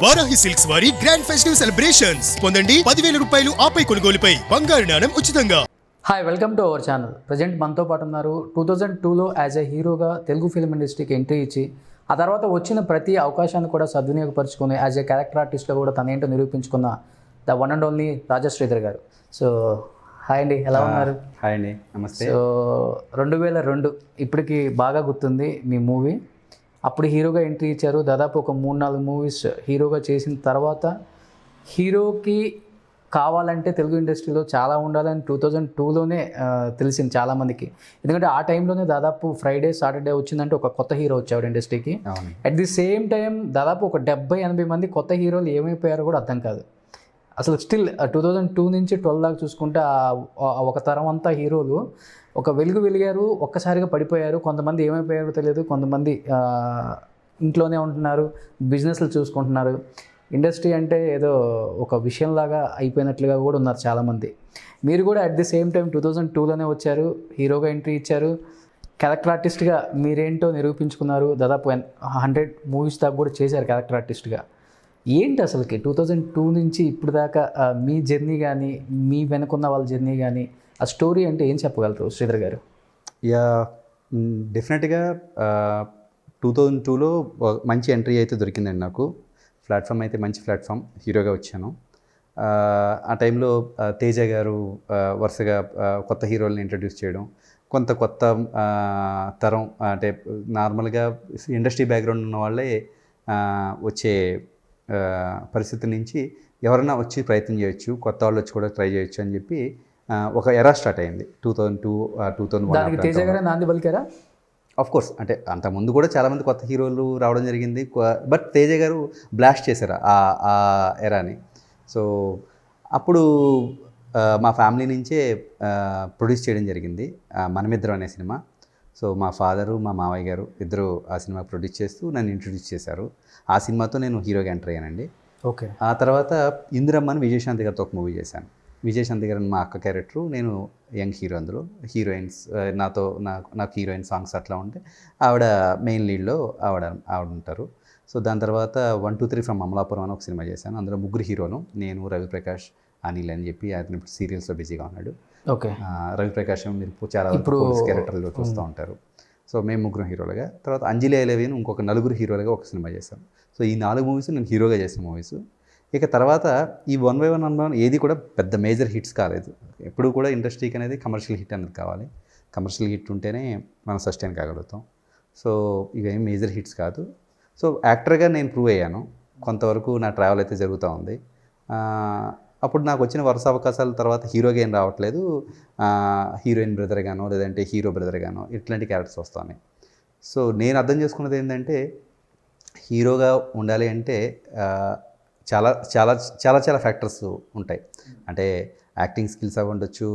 Varahi silks వారి grand festive celebrations పొందండి 10,000 రూపాయలు ఆపై కొనుగోలుపై బంగారు నాణెం ఉచితంగా. Hi, welcome to our channel. Present మనతో పాటు ఉన్నారు 2002లో యాజ్ ఎ హీరోగా తెలుగు ఫిల్మ్ ఇండస్ట్రీకి ఎంట్రీ ఇచ్చి ఆ తర్వాత వచ్చిన ప్రతి అవకాశాన్ని కూడా సద్వినియోగపరుచుకుని యాజ్ ఎ క్యారెక్టర్ ఆర్టిస్ట్గా కూడా తనేంటో నిరూపించుకున్న ద వన్ అండ్ ఓన్లీ రాజా శ్రీధర్ గారు. సో హాయ్ అండి, ఎలా ఉన్నారు? హాయ్ అండి, నమస్తే. సో 2002 ఇప్పటికి బాగా గుర్తుంది మీ మూవీ. అప్పుడు హీరోగా ఎంట్రీ ఇచ్చారు. దాదాపు ఒక 3-4 మూవీస్ హీరోగా చేసిన తర్వాత హీరోకి కావాలంటే తెలుగు ఇండస్ట్రీలో చాలా ఉండాలని 2002లోనే తెలిసింది చాలామందికి. ఎందుకంటే ఆ టైంలోనే దాదాపు ఫ్రైడే సాటర్డే వచ్చిందంటే ఒక కొత్త హీరో వచ్చాడు ఇండస్ట్రీకి. అట్ ది సేమ్ టైం దాదాపు ఒక 70-80 మంది కొత్త హీరోలు ఏమైపోయారో కూడా అర్థం కాదు. అసలు స్టిల్ 2002 నుంచి 12 దాకా చూసుకుంటే ఒక తరం అంతా హీరోలు ఒక వెలిగారు, ఒక్కసారిగా పడిపోయారు. కొంతమంది ఏమైపోయారో తెలియదు, కొంతమంది ఇంట్లోనే ఉంటున్నారు, బిజినెస్లు చూసుకుంటున్నారు. ఇండస్ట్రీ అంటే ఏదో ఒక విషయంలాగా అయిపోయినట్లుగా కూడా ఉన్నారు చాలామంది. మీరు కూడా అట్ ది సేమ్ టైం 2002లోనే వచ్చారు, హీరోగా ఎంట్రీ ఇచ్చారు, క్యారెక్టర్ ఆర్టిస్ట్గా మీరేంటో నిరూపించుకున్నారు. దాదాపు 100 మూవీస్ దాకా కూడా చేశారు క్యారెక్టర్ ఆర్టిస్ట్గా. ఏంటి అసలుకి 2002 నుంచి ఇప్పుడు దాకా మీ జర్నీ కానీ మీ వెనుకున్న వాళ్ళ జర్నీ కానీ ఆ స్టోరీ అంటే ఏం చెప్పగలరు శ్రీధర్ గారు? యా, డెఫినెట్గా 2002లో మంచి ఎంట్రీ అయితే దొరికిందండి నాకు. ప్లాట్ఫామ్ అయితే మంచి ప్లాట్ఫామ్, హీరోగా వచ్చాను. ఆ టైంలో తేజ గారు వరుసగా కొత్త హీరోలను ఇంట్రడ్యూస్ చేయడం, కొత్త తరం అంటే నార్మల్గా ఇండస్ట్రీ బ్యాక్గ్రౌండ్ ఉన్న వాళ్ళే వచ్చే పరిస్థితి నుంచి ఎవరైనా వచ్చి ప్రయత్నం చేయొచ్చు, కొత్త వాళ్ళు వచ్చి కూడా ట్రై చేయొచ్చు అని చెప్పి ఒక ఎరా స్టార్ట్ అయింది 2002-2001. తేజ గారు నాంది పలికారా? ఆఫ్ కోర్స్, అంటే అంతకుముందు కూడా చాలామంది కొత్త హీరోలు రావడం జరిగింది, బట్ తేజ గారు బ్లాస్ట్ చేశారు ఆ ఎరాని. సో అప్పుడు మా ఫ్యామిలీ నుంచే ప్రొడ్యూస్ చేయడం జరిగింది మనమిద్దరం అనే సినిమా. సో మా ఫాదరు, మా మావయ్య గారు ఇద్దరు ఆ సినిమా ప్రొడ్యూస్ చేస్తూ నన్ను ఇంట్రడ్యూస్ చేశారు. ఆ సినిమాతో నేను హీరోగా ఎంటర్ అయ్యానండి. ఓకే. ఆ తర్వాత ఇందిరమ్మని విజయశాంతి గారితో ఒక మూవీ చేశాను. విజయశాంతి గారు మా అక్క క్యారెక్టరు, నేను యంగ్ హీరో. అందులో హీరోయిన్స్ నాకు హీరోయిన్ సాంగ్స్ అట్లా ఉంటే ఆవిడ మెయిన్ లీడ్లో ఆవిడ ఉంటారు. సో దాని తర్వాత 1, 2, 3 ఫ్రమ్ అమలాపురం అని ఒక సినిమా చేశాను. అందులో 3 హీరోలు, నేను, రవిప్రకాష్, అనిల్ అని చెప్పి అతను ఇప్పుడు సీరియల్స్లో బిజీగా ఉన్నాడు. ఓకే. రవిప్రకాష్ మీరు చాలా పోలీస్ క్యారెక్టర్లో చూస్తూ ఉంటారు. సో మేము 3 హీరోలుగా, తర్వాత అంజలి ఐలవేని ఇంకొక 4 హీరోలుగా ఒక సినిమా చేశాను. సో ఈ 4 మూవీస్ నేను హీరోగా చేసిన మూవీస్. ఇక తర్వాత ఈ 1 by 1 ఏది కూడా పెద్ద మేజర్ హిట్స్ కాలేదు. ఎప్పుడు కూడా ఇండస్ట్రీకి అనేది కమర్షియల్ హిట్ అనేది కావాలి. కమర్షియల్ హిట్ ఉంటేనే మనం సస్టైన్ కాగలుగుతాం. సో ఇవేం మేజర్ హిట్స్ కాదు. సో యాక్టర్గా నేను ప్రూవ్ అయ్యాను. కొంతవరకు నా ట్రావెల్ అయితే జరుగుతూ ఉంది. అప్పుడు నాకు వచ్చిన వరుస అవకాశాల తర్వాత హీరోగా ఏం రావట్లేదు, హీరోయిన్ బ్రదర్ గానో లేదంటే హీరో బ్రదర్ గానో ఇట్లాంటి క్యారెక్టర్స్ వస్తాయి. సో నేను అర్థం చేసుకున్నది ఏంటంటే, హీరోగా ఉండాలి అంటే చాలా చాలా చాలా చాలా ఫ్యాక్టర్స్ ఉంటాయి. అంటే యాక్టింగ్ స్కిల్స్ అవి ఉండొచ్చు,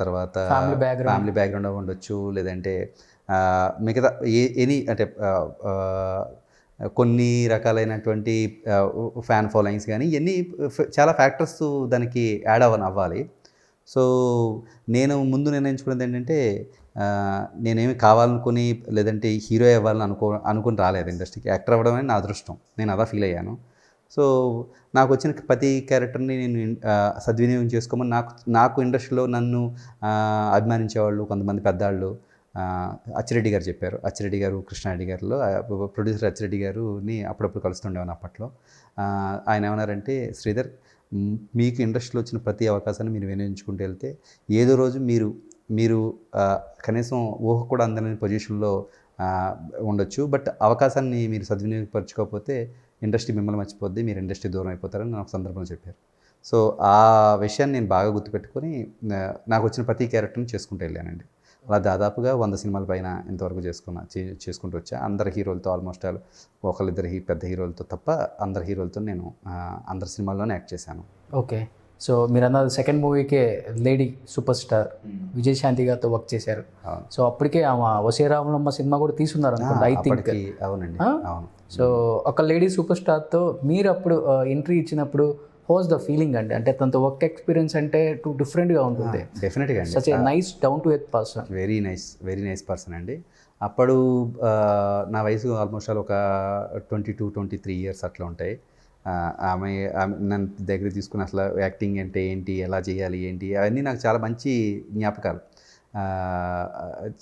తర్వాత ఫ్యామిలీ బ్యాక్గ్రౌండ్ అవి ఉండొచ్చు, లేదంటే మిగతా ఎనీ అంటే కొన్ని రకాలైనటువంటి ఫ్యాన్ ఫాలోయింగ్స్ కానీ ఇవన్నీ చాలా ఫ్యాక్టర్స్ దానికి యాడ్ అవ్వాలి. సో నేను ముందు నిర్ణయించుకున్నది ఏంటంటే, నేనేమి కావాలనుకుని లేదంటే హీరో అవ్వాలని అనుకుని రాలేదు ఇండస్ట్రీకి. యాక్టర్ అవ్వడమే నా అదృష్టం, నేను అలా ఫీల్ అయ్యాను. సో నాకు వచ్చిన ప్రతి క్యారెక్టర్ని నేను సద్వినియోగం చేసుకోమని నాకు ఇండస్ట్రీలో నన్ను అభిమానించేవాళ్ళు కొంతమంది పెద్దవాళ్ళు అచ్చిరెడ్డి గారు చెప్పారు. అచ్చిరెడ్డి గారు, కృష్ణారెడ్డి గారిలో ప్రొడ్యూసర్ అచ్చిరెడ్డి గారుని అప్పుడప్పుడు కలుస్తుండేవాను అప్పట్లో. ఆయన ఏమన్నారంటే, శ్రీధర్, మీకు ఇండస్ట్రీలో వచ్చిన ప్రతి అవకాశాన్ని మీరు వినియోగించుకుంటూ వెళ్తే ఏదో రోజు మీరు కనీసం ఊహ కూడా అందలేని పొజిషన్లో ఉండొచ్చు, బట్ అవకాశాన్ని మీరు సద్వినియోగపరచుకోకపోతే ఇండస్ట్రీ మిమ్మల్ని మర్చిపోద్ది, మీరు ఇండస్ట్రీ దూరం అయిపోతారని నాకు సందర్భంలో చెప్పారు. సో ఆ విషయాన్ని నేను బాగా గుర్తుపెట్టుకొని నాకు వచ్చిన ప్రతి క్యారెక్టర్ని చేసుకుంటూ వెళ్ళానండి. అలా దాదాపుగా 100 సినిమాల పైన ఇంతవరకు చేసుకుంటూ వచ్చా. అందరు హీరోలతో, ఆల్మోస్ట్ ఒకళ్ళిద్దరు పెద్ద హీరోలతో తప్ప అందరు హీరోలతో నేను అందరి సినిమాల్లోనే యాక్ట్ చేశాను. ఓకే. సో మీరు అన్నది సెకండ్ మూవీకే లేడీ సూపర్ స్టార్ విజయశాంతి గారితో వర్క్ చేశారు. సో అప్పటికే ఆమె వసీరాములమ్మ సినిమా కూడా తీసుకున్నారు అనుకుంటా, ఐ థింక్. అవునండి, అవును. సో ఒక లేడీ సూపర్ స్టార్తో మీరు అప్పుడు ఎంట్రీ ఇచ్చినప్పుడు హౌస్ ద ఫీలింగ్ అండి? అంటే తనతో వర్క్ ఎక్స్పీరియన్స్ అంటే డిఫరెంట్గా ఉంటుంది. డెఫినెట్గా అండి. Such a nice down to earth person. Very nice person అండి. అప్పుడు నా వయసు ఆల్మోస్ట్ ఒక 22-23 ఇయర్స్ అట్లా ఉంటాయి. ఆమె ఆమె నన్ను దగ్గర తీసుకుని అసలు యాక్టింగ్ అంటే ఏంటి, ఎలా చేయాలి ఏంటి, అవన్నీ నాకు చాలా మంచి జ్ఞాపకాలు.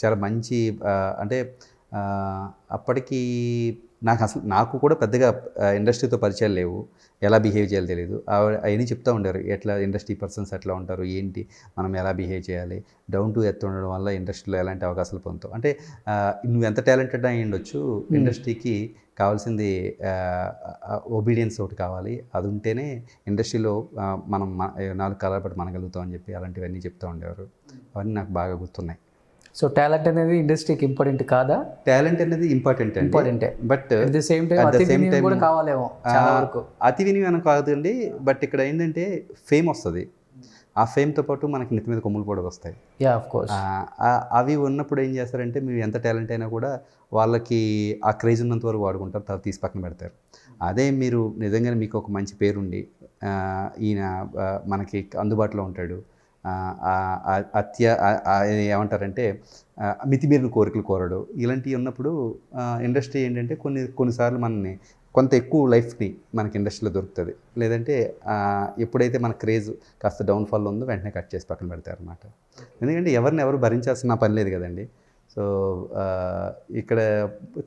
చాలా మంచి అంటే అప్పటికి నాకు కూడా పెద్దగా ఇండస్ట్రీతో పరిచయాలు లేవు, ఎలా బిహేవ్ చేయాలో తెలియదు. అవన్నీ చెప్తూ ఉండేవారు, ఎట్లా ఇండస్ట్రీ పర్సన్స్ ఎట్లా ఉంటారు ఏంటి, మనం ఎలా బిహేవ్ చేయాలి, డౌన్ టు ఎర్త్ ఉండడం వల్ల ఇండస్ట్రీలో ఎలాంటి అవకాశాలు పొందుతావు. అంటే నువ్వు ఎంత టాలెంటెడ్ అయి ఉండొచ్చు, ఇండస్ట్రీకి కావాల్సింది ఒబీడియన్స్ ఒకటి కావాలి, అది ఉంటేనే ఇండస్ట్రీలో మనం 4 కాలాల పాటు మనగలుగుతాం అని చెప్పి అలాంటివన్నీ చెప్తూ ఉండేవారు. అవన్నీ నాకు బాగా గుర్తున్నాయి. సో టాలెంట్ అనేది ఇండస్ట్రీకి ఇంపార్టెంట్ కాదా? టాలెంట్ అనేది ఇంపార్టెంటే, but at the same time కూడా కావాలేమో చాలా వరకు. అతి వినియోగం కాదండి, బట్ ఇక్కడ ఏంటంటే ఫేమ్ వస్తుంది, ఆ ఫేమ్తో పాటు మనకి నెత్తి మీద కొమ్ములు కూడా వస్తాయి. Of course. అవి ఉన్నప్పుడు ఏం చేస్తారంటే మీరు ఎంత టాలెంట్ అయినా కూడా వాళ్ళకి ఆ క్రేజ్ ఉన్నంత వరకు వాడుకుంటారు, తర్వాత తీసి పక్కన పెడతారు. అదే మీరు నిజంగానే మీకు ఒక మంచి పేరుండి ఈయన మనకి అందుబాటులో ఉంటాడు, ఏమంటారంటే మితిమీరిన కోరికలు కోరడు, ఇలాంటివి ఉన్నప్పుడు ఇండస్ట్రీ ఏంటంటే కొన్నిసార్లు మనని కొంత ఎక్కువ లైఫ్ని మనకి ఇండస్ట్రీలో దొరుకుతుంది. లేదంటే ఎప్పుడైతే మన క్రేజ్ కాస్త డౌన్ఫాల్ ఉందో వెంటనే కట్ చేసి పక్కన పెడతారు అనమాట. ఎందుకంటే ఎవరు భరించాల్సిన పని లేదు కదండి. సో ఇక్కడ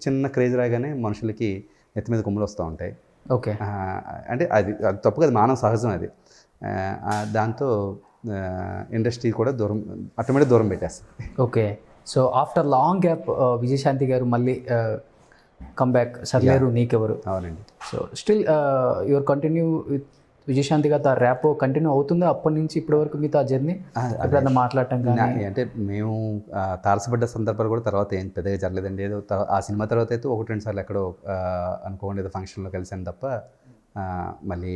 చిన్న క్రేజ్ రాగానే మనుషులకి నెత్తి మీద కొమ్ములు వస్తూ ఉంటాయి. ఓకే. అంటే అది తప్పు కదా, మానవ సహజం అది. దాంతో ఇండస్ట్రీ కూడా ఆటోమేటిక్ దూరం పెట్టేస్తుంది. Okay. So after long gap Vijayashanti గారు మళ్ళీ కమ్బ్యాక్, సర్లేరు నీకెవరు. అవునండి. So still your continue with Vijayashanti గారు, ఆ ర్యాప్ కంటిన్యూ అవుతుందా అప్పటి నుంచి ఇప్పటి వరకు మీతో ఆ జర్నీ? ఎప్పుడన్నా మాట్లాడటం కానీ అంటే మేము తారసపడ్డ సందర్భాలు కూడా తర్వాత ఏం పెద్దగా జరగలేదండి. ఏదో ఆ సినిమా తర్వాత అయితే 1-2 సార్లు ఎక్కడో అనుకోండి ఏదో ఫంక్షన్లో కలిసాను తప్ప మళ్ళీ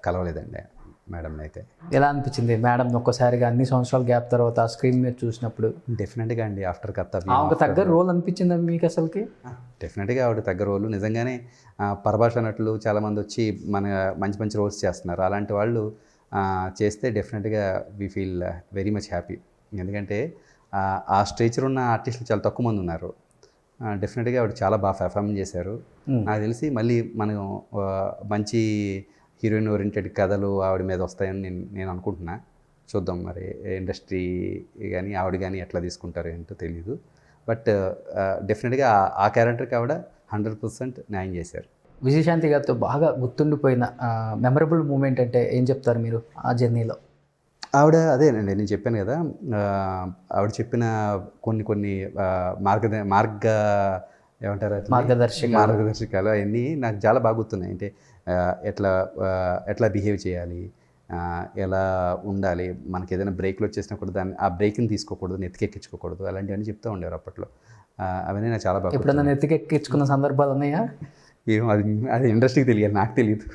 కలవలేదండి మేడంని. అయితే ఎలా అనిపించింది మేడం ఒక్కసారిగా అన్ని సంవత్సరాల గ్యాప్ తర్వాత ఆ స్క్రీన్ మీద చూసినప్పుడు? డెఫినెట్గా అండి, ఆఫ్టర్ కర్తవ్యం ఆవిడ తగ్గ రోల్ అనిపించిందా మీకు అసలుకి? డెఫినెట్గా ఆవిడ తగ్గ రోలు. నిజంగానే పరభాష నటులు చాలామంది వచ్చి మన మంచి రోల్స్ చేస్తున్నారు. అలాంటి వాళ్ళు చేస్తే డెఫినెట్గా we feel very much happy. ఎందుకంటే ఆ స్ట్రేచర్ ఉన్న ఆర్టిస్టులు చాలా తక్కువ మంది ఉన్నారు. డెఫినెట్గా ఆవిడ చాలా బాగా పెర్ఫార్మ్ చేశారు. నాకు తెలిసి మళ్ళీ మనం మంచి హీరోయిన్ ఓరియంటెడ్ కథలు ఆవిడ మీద వస్తాయని నేను అనుకుంటున్నా. చూద్దాం మరి ఇండస్ట్రీ కానీ ఆవిడ కానీ ఎట్లా తీసుకుంటారో ఏంటో తెలీదు. బట్ డెఫినెట్గా ఆ క్యారెక్టర్కి ఆవిడ 100% న్యాయం చేశారు. విజయశాంతి గారితో బాగా గుర్తుండిపోయిన మెమరబుల్ మూమెంట్ అంటే ఏం చెప్తారు మీరు ఆ జర్నీలో? అదేనండి, నేను చెప్పాను కదా, ఆవిడ చెప్పిన కొన్ని మార్గదర్శకాలు అవన్నీ నాకు చాలా బాగా గుర్తున్నాయి. అంటే ఎట్లా బిహేవ్ చేయాలి, ఎలా ఉండాలి, మనకి ఏదైనా బ్రేక్లు వచ్చేసినా కూడా ఆ బ్రేక్ని తీసుకోకూడదు, నెత్తికెక్కించుకోకూడదు, అలాంటివన్నీ చెప్తూ ఉండేవారు అప్పట్లో. అవన్నీ నాకు చాలా బాగా. ఎప్పుడన్నా నెత్తికెక్కించుకున్న సందర్భాలు ఉన్నాయా? ఏమో అది ఇండస్ట్రీకి తెలియాలి, నాకు తెలియదు.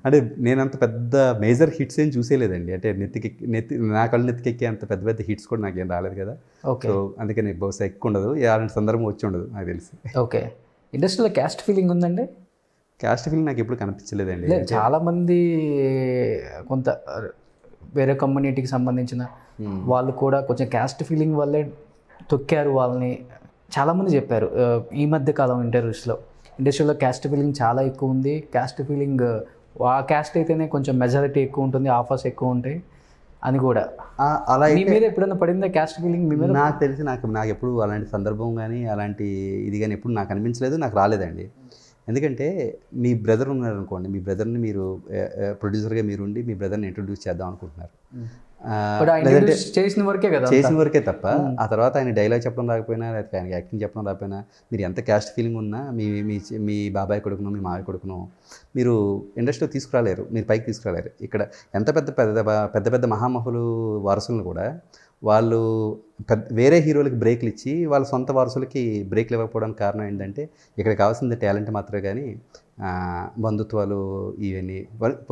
అంటే నేనంత పెద్ద మేజర్ హిట్స్ ఏం చూసేలేదండి. అంటే నా కళ్ళు నెత్తికెక్కే అంత పెద్ద హిట్స్ కూడా నాకేం రాలేదు కదా. సో అందుకని బహుశా ఎక్కువ ఉండదు, అలాంటి సందర్భం వచ్చి ఉండదు నాకు తెలిసి. ఓకే. ఇండస్ట్రీలో క్యాస్ట్ ఫీలింగ్ ఉందండి? క్యాస్ట్ ఫీలింగ్ నాకు ఎప్పుడు కనిపించలేదండి. చాలామంది కొంత వేరే కమ్యూనిటీకి సంబంధించిన వాళ్ళు కూడా కొంచెం క్యాస్ట్ ఫీలింగ్ వల్లే తొక్కారు వాళ్ళని చాలామంది చెప్పారు ఈ మధ్య కాలం ఇండస్ట్రీలో క్యాస్ట్ ఫీలింగ్ చాలా ఎక్కువ ఉంది. క్యాస్ట్ ఫీలింగ్ ఆ క్యాస్ట్ అయితేనే కొంచెం మెజారిటీ ఎక్కువ ఉంటుంది, ఆఫర్స్ ఎక్కువ ఉంటాయి అని కూడా. అలా మీ మీద ఎప్పుడైనా పడిందా క్యాస్ట్ ఫీలింగ్ మీ మీద? నాకు తెలిసి నాకు ఎప్పుడు అలాంటి సందర్భం కానీ అలాంటి ఇది కానీ ఎప్పుడు నాకు అనిపించలేదు, నాకు రాలేదండి. ఎందుకంటే మీ బ్రదర్ ఉన్నారనుకోండి, మీ బ్రదర్ని మీరు ప్రొడ్యూసర్గా మీరు ఉండి మీ బ్రదర్ని ఇంట్రొడ్యూస్ చేద్దాం అనుకుంటున్నారు. లేదంటే చేసిన వరకే తప్ప ఆ తర్వాత ఆయన డైలాగ్ చెప్పడం రాకపోయినా లేకపోతే ఆయన యాక్టింగ్ చెప్పడం రాకపోయినా మీరు ఎంత క్యాస్ట్ ఫీలింగ్ ఉన్నా మీ బాబాయ్ కొడుకునో మీ మావయ్య కొడుకునో మీరు ఇండస్ట్రీలో తీసుకురాలేరు, మీరు పైకి తీసుకురాలేరు. ఇక్కడ ఎంత పెద్ద మహామహులు వారసులను కూడా వాళ్ళు వేరే హీరోలకి బ్రేక్లు ఇచ్చి వాళ్ళ సొంత వారసులకి బ్రేక్లు ఇవ్వకపోవడానికి కారణం ఏంటంటే ఇక్కడ కావాల్సింది టాలెంట్ మాత్రమే, కానీ బంధుత్వాలు ఇవన్నీ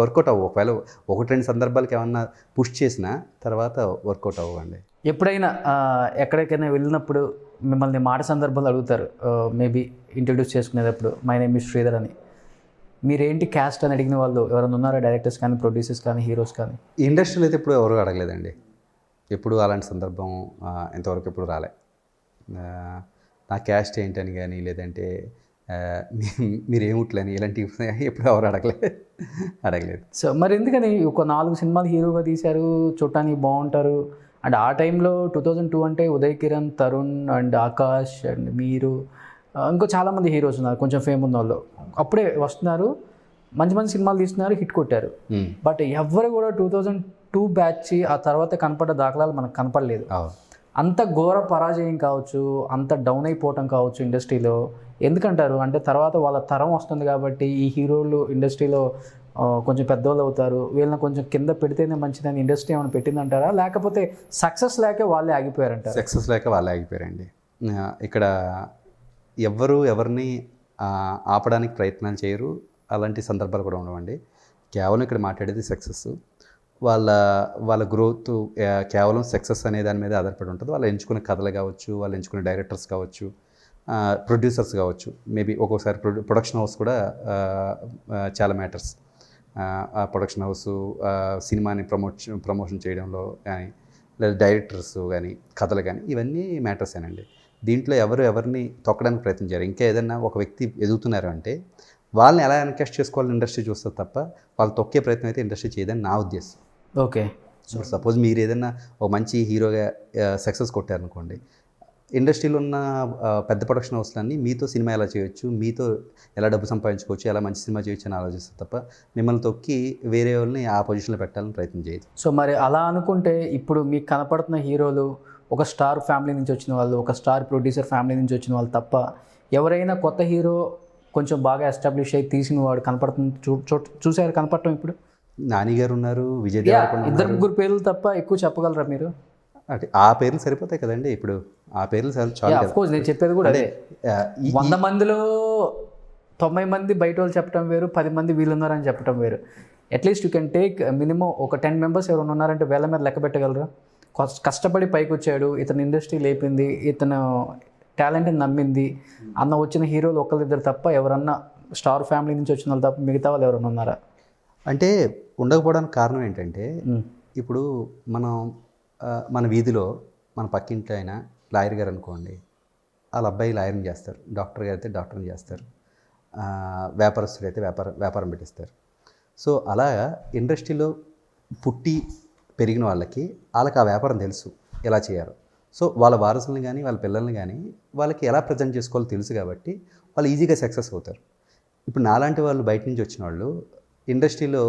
వర్కౌట్ అవ్వవు. ఒకవేళ 1-2 సందర్భాలకి ఏమన్నా పుష్ చేసినా తర్వాత వర్కౌట్ అవ్వండి. ఎప్పుడైనా ఎక్కడికైనా వెళ్ళినప్పుడు మిమ్మల్ని మాట సందర్భాలు అడుగుతారు, మేబీ ఇంట్రడ్యూస్ చేసుకునేటప్పుడు మై నేమ్ ఇస్ శ్రీధర్ అని, మీరేంటి క్యాస్ట్ అని అడిగిన వాళ్ళు ఎవరైనా ఉన్నారా? డైరెక్టర్స్ కానీ, ప్రొడ్యూసర్స్ కానీ, హీరోస్ కానీ? ఇండస్ట్రీలో అయితే ఎప్పుడు ఎవరు అడగలేదండి. ఎప్పుడు అలాంటి సందర్భం ఇంతవరకు ఎప్పుడు రాలే. నా క్యాస్ట్ ఏంటని కానీ లేదంటే మీరేముట్లని ఇలాంటివి ఎప్పుడు ఎవరు అడగలేదు. సో మరి ఎందుకని ఒక 4 సినిమాలు హీరోగా తీశారు, చూడటానికి బాగుంటారు. అండ్ ఆ టైంలో 2002 అంటే ఉదయ్ కిరణ్, తరుణ్ అండ్ ఆకాష్ అండ్ మీరు ఇంకో చాలామంది హీరోస్ ఉన్నారు కొంచెం ఫేమ్ ఉన్న వాళ్ళు. అప్పుడే వస్తున్నారు, మంచి మంచి సినిమాలు తీస్తున్నారు, హిట్ కొట్టారు. బట్ ఎవరు కూడా 2002 బ్యాచ్ ఆ తర్వాత కనపడ్డ దాఖలాలు మనకు కనపడలేదు. అంత ఘోర పరాజయం కావచ్చు, అంత డౌన్ అయిపోవటం కావచ్చు ఇండస్ట్రీలో. ఎందుకంటారు అంటే తర్వాత వాళ్ళ తరం వస్తుంది కాబట్టి ఈ హీరోలు ఇండస్ట్రీలో కొంచెం పెద్దవాళ్ళు అవుతారు, వీళ్ళని కొంచెం కింద పెడితేనే మంచిదని ఇండస్ట్రీ ఏమైనా పెట్టిందంటారా, లేకపోతే సక్సెస్ లేక వాళ్ళే ఆగిపోయారంటారు? సక్సెస్ లేక వాళ్ళే ఆగిపోయారండి. ఇక్కడ ఎవరిని ఆపడానికి ప్రయత్నాలు చేయరు, అలాంటి సందర్భాలు కూడా ఉండవండి. కేవలం ఇక్కడ మాట్లాడేది సక్సెస్. వాళ్ళ గ్రోత్ కేవలం సక్సెస్ అనే దాని మీద ఆధారపడి ఉంటుంది. వాళ్ళు ఎంచుకునే కథలు కావచ్చు, వాళ్ళు ఎంచుకునే డైరెక్టర్స్ కావచ్చు, ప్రొడ్యూసర్స్ కావచ్చు, మేబీ ఒక్కొక్కసారి ప్రొడక్షన్ హౌస్ కూడా చాలా మ్యాటర్స్. ఆ ప్రొడక్షన్ హౌస్ సినిమాని ప్రమోషన్ చేయడంలో కానీ, లేదా డైరెక్టర్స్ కానీ, కథలు కానీ, ఇవన్నీ మ్యాటర్సేనండి. దీంట్లో ఎవరిని తొక్కడానికి ప్రయత్నించారు. ఇంకా ఏదైనా ఒక వ్యక్తి ఎదుగుతున్నారు అంటే వాళ్ళని ఎలా ఎన్కాస్ట్ చేసుకోవాలని ఇండస్ట్రీ చూస్తారు తప్ప వాళ్ళు తొక్కే ప్రయత్నం అయితే ఇండస్ట్రీ చేయదని నా ఉద్దేశం. ఓకే. సో సపోజ్ మీరు ఏదైనా ఒక మంచి హీరోగా సక్సెస్ కొట్టారనుకోండి, ఇండస్ట్రీలో ఉన్న పెద్ద ప్రొడక్షన్ హౌస్లన్నీ మీతో సినిమా ఎలా చేయొచ్చు, మీతో ఎలా డబ్బు సంపాదించుకోవచ్చు, ఎలా మంచి సినిమా చేయొచ్చు అని ఆలోచిస్తారు తప్ప మిమ్మల్ని తొక్కి వేరే వాళ్ళని ఆ పొజిషన్లో పెట్టాలని ప్రయత్నం చేయదు. సో మరి అలా అనుకుంటే ఇప్పుడు మీకు కనపడుతున్న హీరోలు ఒక స్టార్ ఫ్యామిలీ నుంచి వచ్చిన వాళ్ళు, ఒక స్టార్ ప్రొడ్యూసర్ ఫ్యామిలీ నుంచి వచ్చిన వాళ్ళు తప్ప ఎవరైనా కొత్త హీరో కొంచెం బాగా ఎస్టాబ్లిష్ అయ్యి తీసిన వాడు కనపడుతుంది చూసారు కనపడటం? ఇప్పుడు నాని గారు ఉన్నారు, విజయ్ దేవరకొండ, ఇద్దరు ముగ్గురు పేర్లు తప్ప ఎక్కువ చెప్పగలరా మీరు? అంటే ఆ పేర్లు సరిపోతాయి కదండి. ఇప్పుడు ఆ పేర్లు చాలా. ఆఫ్ కోర్స్ నేను చెప్పేది కూడా అదే. 100 మందిలో 90 మంది బయట వాళ్ళు చెప్పడం వేరు, 10 మంది వీళ్ళు ఉన్నారని చెప్పడం వేరు. At least you can take minimum ఒక 10 మెంబర్స్ ఎవరైనా ఉన్నారంటే వేల మీద లెక్క పెట్టగలరా? కష్టపడి పైకి వచ్చాడు, ఇతను ఇండస్ట్రీ లేపింది, ఇతను టాలెంట్ని నమ్మింది అన్న వచ్చిన హీరోలు ఒకళ్ళిద్దరు తప్ప ఎవరన్నా స్టార్ ఫ్యామిలీ నుంచి వచ్చిన వాళ్ళు తప్ప మిగతా వాళ్ళు ఎవరైనా ఉన్నారా? అంటే ఉండకపోవడానికి కారణం ఏంటంటే ఇప్పుడు మన వీధిలో మన పక్కింటి ఆయన లాయర్ గారు అనుకోండి, వాళ్ళ అబ్బాయి లాయర్ని చేస్తారు, డాక్టర్ గారు అయితే డాక్టర్ని చేస్తారు, వ్యాపారస్తుడు అయితే వ్యాపారం పెట్టిస్తారు. సో అలాగా ఇండస్ట్రీలో పుట్టి పెరిగిన వాళ్ళకి ఆ వ్యాపారం తెలుసు ఎలా చేయాలో. సో వాళ్ళ వారసులను కానీ వాళ్ళ పిల్లల్ని కానీ వాళ్ళకి ఎలా ప్రజెంట్ చేసుకోవాలో తెలుసు కాబట్టి వాళ్ళు ఈజీగా సక్సెస్ అవుతారు. ఇప్పుడు నాలాంటి వాళ్ళు బయట నుంచి వచ్చిన వాళ్ళు ఇండస్ట్రీలో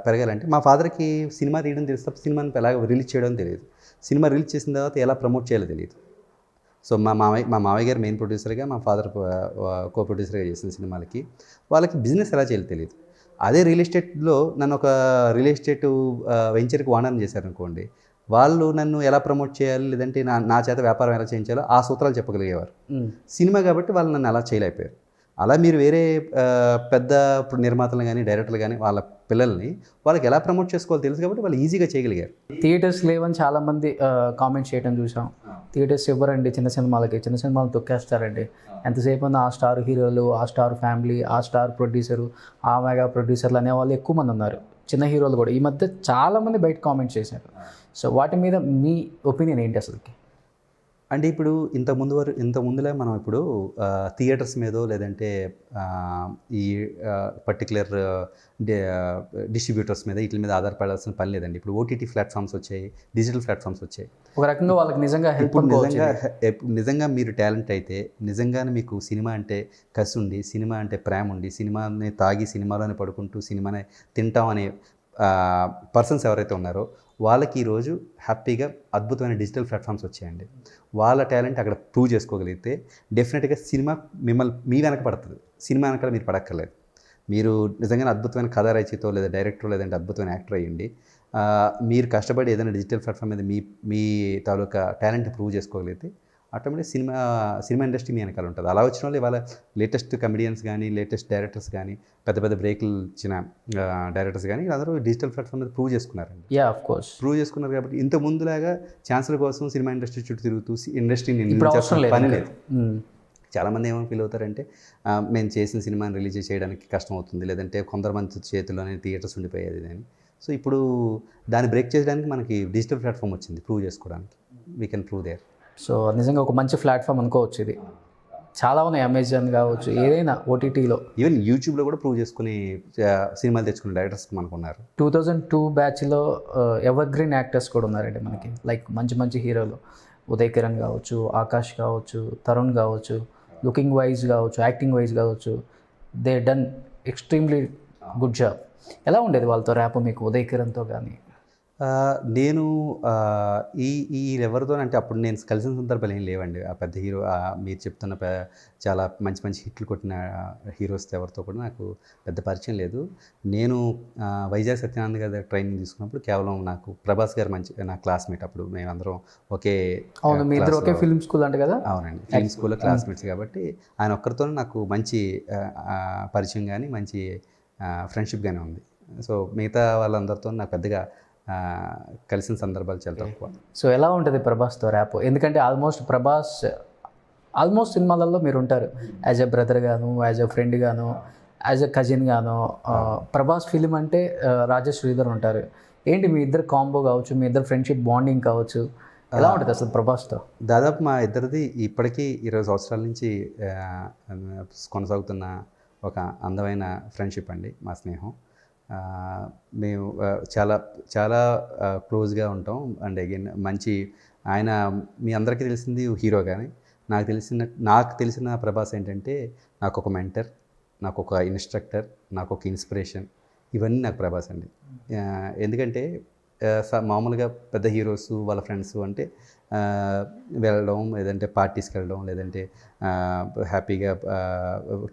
పెరగాలంటే మా ఫాదర్కి సినిమా తీయడం తెలుసు తప్ప సినిమాని ఎలా రిలీజ్ చేయడం తెలియదు, సినిమా రిలీజ్ చేసిన తర్వాత ఎలా ప్రమోట్ చేయాలో తెలియదు. సో మా మామయ్య గారు మెయిన్ ప్రొడ్యూసర్గా, మా ఫాదర్ కో ప్రొడ్యూసర్గా చేసిన సినిమాలకి వాళ్ళకి బిజినెస్ ఎలా చేయాలో తెలియదు. అదే రియల్ ఎస్టేట్లో నన్ను ఒక రియల్ ఎస్టేట్ వెంచర్కి ఓనర్ని చేశారనుకోండి, వాళ్ళు నన్ను ఎలా ప్రమోట్ చేయాలి లేదంటే నా చేత వ్యాపారం ఎలా చేయించాలో ఆ సూత్రాలు చెప్పగలిగేవారు. సినిమా కాబట్టి వాళ్ళు నన్ను అలా చేయలేకపోయారు. అలా మీరు వేరే పెద్ద నిర్మాతలు కానీ డైరెక్టర్లు కానీ వాళ్ళ పిల్లల్ని వాళ్ళకి ఎలా ప్రమోట్ చేసుకోవాలో తెలుసు కాబట్టి వాళ్ళు ఈజీగా చేయగలిగారు. థియేటర్స్ లేవని చాలామంది కామెంట్ చేయడం చూసాం. థియేటర్స్ ఇవ్వరండి చిన్న సినిమాలు తొక్కేస్తారండి. ఎంతసేపు ఆ స్టార్ హీరోలు, ఆ స్టార్ ఫ్యామిలీ, ఆ స్టార్ ప్రొడ్యూసరు, ఆ మెగా ప్రొడ్యూసర్లు అనేవాళ్ళు ఎక్కువ మంది ఉన్నారు. చిన్న హీరోలు కూడా ఈ మధ్య చాలామంది బయట కామెంట్ చేశారు. సో వాటి మీద మీ ఒపీనియన్ ఏంటి అసలుకి? అంటే ఇప్పుడు ఇంత ముందులే మనం ఇప్పుడు థియేటర్స్ మీదో లేదంటే ఈ పర్టికులర్ డిస్ట్రిబ్యూటర్స్ మీద వీటి మీద ఆధారపడాల్సిన పని లేదండి. ఇప్పుడు ఓటీటీ ప్లాట్ఫామ్స్ వచ్చాయి, డిజిటల్ ప్లాట్ఫామ్స్ వచ్చాయి. ఒక రకంగా వాళ్ళకి నిజంగా హెల్ప్. నిజంగా మీరు టాలెంట్ అయితే, నిజంగానే మీకు సినిమా అంటే కసి ఉండి, సినిమా అంటే ప్రేమ ఉండి, సినిమాని తాగి సినిమాలోనే పడుకుంటూ సినిమానే తింటాం అనే పర్సన్స్ ఎవరైతే ఉన్నారో వాళ్ళకి ఈరోజు హ్యాపీగా అద్భుతమైన డిజిటల్ ప్లాట్ఫామ్స్ వచ్చాయండి. వాళ్ళ టాలెంట్ అక్కడ ప్రూవ్ చేసుకోగలిగితే డెఫినెట్గా సినిమా మీ వెనక పడుతుంది. సినిమా వెనకాల మీరు పడక్కర్లేదు. మీరు నిజంగానే అద్భుతమైన కథ రచయితో లేదా డైరెక్టర్ లేదంటే అద్భుతమైన యాక్టర్ అయ్యండి, మీరు కష్టపడి ఏదైనా డిజిటల్ ప్లాట్ఫామ్ మీద మీ తాలూకా టాలెంట్ ప్రూవ్ చేసుకోగలిగితే ఆటోమేటిక్ సినిమా ఇండస్ట్రీ మీ వెనకాల ఉంటుంది. అలా వచ్చిన వాళ్ళు ఇవాళ లేటెస్ట్ కమెడియన్స్ కానీ, లేటెస్ట్ డైరెక్టర్స్ కానీ, పెద్ద బ్రేకులు ఇచ్చిన డైరెక్టర్స్ కానీ అందరూ డిజిటల్ ప్లాట్ఫామ్ మీద ప్రూవ్ చేసుకున్నారండి. ఆఫ్ కోర్స్ ప్రూవ్ చేసుకున్నారు కాబట్టి ఇంత ముందులాగా ఛాన్సుల కోసం సినిమా ఇండస్ట్రీ చుట్టూ తిరుగుతూ ఇండస్ట్రీని పని లేదు. చాలామంది ఏమైనా ఫీల్ అవుతారంటే మేము చేసిన సినిమాని రిలీజ్ చేయడానికి కష్టం అవుతుంది, లేదంటే కొందరు చేతుల్లోనే థియేటర్స్ ఉండిపోయేది అని. సో ఇప్పుడు దాన్ని బ్రేక్ చేయడానికి మనకి డిజిటల్ ప్లాట్ఫామ్ వచ్చింది ప్రూవ్ చేసుకోవడానికి. We can prove there. So నిజంగా ఒక మంచి ప్లాట్ఫామ్ అనుకోవచ్చు ఇది. చాలా ఉన్నాయి, అమెజాన్ కావచ్చు, ఏదైనా ఓటీటీలో. ఈవెన్ యూట్యూబ్లో కూడా ప్రూవ్ చేసుకుని సినిమాలు తెచ్చుకునే డైరెక్టర్స్ మనకు ఉన్నారు. 2002 బ్యాచ్లో ఎవర్ గ్రీన్ యాక్టర్స్ కూడా ఉన్నారండి మనకి, లైక్ మంచి మంచి హీరోలు. ఉదయ్ కిరణ్ కావచ్చు, ఆకాష్ కావచ్చు, తరుణ్ కావచ్చు, లుకింగ్ వైజ్ కావచ్చు, యాక్టింగ్ వైజ్ కావచ్చు, they done extremely good job. ఎలా ఉండేది వాళ్ళతో ర్యాప్ మీకు, ఉదయ్ కిరణ్తో కానీ? నేను ఈ ఎవరితో అంటే అప్పుడు నేను కలిసిన సందర్భాలు ఏం లేవండి. ఆ పెద్ద హీరో మీరు చెప్తున్న చాలా మంచి మంచి హిట్లు కొట్టిన హీరోస్తో ఎవరితో కూడా నాకు పెద్ద పరిచయం లేదు. నేను వైజాగ్ సత్యనారాయణ గారి ట్రైనింగ్ తీసుకున్నప్పుడు కేవలం నాకు ప్రభాస్ గారు నా క్లాస్మేట్. అప్పుడు మేమందరం ఒకే ఒకే ఫిల్మ్ స్కూల్ అంటే కదా. అవునండి, ఫిల్మ్ స్కూల్లో క్లాస్మేట్స్ కాబట్టి ఆయన ఒక్కరితోనే నాకు మంచి పరిచయం కానీ మంచి ఫ్రెండ్షిప్ కానీ ఉంది. సో మిగతా వాళ్ళందరితో నాకు పెద్దగా కలిసిన సందర్భాలు చాలా తక్కువ. సో ఎలా ఉంటుంది ప్రభాస్తో ర్యాప్? ఎందుకంటే ప్రభాస్ ఆల్మోస్ట్ సినిమాలలో మీరు ఉంటారు, యాజ్ ఎ బ్రదర్ గాను, యాజ్ ఎ ఫ్రెండ్ గాను, యాజ్ ఎ కజిన్ గాను. ప్రభాస్ ఫిలిం అంటే రాజేష్ శ్రీధర్ ఉంటారు. ఏంటి మీ ఇద్దరు కాంబో కావచ్చు, మీ ఇద్దరు ఫ్రెండ్షిప్ బాండింగ్ కావచ్చు, ఎలా ఉంటుంది అసలు ప్రభాస్తో? దాదాపు మా ఇద్దరిది ఇప్పటికీ 20 సంవత్సరాల నుంచి కొనసాగుతున్న ఒక అందమైన ఫ్రెండ్షిప్ అండి మా స్నేహం. మేము చాలా చాలా క్లోజ్గా ఉంటాం. అండ్ అగైన్ మంచి ఆయన మీ అందరికీ తెలిసింది హీరో, కానీ నాకు తెలిసిన ప్రభాస్ ఏంటంటే నాకు ఒక మెంటర్, నాకు ఒక ఇన్స్ట్రక్టర్, నాకు ఒక ఇన్స్పిరేషన్. ఇవన్నీ నాకు ప్రభాస్ అండి. ఎందుకంటే మామూలుగా పెద్ద హీరోస్ వాళ్ళ ఫ్రెండ్స్ అంటే వెళ్ళడం, లేదంటే పార్టీస్కి వెళ్ళడం, లేదంటే హ్యాపీగా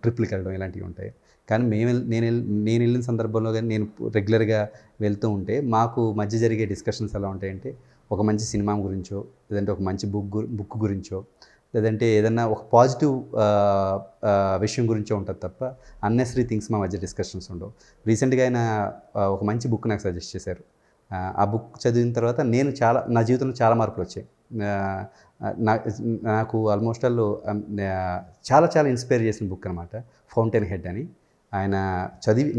ట్రిప్లకి వెళ్ళడం ఇలాంటివి ఉంటాయి. కానీ నేను వెళ్ళిన సందర్భంలో కానీ నేను రెగ్యులర్గా వెళ్తూ ఉంటే మాకు మధ్య జరిగే డిస్కషన్స్ ఎలా ఉంటాయంటే ఒక మంచి సినిమా గురించో, లేదంటే ఒక మంచి బుక్ గురించో, లేదంటే ఏదన్నా ఒక పాజిటివ్ విషయం గురించో ఉంటుంది తప్ప అన్నెసరీ థింగ్స్ మా మధ్య డిస్కషన్స్ ఉండవు. రీసెంట్గా ఆయన ఒక మంచి బుక్ నాకు సజెస్ట్ చేశారు. ఆ బుక్ చదివిన తర్వాత నా జీవితంలో చాలా మార్పులు వచ్చాయి. నాకు ఆల్మోస్ట్ చాలా చాలా ఇన్స్పైర్ చేసిన బుక్ అనమాట, ఫౌంటైన్ హెడ్ అని. ఆయన చదివి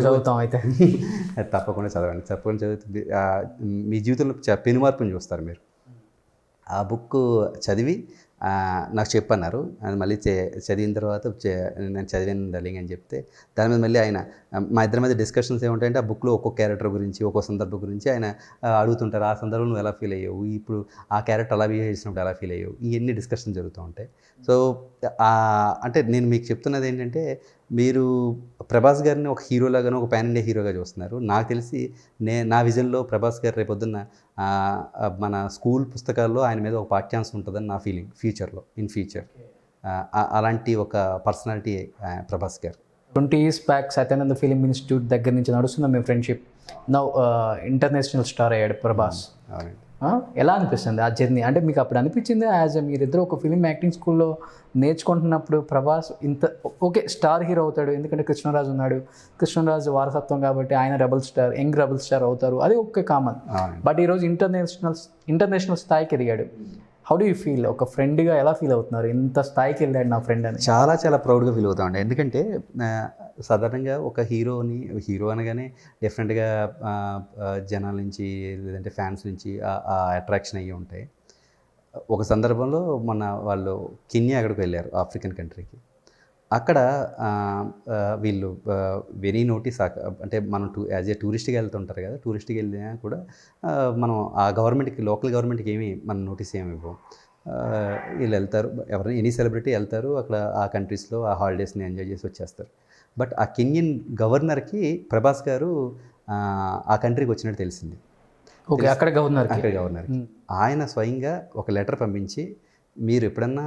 చదువుతాం అయితే తప్పకుండా చదివి మీ జీవితంలో పెనుమార్పుని చూస్తారు మీరు. ఆ బుక్ చదివి నాకు చెప్పన్నారు. అది మళ్ళీ చదివిన తర్వాత నేను చదివాను డార్లింగ్ అని చెప్తే దాని మీద మళ్ళీ ఆయన మా ఇద్దరి మధ్య డిస్కషన్స్ ఏముంటాయంటే ఆ బుక్లో ఒక్కొక్క క్యారెక్టర్ గురించి, ఒక్కో సందర్భం గురించి ఆయన అడుగుతుంటారు. ఆ సందర్భంలో నువ్వు ఎలా ఫీల్ అయ్యావు, ఇప్పుడు ఆ క్యారెక్టర్ అలా బిహేవ్ చేసినప్పుడు ఎలా ఫీల్ అయ్యావు, ఇవన్నీ డిస్కషన్ జరుగుతూ ఉంటాయి. సో అంటే నేను మీకు చెప్తున్నది ఏంటంటే మీరు ప్రభాస్ గారిని ఒక హీరోలాగానో ఒక పాన్ ఇండియా హీరోగా చూస్తున్నారు. నాకు తెలిసి నా విజన్లో ప్రభాస్ గారు రేపొద్దున్న మన స్కూల్ పుస్తకాల్లో ఆయన మీద ఒక పాఠ్యాంశం ఉంటుందని నా ఫీలింగ్ ఇన్ ఫ్యూచర్. అలాంటి ఒక పర్సనాలిటీ ప్రభాస్ గారు. 20 years back Satyananda film institute దగ్గర నుంచి నడుస్తున్న మీ ఫ్రెండ్షిప్ నౌ ఇంటర్నేషనల్ స్టార్ అయ్యాడు ప్రభాస్. ఎలా అనిపిస్తుంది ఆ జర్నీ? అంటే మీకు అప్పుడు అనిపించింది మీరిద్దరు ఒక ఫిలిం యాక్టింగ్ స్కూల్లో నేర్చుకుంటున్నప్పుడు ప్రభాస్ ఇంత స్టార్ హీరో అవుతాడు, ఎందుకంటే కృష్ణరాజు ఉన్నాడు, కృష్ణరాజు వారసత్వం కాబట్టి ఆయన యంగ్ రెబల్ స్టార్ అవుతారు, అది కామన్. బట్ ఈరోజు ఇంటర్నేషనల్ స్థాయికి ఎదిగాడు. How do you feel? ఒక ఫ్రెండ్గా ఎలా ఫీల్ అవుతున్నారు? ఇంత స్థాయికి వెళ్ళాడు నా ఫ్రెండ్ అని. చాలా చాలా ప్రౌడ్గా ఫీల్ అవుతామండి. ఎందుకంటే సాధారణంగా ఒక హీరో అనగానే డెఫినెట్గా జనాల నుంచి లేదంటే ఫ్యాన్స్ నుంచి ఆ అట్రాక్షన్ అయ్యి ఉంటాయి. ఒక సందర్భంలో వాళ్ళు కెన్యా అక్కడికి వెళ్ళారు, ఆఫ్రికన్ కంట్రీకి. అక్కడ వీళ్ళు వెరీ నోటీస్, అంటే మనం యాజ్ ఏ టూరిస్ట్గా వెళ్తుంటారు కదా, టూరిస్ట్కి వెళ్ళినా కూడా మనం ఆ లోకల్ గవర్నమెంట్కి ఏమీ మనం నోటీస్ ఏమి ఇవ్వం. వీళ్ళు వెళ్తారు, ఎవరైనా ఎనీ సెలబ్రిటీ వెళ్తారు అక్కడ ఆ కంట్రీస్లో ఆ హాలిడేస్ని ఎంజాయ్ చేసి వచ్చేస్తారు. బట్ ఆ కెన్యన్ గవర్నర్కి ప్రభాస్ గారు ఆ కంట్రీకి వచ్చినట్టు తెలిసింది. అక్కడ గవర్నర్ ఆయన స్వయంగా ఒక లెటర్ పంపించి, మీరు ఎప్పుడన్నా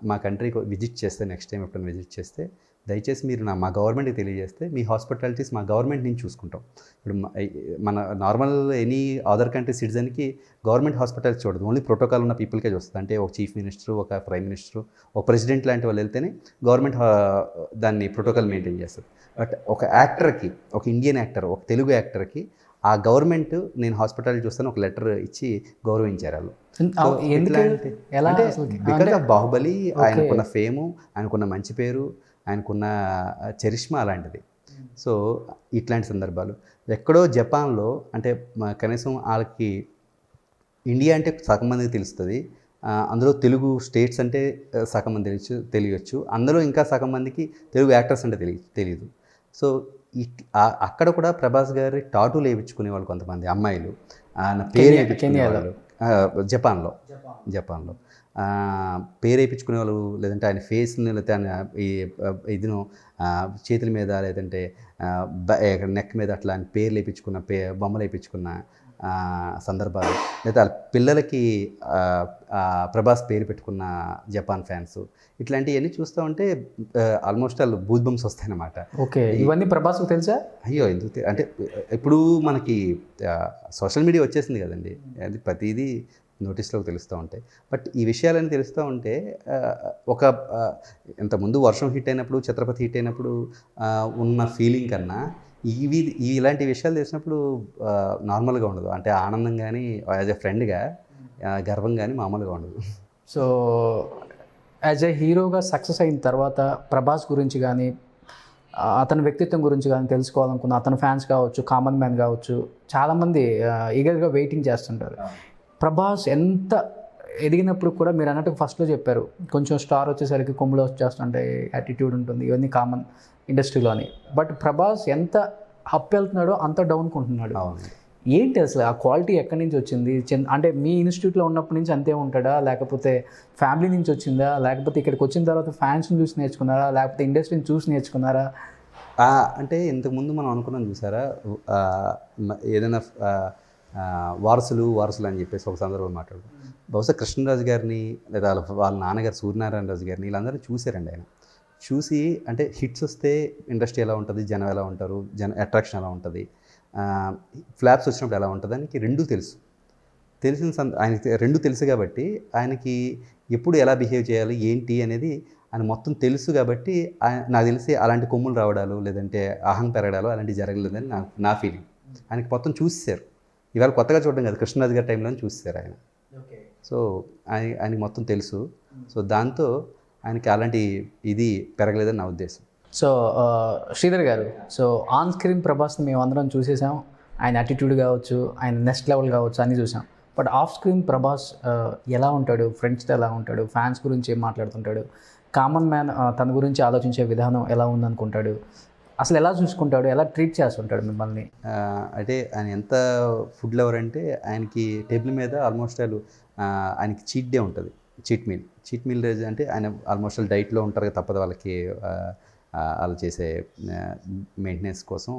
మా కంట్రీకి విజిట్ చేస్తే, నెక్స్ట్ టైం ఎప్పుడైనా విజిట్ చేస్తే దయచేసి మీరు మా గవర్నమెంట్కి తెలియజేస్తే మీ హాస్పిటాలిటీస్ మా గవర్నమెంట్ నుంచి చూసుకుంటాం. ఇప్పుడు మన నార్మల్ ఎనీ అదర్ కంట్రీ సిటిజన్కి గవర్నమెంట్ హాస్పిటల్స్ చూడదు, ఓన్లీ ప్రోటోకాల్ ఉన్న పీపుల్కే చూస్తుంది. అంటే ఒక చీఫ్ మినిస్టర్, ఒక ప్రైమ్ మినిస్టర్, ఒక ప్రెసిడెంట్ లాంటి వాళ్ళు వెళ్తేనే గవర్నమెంట్ దాన్ని ప్రోటోకాల్ మెయింటైన్ చేస్తుంది. బట్ ఒక యాక్టర్కి, ఒక ఇండియన్ యాక్టర్, ఒక తెలుగు యాక్టర్కి ఆ గవర్నమెంట్ నేను హాస్పిటాలిటీ చూస్తాను ఒక లెటర్ ఇచ్చి గౌరవించారు వాళ్ళు. బికాజ్ ఆఫ్ బాహుబలి, ఆయనకున్న ఫేము, ఆయనకున్న మంచి పేరు, ఆయనకున్న చరిష్మా అలాంటిది. సో ఇట్లాంటి సందర్భాలు ఎక్కడో జపాన్లో, అంటే కనీసం వాళ్ళకి ఇండియా అంటే సగం మందికి తెలుస్తుంది, అందులో తెలుగు స్టేట్స్ అంటే సగం మంది తెలియచ్చు, అందులో ఇంకా సగం మందికి తెలుగు యాక్టర్స్ అంటే తెలియదు. సో అక్కడ కూడా ప్రభాస్ గారి టాటూలు వేయించుకునే వాళ్ళు కొంతమంది అమ్మాయిలు, ఆయన పేరు వేయించుకునే వాళ్ళు జపాన్లో పేరు వేయించుకునే వాళ్ళు, లేదంటే ఆయన ఫేస్ని, లేదంటే ఆయన ఇదిను చేతుల మీద, లేదంటే నెక్ మీద అట్లా ఆయన పేర్లు వేయించుకున్న బొమ్మలు వేయించుకున్న సందర్భాలు, లేదా వాళ్ళ పిల్లలకి ప్రభాస్ పేరు పెట్టుకున్న జపాన్ ఫ్యాన్స్, ఇట్లాంటివన్నీ చూస్తూ ఉంటే ఆల్మోస్ట్ వాళ్ళు బూజ్బంప్స్ వస్తాయన్నమాట. ఓకే, ఇవన్నీ ప్రభాస్కు తెలుసా? అయ్యో ఎందుకు అంటే ఇప్పుడు మనకి సోషల్ మీడియా వచ్చేసింది కదండి, అది ప్రతిదీ నోటీస్లోకి తెలుస్తూ ఉంటాయి. బట్ ఈ విషయాలని తెలుస్తూ ఉంటే ఇంతకుముందు వర్షం హిట్ అయినప్పుడు, ఛత్రపతి హిట్ అయినప్పుడు ఉన్న ఫీలింగ్ కన్నా ఇలాంటి విషయాలు తెలిసినప్పుడు నార్మల్గా ఉండదు. అంటే ఆనందం కానీ, యాజ్ ఎ ఫ్రెండ్గా గర్వం కానీ మామూలుగా ఉండదు. సో యాజ్ ఎ హీరోగా సక్సెస్ అయిన తర్వాత ప్రభాస్ గురించి కానీ, అతని వ్యక్తిత్వం గురించి కానీ తెలుసుకోవాలనుకున్న అతని ఫ్యాన్స్ కావచ్చు, కామన్ మ్యాన్ కావచ్చు, చాలామంది ఈగర్గా వెయిటింగ్ చేస్తుంటారు. ప్రభాస్ ఎంత ఎదిగినప్పుడు కూడా మీరు అన్నట్టు ఫస్ట్లో చెప్పారు, కొంచెం స్టార్ వచ్చేసరికి కొమ్ములు వచ్చేస్తుంటాయి, యాటిట్యూడ్ ఉంటుంది, ఇవన్నీ కామన్ ఇండస్ట్రీలోని. బట్ ప్రభాస్ ఎంత అప్ వెళ్తున్నాడో అంత డౌన్కి ఉంటున్నాడు. ఏంటి అసలు ఆ క్వాలిటీ ఎక్కడి నుంచి వచ్చింది? అంటే మీ ఇన్స్టిట్యూట్లో ఉన్నప్పటి నుంచి అంతే ఉంటాడా, లేకపోతే ఫ్యామిలీ నుంచి వచ్చిందా, లేకపోతే ఇక్కడికి వచ్చిన తర్వాత ఫ్యాన్స్ని చూసి నేర్చుకున్నారా, లేకపోతే ఇండస్ట్రీని చూసి నేర్చుకున్నారా? అంటే ఇంతకుముందు మనం అనుకున్నాం చూసారా, ఏదైనా వారసులు అని చెప్పేసి ఒక సందర్భం మాట్లాడు, బహుశా కృష్ణరాజు గారిని లేదా వాళ్ళ నాన్నగారు సూర్యనారాయణ రాజు గారిని వీళ్ళందరూ చూశారండి. ఆయన చూసి అంటే హిట్స్ వస్తే ఇండస్ట్రీ ఎలా ఉంటుంది, జనం ఎలా ఉంటారు, అట్రాక్షన్ ఎలా ఉంటుంది, ఫ్లాప్స్ వచ్చినప్పుడు ఎలా ఉంటుంది, ఆయనకి రెండూ ఆయనకి రెండూ తెలుసు కాబట్టి ఆయనకి ఎప్పుడు ఎలా బిహేవ్ చేయాలి ఏంటి అనేది ఆయన మొత్తం తెలుసు కాబట్టి నాకు తెలిసి అలాంటి కొమ్ములు రావడాలు, లేదంటే అహం పెరగడాలు అలాంటివి జరగలేదని నా ఫీలింగ్. ఆయనకి మొత్తం చూసేశారు, ఇవాళ కొత్తగా చూడడం కదా, కృష్ణరాజు గారి టైంలో చూసేశారు ఆయన. సో ఆయనకి మొత్తం తెలుసు. సో దాంతో ఆయనకి అలాంటి ఇది పెరగలేదని నా ఉద్దేశం. సో శ్రీధర్ గారు, సో ఆన్ స్క్రీన్ ప్రభాస్ని మేము అందరం చూసేసాం, ఆయన యాటిట్యూడ్ కావచ్చు, ఆయన నెక్స్ట్ లెవెల్ కావచ్చు అన్నీ చూసాం. బట్ ఆఫ్ స్క్రీన్ ప్రభాస్ ఎలా ఉంటాడు, ఫ్రెండ్స్తో ఎలా ఉంటాడు, ఫ్యాన్స్ గురించి ఏం మాట్లాడుతుంటాడు, కామన్ మ్యాన్ తన గురించి ఆలోచించే విధానం ఎలా ఉందనుకుంటాడు, అసలు ఎలా చూసుకుంటాడు, ఎలా ట్రీట్ చేస్తుంటాడు మిమ్మల్ని? అంటే ఆయన ఎంత ఫుడ్ లవర్ అంటే ఆయనకి టేబుల్ మీద ఆల్మోస్ట్ ఆయనకి చీట్ డే ఉంటుంది, చీట్ మీల్ రోజు. అంటే ఆయన ఆల్మోస్ట్ డైట్లో ఉంటారు, తప్పదు వాళ్ళకి వాళ్ళు చేసే మెయింటెనెన్స్ కోసం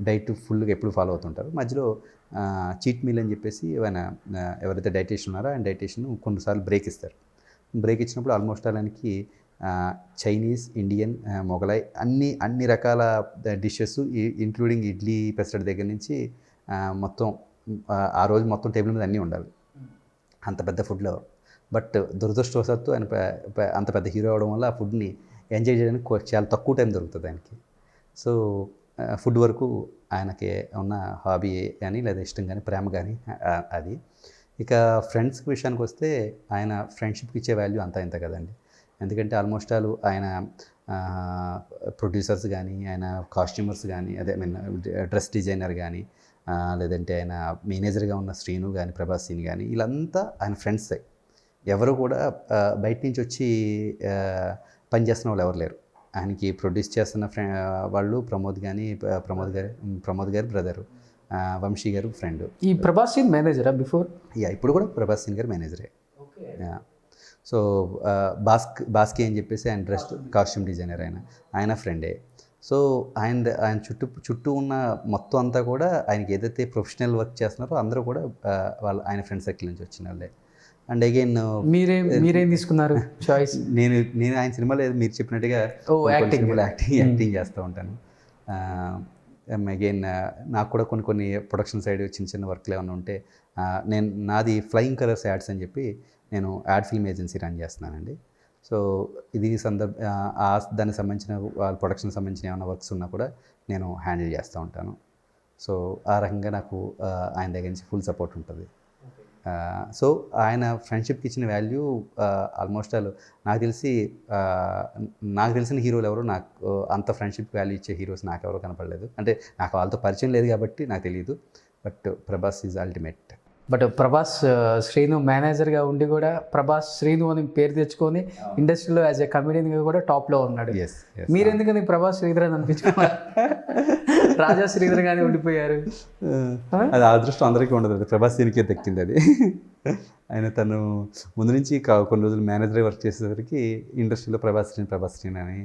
డైట్ ఫుల్గా ఎప్పుడు ఫాలో అవుతుంటారు. మధ్యలో చీట్ మీల్ అని చెప్పేసి ఆయన ఎవరైతే డైటీషియన్ ఉన్నారో ఆయన డైటీషియన్ కొన్నిసార్లు బ్రేక్ ఇస్తారు. బ్రేక్ ఇచ్చినప్పుడు ఆల్మోస్ట్ ఆయనకి చైనీస్, ఇండియన్, మొగలై అన్ని రకాల డిషెస్ ఇంక్లూడింగ్ ఇడ్లీ పెసరట్ దగ్గర నుంచి మొత్తం ఆ రోజు మొత్తం టేబుల్ మీద అన్నీ ఉండాలి. అంత పెద్ద ఫుడ్ లవర్. బట్ దురదృష్టవశాత్తు ఆయన అంత పెద్ద హీరో అవడం వల్ల ఆ ఫుడ్ని ఎంజాయ్ చేయడానికి చాలా తక్కువ టైం దొరుకుతుంది ఆయనకి. సో ఫుడ్ వరకు ఆయనకి ఉన్న హాబీ కానీ, లేదా ఇష్టం కానీ, ప్రేమ కానీ అది. ఇక ఫ్రెండ్స్ విషయానికి వస్తే ఆయన ఫ్రెండ్షిప్కి ఇచ్చే వాల్యూ అంతా ఇంత కదండి. ఎందుకంటే ఆల్మోస్ట్ ఆయన ప్రొడ్యూసర్స్ కానీ, ఆయన కాస్ట్యూమర్స్ కానీ, డ్రెస్ డిజైనర్ కానీ, లేదంటే ఆయన మేనేజర్గా ఉన్న శ్రీను కానీ, ప్రభాస్ సీన్ కానీ, వీళ్ళంతా ఆయన ఫ్రెండ్సే. ఎవరు కూడా బయట నుంచి వచ్చి పనిచేస్తున్న వాళ్ళు ఎవరు లేరు. ఆయనకి ప్రొడ్యూస్ చేస్తున్న వాళ్ళు ప్రమోద్ గారి బ్రదరు, వంశీ గారు ఫ్రెండ్. ఈ ప్రభాస్ సీన్ మేనేజరా బిఫోర్? ఇప్పుడు కూడా ప్రభాస్ సీన్ గారు మేనేజరే. సో బాస్కి అని చెప్పేసి ఆయన డ్రెస్ కాస్ట్యూమ్ డిజైనర్, ఆయన ఫ్రెండే. సో ఆయన చుట్టూ ఉన్న మొత్తం అంతా కూడా ఆయనకి ఏదైతే ప్రొఫెషనల్ వర్క్ చేస్తున్నారో అందరూ కూడా ఆయన ఫ్రెండ్ సర్కిల్ నుంచి వచ్చిన వాళ్ళే. అండ్ అగైన్ మీరేం తీసుకున్నారు చాయిస్? నేను ఆయన సినిమాలో మీరు చెప్పినట్టుగా యాక్టింగ్ చేస్తూ ఉంటాను. అగైన్ నాకు కూడా కొన్ని ప్రొడక్షన్ సైడ్ చిన్న వర్క్లు ఏమైనా ఉంటే నాది ఫ్లయింగ్ కలర్స్ యాడ్స్ అని చెప్పి నేను యాడ్ ఫిల్మ్ ఏజెన్సీ రన్ చేస్తున్నానండి. సో ఇది దానికి సంబంధించిన ప్రొడక్షన్ సంబంధించిన ఏమైనా వర్క్స్ ఉన్నా కూడా నేను హ్యాండిల్ చేస్తూ ఉంటాను. సో ఆ రకంగా నాకు ఆయన దగ్గర నుంచి ఫుల్ సపోర్ట్ ఉంటుంది. సో ఆయన ఫ్రెండ్షిప్కి ఇచ్చిన వాల్యూ ఆల్మోస్ట్ నాకు తెలిసిన హీరోలు ఎవరు నాకు అంత ఫ్రెండ్షిప్ వాల్యూ ఇచ్చే హీరోస్ నాకెవరో కనపడలేదు. అంటే నాకు వాళ్ళతో పరిచయం లేదు కాబట్టి నాకు తెలియదు. But Prabhas is ultimate. But Prabhas Srinu మేనేజర్గా ఉండి కూడా ప్రభాస్ శ్రీను అని పేరు తెచ్చుకొని ఇండస్ట్రీలో యాజ్ ఎ కమెడియన్గా కూడా టాప్లో ఉన్నాడు. ఎస్ ఎస్ మీరు ఎందుకని ప్రభాస్ శ్రీధర్ అని అనిపించుకున్నారు? రాజా శ్రీధర్ గానే ఉండిపోయారు. అది అదృష్టం అందరికీ ఉండదు, అది ప్రభాస్ దీనికే దక్కింది అది. ఆయన తను ముందు నుంచి కొన్ని రోజులు మేనేజర్ వర్క్ చేసేసరికి ఇండస్ట్రీలో ప్రభాస్ శ్రీని అని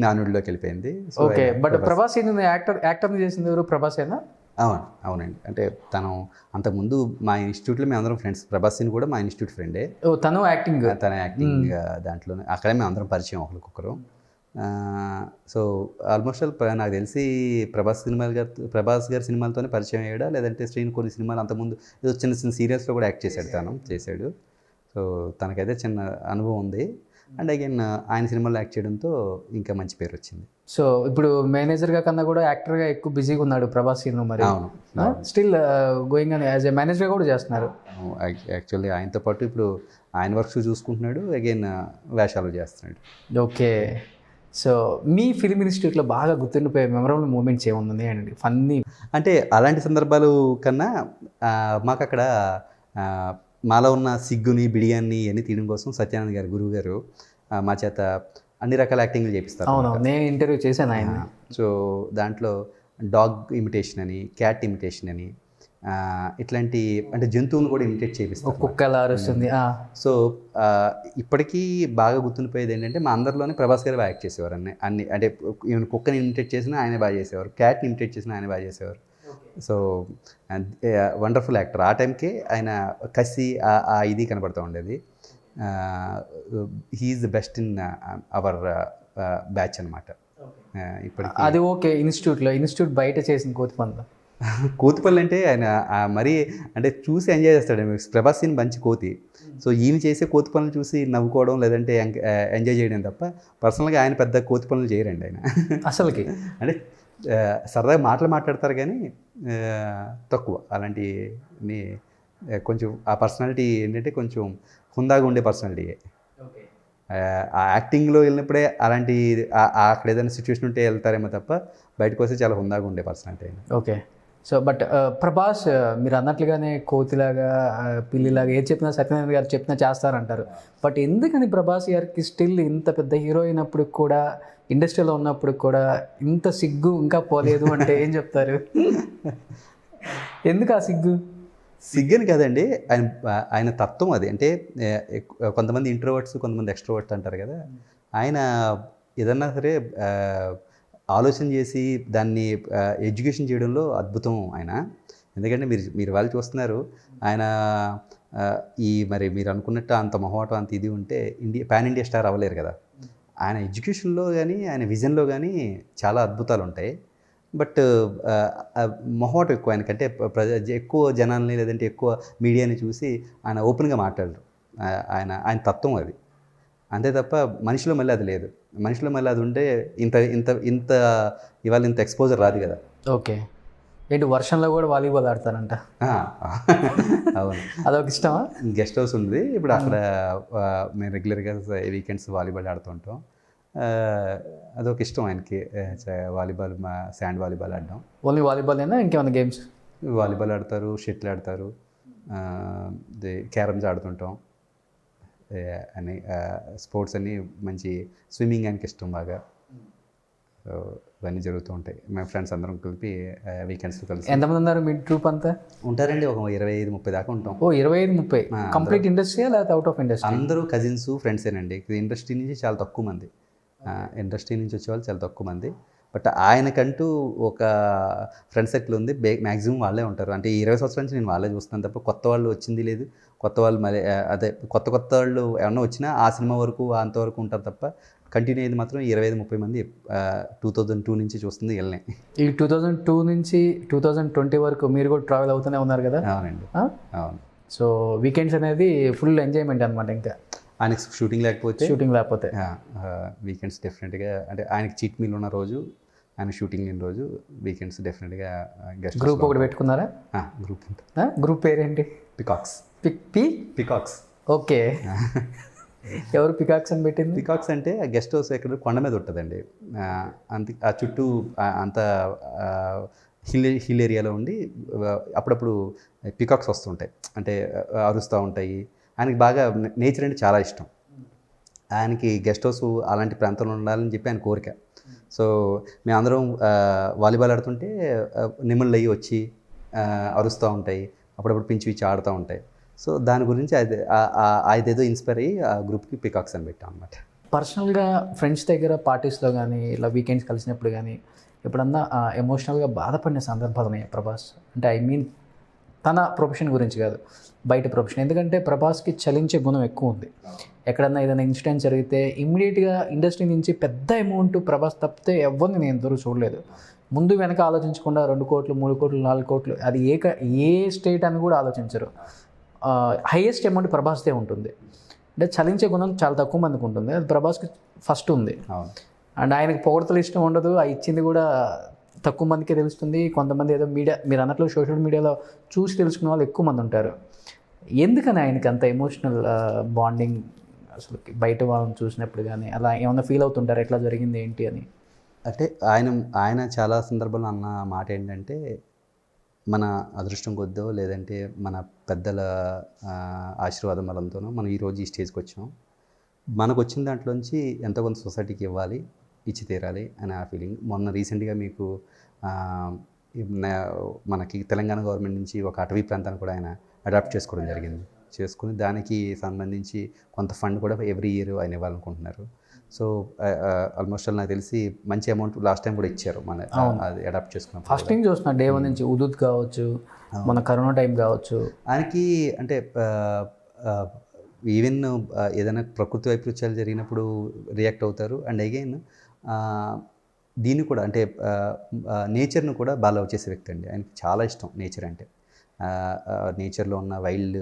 నానుడిలోకి వెళ్ళిపోయింది. ఓకే, బట్ ప్రభాస్ యాక్టర్ని చేసింది ఎవరు? ప్రభాసేనా? అవునండి. అంటే తను అంతకుముందు మా ఇన్స్టిట్యూట్లో మేము అందరం ఫ్రెండ్స్. ప్రభాస్ సింగ్ కూడా మా ఇన్స్టిట్యూట్ ఫ్రెండే. తన యాక్టింగ్ దాంట్లోనే అక్కడే మేము అందరం పరిచయం ఒకరికొకరు. సో ఆల్మోస్ట్ నాకు తెలిసి ప్రభాస్ గారి సినిమాలతోనే పరిచయం అయ్యాడా, లేదంటే శ్రీని కొన్ని సినిమాలు అంతకుముందు ఏదో చిన్న చిన్న సీరియల్స్లో కూడా యాక్ట్ చేశాడు. సో తనకైతే చిన్న అనుభవం ఉంది. అండ్ అగైన్ ఆయన సినిమాలో యాక్ట్ చేయడంతో ఇంకా మంచి పేరు వచ్చింది. సో ఇప్పుడు మేనేజర్గా కన్నా కూడా యాక్టర్గా ఎక్కువ బిజీగా ఉన్నాడు ప్రభాస్ సింగ్. మరి అవును, స్టిల్ గోయింగ్ అని యాజ్ ఎ మేనేజర్గా కూడా చేస్తున్నారు. యాక్చువల్లీ ఆయనతో పాటు ఇప్పుడు ఆయన వర్క్స్ చూసుకుంటున్నాడు, అగైన్ వేషాలు చేస్తున్నాడు. ఓకే, సో మీ ఫిల్మ్ ఇన్స్టిట్యూట్లో బాగా గుర్తుండిపోయే మెమరబుల్ మూమెంట్స్ ఏముంది అండి? ఫన్నీ అంటే అలాంటి సందర్భాలు కన్నా మాకు అక్కడ మాలో ఉన్న సిగ్గుని బిడియాన్ని అన్ని తీయడం కోసం సత్యానంద్ గారు గురువు గారు మా చేత అన్ని రకాల యాక్టింగ్లు చేపిస్తారు. అవును, నేను ఇంటర్వ్యూ చేశాను ఆయన. సో దాంట్లో డాగ్ ఇమిటేషన్ అని, క్యాట్ ఇమిటేషన్ అని, ఇట్లాంటి అంటే జంతువులను కూడా ఇమిటేట్ చేపిస్తారు. కుక్క ఎలా అరుస్తుంది. సో ఇప్పటికీ బాగా గుర్తుండిపోయేది ఏంటంటే మా అందరిలోనే ప్రభాస్ గారు బాగా యాక్ట్ చేసేవారు. అన్ని అంటే ఈవెన్ కుక్కని ఇమిటేట్ చేసినా ఆయనే బాగా చేసేవారు, క్యాట్ని ఇమిటేట్ చేసినా ఆయనే బాగా చేసేవారు. So wonderful actor. ఆ టైంకి ఆయన కసి ఇది కనబడుతూ ఉండేది. He's the best in our batch అనమాట. ఇప్పటికి అది ఓకే. ఇన్స్టిట్యూట్ బయట చేసిన కోతిపల్లి అంటే ఆయన మరీ అంటే చూసి ఎంజాయ్ చేస్తాడు. ప్రభాస్ సీన్ మంచి కోతి. సో ఈయన చేసే కోతి పనులు చూసి నవ్వుకోవడం లేదంటే ఎంజాయ్ చేయడం తప్ప పర్సనల్గా ఆయన పెద్ద కోతి పనులు చేయరండి ఆయన అసలుకి. అంటే సరదాగా మాట్లాడతారు కానీ తక్కువ అలాంటి కొంచెం ఆ పర్సనాలిటీ ఏంటంటే కొంచెం హుందాగా ఉండే పర్సనాలిటీ. ఆ యాక్టింగ్లో వెళ్ళినప్పుడే అలాంటి అక్కడ ఏదైనా సిచ్యువేషన్ ఉంటే వెళ్తారేమో తప్ప బయటకు వస్తే చాలా హుందాగా ఉండే personality. Okay, so but Prabhas మీరు అన్నట్లుగానే కోతిలాగా పిల్లిలాగా ఏది చెప్పినా సత్యనారాయణ గారు చెప్పినా చేస్తారంటారు. బట్ ఎందుకని ప్రభాస్ గారికి స్టిల్ ఇంత పెద్ద హీరో అయినప్పుడు కూడా, ఇండస్ట్రీలో ఉన్నప్పుడు కూడా ఇంత సిగ్గు ఇంకా పోలేదు అంటే ఏం చెప్తారు? ఎందుకు ఆ సిగ్గని కాదండి, ఆయన తత్వం అది. అంటే కొంతమంది ఇంట్రోవర్ట్స్, కొంతమంది ఎక్స్ట్రోవర్ట్స్ అంటారు కదా. ఆయన ఏదన్నా సరే ఆలోచన చేసి దాన్ని ఎడ్యుకేషన్ చేయడంలో అద్భుతం ఆయన. ఎందుకంటే మీరు వాళ్ళు చూస్తున్నారు ఆయన మరి మీరు అనుకున్నట్టు అంత మొహమాటం అంత ఇది ఉంటే పాన్ ఇండియా స్టార్ అవ్వలేరు కదా. ఆయన ఎడ్యుకేషన్లో కానీ ఆయన విజన్లో కానీ చాలా అద్భుతాలు ఉంటాయి. బట్ మొహమాటం ఎక్కువ ఆయనకంటే. ఎక్కువ జనాల్ని లేదంటే ఎక్కువ మీడియాని చూసి ఆయన ఓపెన్గా మాట్లాడరు. ఆయన తత్వం అది అంతే తప్ప మనిషిలో మళ్ళీ అది లేదు. మనిషిలో మళ్ళీ అది ఉంటే ఇంత ఇవాళ ఇంత ఎక్స్పోజర్ రాదు కదా. ఓకే, ఏంటి వర్షంలో కూడా వాలీబాల్ ఆడతారంట? అవును, అదొక ఇష్టమా? గెస్ట్ హౌస్ ఉంది ఇప్పుడు అక్కడ. మేము రెగ్యులర్గా వీకెండ్స్ వాలీబాల్ ఆడుతుంటాం. అదొక ఇష్టం ఆయనకి, వాలీబాల్, శాండ్ వాలీబాల్ ఆడడం. ఓన్లీ వాలీబాల్ అయినా ఇంకేమైనా గేమ్స్? వాలీబాల్ ఆడతారు, షటిల్ ఆడతారు, క్యారమ్స్ ఆడుతుంటాం అని. స్పోర్ట్స్ అన్నీ మంచి, స్విమ్మింగ్ ఆయనకి ఇష్టం బాగా. సో ఇవన్నీ జరుగుతూ ఉంటాయి. మేము ఫ్రెండ్స్ అందరం కలిపి వీకెండ్స్ కలిసి. ఎంతమంది ఉన్నారు మీ ట్రూప్ అంతా? ఉంటారండి ఒక 25-30 దాకా ఉంటాం. ఓ 25-30 కంప్లీట్ ఇండస్ట్రీ లేకపోతే అవుట్ ఆఫ్ ఇండస్ట్రీ? అందరూ కజిన్స్, ఫ్రెండ్సేనండి. ఇండస్ట్రీ నుంచి చాలా తక్కువ మంది, ఇండస్ట్రీ నుంచి వచ్చేవాళ్ళు చాలా తక్కువ మంది. బట్ ఆయనకంటూ ఒక ఫ్రెండ్ సర్కిల్ ఉంది. మ్యాక్సిమం వాళ్ళే ఉంటారు. అంటే 20 సంవత్సరాల నుంచి నేను వాళ్ళే చూస్తున్నాను తప్ప కొత్త వాళ్ళు వచ్చింది లేదు. కొత్త వాళ్ళు మళ్ళీ కొత్త వాళ్ళు ఏమన్నా వచ్చినా ఆ సినిమా వరకు అంతవరకు ఉంటారు తప్ప కంటిన్యూ అయ్యేది మాత్రం 25-30 మంది 2002 నుంచి చూస్తుంది వెళ్ళినాయి. ఈ 2002 నుంచి 2020 వరకు మీరు కూడా ట్రావెల్ అవుతూనే ఉన్నారు కదా? అవునండి, అవును. సో వీకెండ్స్ అనేది ఫుల్ ఎంజాయ్మెంట్ అనమాట. ఇంకా ఆయనకి షూటింగ్ లేకపోతే వీకెండ్స్ డెఫినెట్గా, అంటే ఆయనకి చీట్ మీల్ ఉన్న రోజు, ఆయన షూటింగ్ లేని రోజు వీకెండ్స్ డెఫినెట్గా గెస్ట్ గ్రూప్ ఒకటి పెట్టుకున్నారా? గ్రూప్ పేరేంటి? పికాక్స్. ఓకే, ఎవరు పికాక్స్ అని పెట్టింది? పికాక్స్ అంటే గెస్ట్ హౌస్ ఎక్కడ కొండ మీద ఉంటుందండి. ఆ చుట్టూ అంతా హిల్ ఏరియాలో ఉండి అప్పుడప్పుడు పికాక్స్ వస్తుంటాయి, అంటే అరుస్తూ ఉంటాయి. ఆయనకి బాగా నేచర్ అంటే చాలా ఇష్టం. ఆయనకి గెస్ట్ హౌస్ అలాంటి ప్రాంతంలో ఉండాలని చెప్పి ఆయన కోరిక. సో మేమందరం వాలీబాల్ ఆడుతుంటే నెమళ్ళు అయ్యి వచ్చి అరుస్తూ ఉంటాయి, అప్పుడప్పుడు పించి పిచ్చి ఆడుతూ ఉంటాయి. సో దాని గురించి అదేదో ఇన్స్పైర్ అయ్యి ఆ గ్రూప్కి పికాక్స్ అని పెట్టాం అనమాట. పర్సనల్గా ఫ్రెండ్స్ దగ్గర పార్టీస్లో కానీ ఇలా వీకెండ్స్ కలిసినప్పుడు కానీ ఎప్పుడన్నా ఎమోషనల్గా బాధపడిన సందర్భాలు ఉన్నాయి ప్రభాస్? అంటే ఐ మీన్ తన ప్రొఫెషన్ గురించి కాదు, బయట ప్రొఫెషన్. ఎందుకంటే ప్రభాస్కి చలించే గుణం ఎక్కువ ఉంది. ఎక్కడన్నా ఏదైనా ఇన్సిడెంట్ జరిగితే ఇమ్మీడియట్గా ఇండస్ట్రీ నుంచి పెద్ద అమౌంట్ ప్రభాస్ తప్పితే ఎవరిని నేను ఎందరూ చూడలేదు. ముందు వెనక ఆలోచించకుండా 2 కోట్లు 3 కోట్లు 4 కోట్లు అది ఏ స్టేట్ అని కూడా ఆలోచించరు. హైయెస్ట్ అమౌంట్ ప్రభాస్దే ఉంటుంది. అంటే చలించే గుణం చాలా తక్కువ మందికి ఉంటుంది, అది ప్రభాస్కి ఫస్ట్ ఉంది. అండ్ ఆయనకి పొగడతలు ఇష్టం ఉండదు, ఆ ఇచ్చింది కూడా తక్కువ మందికే తెలుస్తుంది. కొంతమంది ఏదో మీడియా, మీరు అన్నట్లు సోషల్ మీడియాలో చూసి తెలుసుకునే వాళ్ళు ఎక్కువ మంది ఉంటారు. ఎందుకని ఆయనకి అంత ఎమోషనల్ బాండింగ్? అసలు బయట వాళ్ళని చూసినప్పుడు కానీ అలా ఏమన్నా ఫీల్ అవుతుంటారు ఎట్లా జరిగింది ఏంటి అని? అంటే ఆయన చాలా సందర్భాల్లో అన్న మాట ఏంటంటే, మన అదృష్టం కొద్దో లేదంటే మన పెద్దల ఆశీర్వాదం వలంతోనో మనం ఈరోజు ఈ స్టేజ్కి వచ్చాం. మనకు వచ్చిన దాంట్లోంచి ఎంతో కొంత సొసైటీకి ఇవ్వాలి, ఇచ్చి తీరాలి అని ఆ ఫీలింగ్. మొన్న రీసెంట్గా మీకు మనకి తెలంగాణ గవర్నమెంట్ నుంచి ఒక అటవీ ప్రాంతాన్ని కూడా ఆయన అడాప్ట్ చేసుకోవడం జరిగింది. చేసుకుని దానికి సంబంధించి కొంత ఫండ్ కూడా ఎవ్రీ ఇయర్ ఆయన ఇవ్వాలనుకుంటున్నారు. సో ఆల్మోస్ట్ నాకు తెలిసి మంచి అమౌంట్ లాస్ట్ టైం కూడా ఇచ్చారు మన అది అడాప్ట్ చేసుకున్నాం. ఫస్ట్ టైం చూస్తున్నా డే 1 నుంచి ఉదుద్ కావచ్చు, మన కరోనా టైం కావచ్చు. ఆయనకి అంటే ఈవెన్ ఏదైనా ప్రకృతి వైపరీత్యాలు జరిగినప్పుడు రియాక్ట్ అవుతారు. అండ్ అగైన్ దీన్ని కూడా అంటే నేచర్ను కూడా బాగా లవ్ చేసే వ్యక్తి అండి. ఆయనకి చాలా ఇష్టం నేచర్ అంటే. నేచర్లో ఉన్న వైల్డ్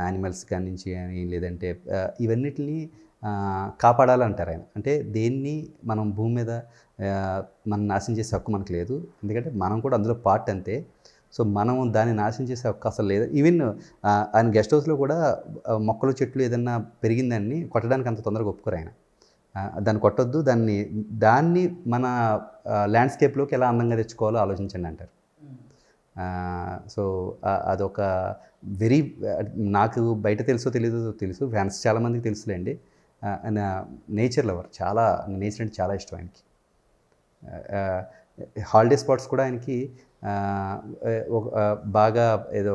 యానిమల్స్ కాడి నుంచి కానీ లేదంటే ఇవన్నిటిని కాపాడాలంటారు ఆయన. అంటే దేన్ని మనం భూమి మీద మనం నాశనం చేసే హక్కు మనకు లేదు, ఎందుకంటే మనం కూడా అందులో పార్ట్ అంతే. సో మనం దాన్ని నాశనం చేసే హక్కు అసలు లేదు. ఈవెన్ ఆయన గెస్ట్ హౌస్లో కూడా మొక్కలు చెట్లు ఏదన్నా పెరిగిందాన్ని కొట్టడానికి అంత తొందరగా ఒప్పుకోరు ఆయన. దాన్ని కొట్టొద్దు, దాన్ని మన ల్యాండ్స్కేప్లోకి ఎలా అందంగా తెచ్చుకోవాలో ఆలోచించండి అంటారు. సో అదొక వెరీ, నాకు బయట తెలుసో తెలుసు, ఫ్యాన్స్ చాలామందికి తెలుసులేండి. ఆయన నేచర్ లవర్, చాలా నేచర్ అంటే చాలా ఇష్టం ఆయనకి. హాలిడే స్పాట్స్ కూడా ఆయనకి బాగా ఏదో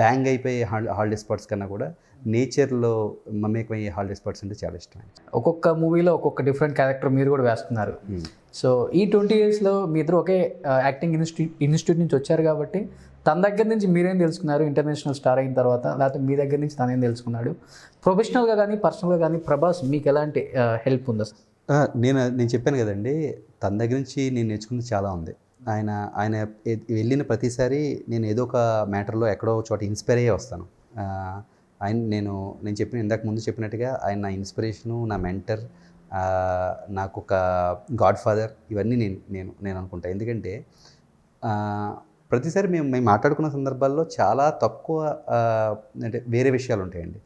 బ్యాంగ్ అయిపోయే హాలిడే స్పాట్స్ కన్నా కూడా నేచర్లో మమేకమయ్యే హాలిడే స్పాట్స్ అంటే చాలా ఇష్టం. ఒక్కొక్క మూవీలో ఒక్కొక్క డిఫరెంట్ క్యారెక్టర్ మీరు కూడా వేస్తున్నారు. సో ఈ 20 yearsలో మీ ఇద్దరు ఒకే యాక్టింగ్ ఇన్స్టిట్యూట్ నుంచి వచ్చారు కాబట్టి తన దగ్గర నుంచి మీరేం తెలుసుకున్నారు ఇంటర్నేషనల్ స్టార్ అయిన తర్వాత, లేకపోతే మీ దగ్గర నుంచి తనేం తెలుసుకున్నాడు? ప్రొఫెషనల్గా కానీ పర్సనల్గా కానీ ప్రభాస్ మీకు ఎలాంటి హెల్ప్ ఉందా? నేను చెప్పాను కదండి, తన దగ్గర నుంచి నేను నేర్చుకున్నది చాలా ఉంది. ఆయన వెళ్ళిన ప్రతిసారి నేను ఏదో ఒక మ్యాటర్లో ఎక్కడో చోట ఇన్స్పైర్ అయ్యే వస్తాను. నేను ఇందాక ముందు చెప్పినట్టుగా ఆయన నా ఇన్స్పిరేషను, నా మెంటర్, నాకు ఒక గాడ్ ఫాదర్, ఇవన్నీ నేను అనుకుంటా. ఎందుకంటే ప్రతిసారి మేము మాట్లాడుకున్న సందర్భాల్లో చాలా తక్కువ అంటే వేరే విషయాలు ఉంటాయండి.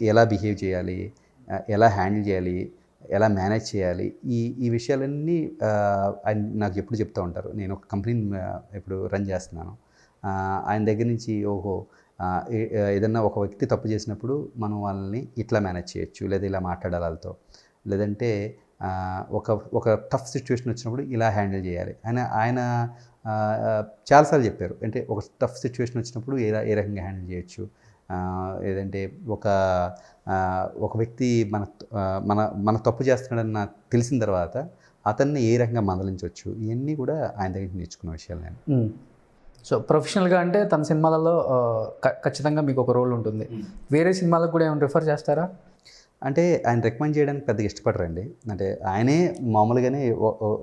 ఎలా బిహేవ్ చేయాలి, ఎలా హ్యాండిల్ చేయాలి, ఎలా మేనేజ్ చేయాలి, ఈ విషయాలన్నీ ఆయన నాకు ఎప్పుడు చెప్తూ ఉంటారు. నేను ఒక కంపెనీని ఇప్పుడు రన్ చేస్తున్నాను. ఆయన దగ్గర నుంచి ఏదన్నా ఒక వ్యక్తి తప్పు చేసినప్పుడు మనం వాళ్ళని ఇట్లా మేనేజ్ చేయొచ్చు, లేదా ఇలా మాట్లాడాలి వాళ్ళతో, లేదంటే ఒక టఫ్ సిచ్యువేషన్ వచ్చినప్పుడు ఇలా హ్యాండిల్ చేయాలి. ఆయన చాలాసార్లు చెప్పారు. అంటే ఒక టఫ్ సిచ్యువేషన్ వచ్చినప్పుడు ఏ రకంగా హ్యాండిల్ చేయొచ్చు, ఏదంటే ఒక వ్యక్తి మన తప్పు చేస్తున్నాడని నాకు తెలిసిన తర్వాత అతన్ని ఏ రకంగా మందలించవచ్చు, ఇవన్నీ కూడా ఆయన దగ్గర నేర్చుకున్న విషయాలు నేను. సో ప్రొఫెషనల్గా అంటే తన సినిమాలలో ఖచ్చితంగా మీకు ఒక రోల్ ఉంటుంది. వేరే సినిమాలకు కూడా ఏమైనా రిఫర్ చేస్తారా? అంటే ఆయన రికమెండ్ చేయడానికి పెద్దగా ఇష్టపడరండి. అంటే ఆయనే మామూలుగానే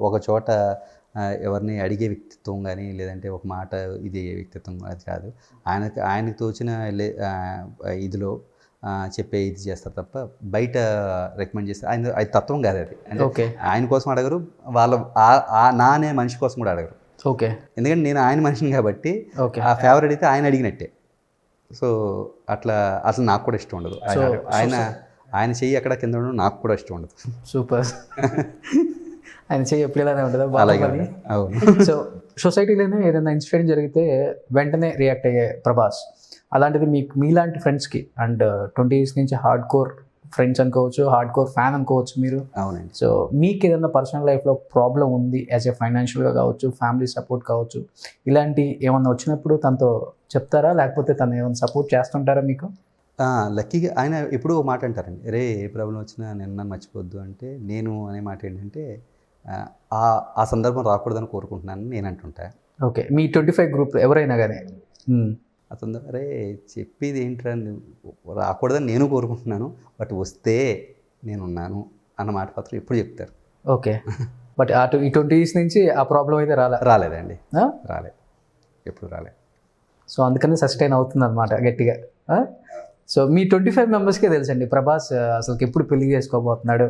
ఒక చోట ఎవరిని అడిగే వ్యక్తిత్వం కానీ లేదంటే ఒక మాట ఇది వ్యక్తిత్వం అది కాదు. ఆయనకు తోచిన ఇదిలో చెప్పే ఇది చేస్తారు తప్ప బయట రికమెండ్ చేస్తే అది తత్వం కాదు అది. అంటే ఆయన కోసం అడగరు, నా అనే మనిషి కోసం కూడా అడగరు. ఓకే, ఎందుకంటే నేను ఆయన మనిషిని కాబట్టి ఆ ఫేవరెట్ అయితే ఆయన అడిగినట్టే. సో అట్లా నాకు కూడా ఇష్టం ఉండదు. ఆయన చెయ్యి అక్కడ కింద ఉండడం నాకు కూడా ఇష్టం ఉండదు. సూపర్. ఆయన చెయ్యి ఎప్పుడు ఇలానే ఉంటుందా అలాగే బాహుబలి? అవును. సో సొసైటీలోనే ఏదైనా ఇన్సిడెంట్ జరిగితే వెంటనే రియాక్ట్ అయ్యే ప్రభాస్, అలాంటిది మీకు మీలాంటి ఫ్రెండ్స్కి అండ్ 20 years నుంచి హార్డ్ కోర్ ఫ్రెండ్స్ అనుకోవచ్చు, హార్డ్ కోర్ ఫ్యాన్ అనుకోవచ్చు మీరు. అవునండి. సో మీకు ఏదైనా పర్సనల్ లైఫ్లో ప్రాబ్లం ఉంది యాజ్ ఏ ఫైనాన్షియల్గా కావచ్చు, ఫ్యామిలీ సపోర్ట్ కావచ్చు, ఇలాంటి ఏమన్నా వచ్చినప్పుడు తనతో చెప్తారా, లేకపోతే తను ఏమైనా సపోర్ట్ చేస్తుంటారా మీకు? లక్కీగా ఆయన ఎప్పుడూ ఒక మాట అంటారండి, రే ఏ ప్రాబ్లం వచ్చినా నన్ను మర్చిపోద్దు అంటే, నేను అనే మాట ఏంటంటే ఆ సందర్భం రాకూడదని కోరుకుంటున్నాను నేను అంటుంటా. ఓకే, మీ 25 గ్రూప్ ఎవరైనా కానీ ఆ సందర్భం అరే చెప్పేది ఏంట్రా, రాకూడదని నేను కోరుకుంటున్నాను, బట్ వస్తే నేనున్నాను అన్న మాట మాత్రం ఎప్పుడు చెప్తారు. ఓకే, బట్ అటు ఈ 20 years నుంచి ఆ ప్రాబ్లం అయితే రాలేదండి, రాలేదు, ఎప్పుడు రాలేదు. సో అందుకని సస్టైన్ అవుతుంది అనమాట గట్టిగా. సో మీ 25 మెంబర్స్కే తెలుసండి ప్రభాస్ అసలు ఎప్పుడు పెళ్లి చేసుకోబోతున్నాడు.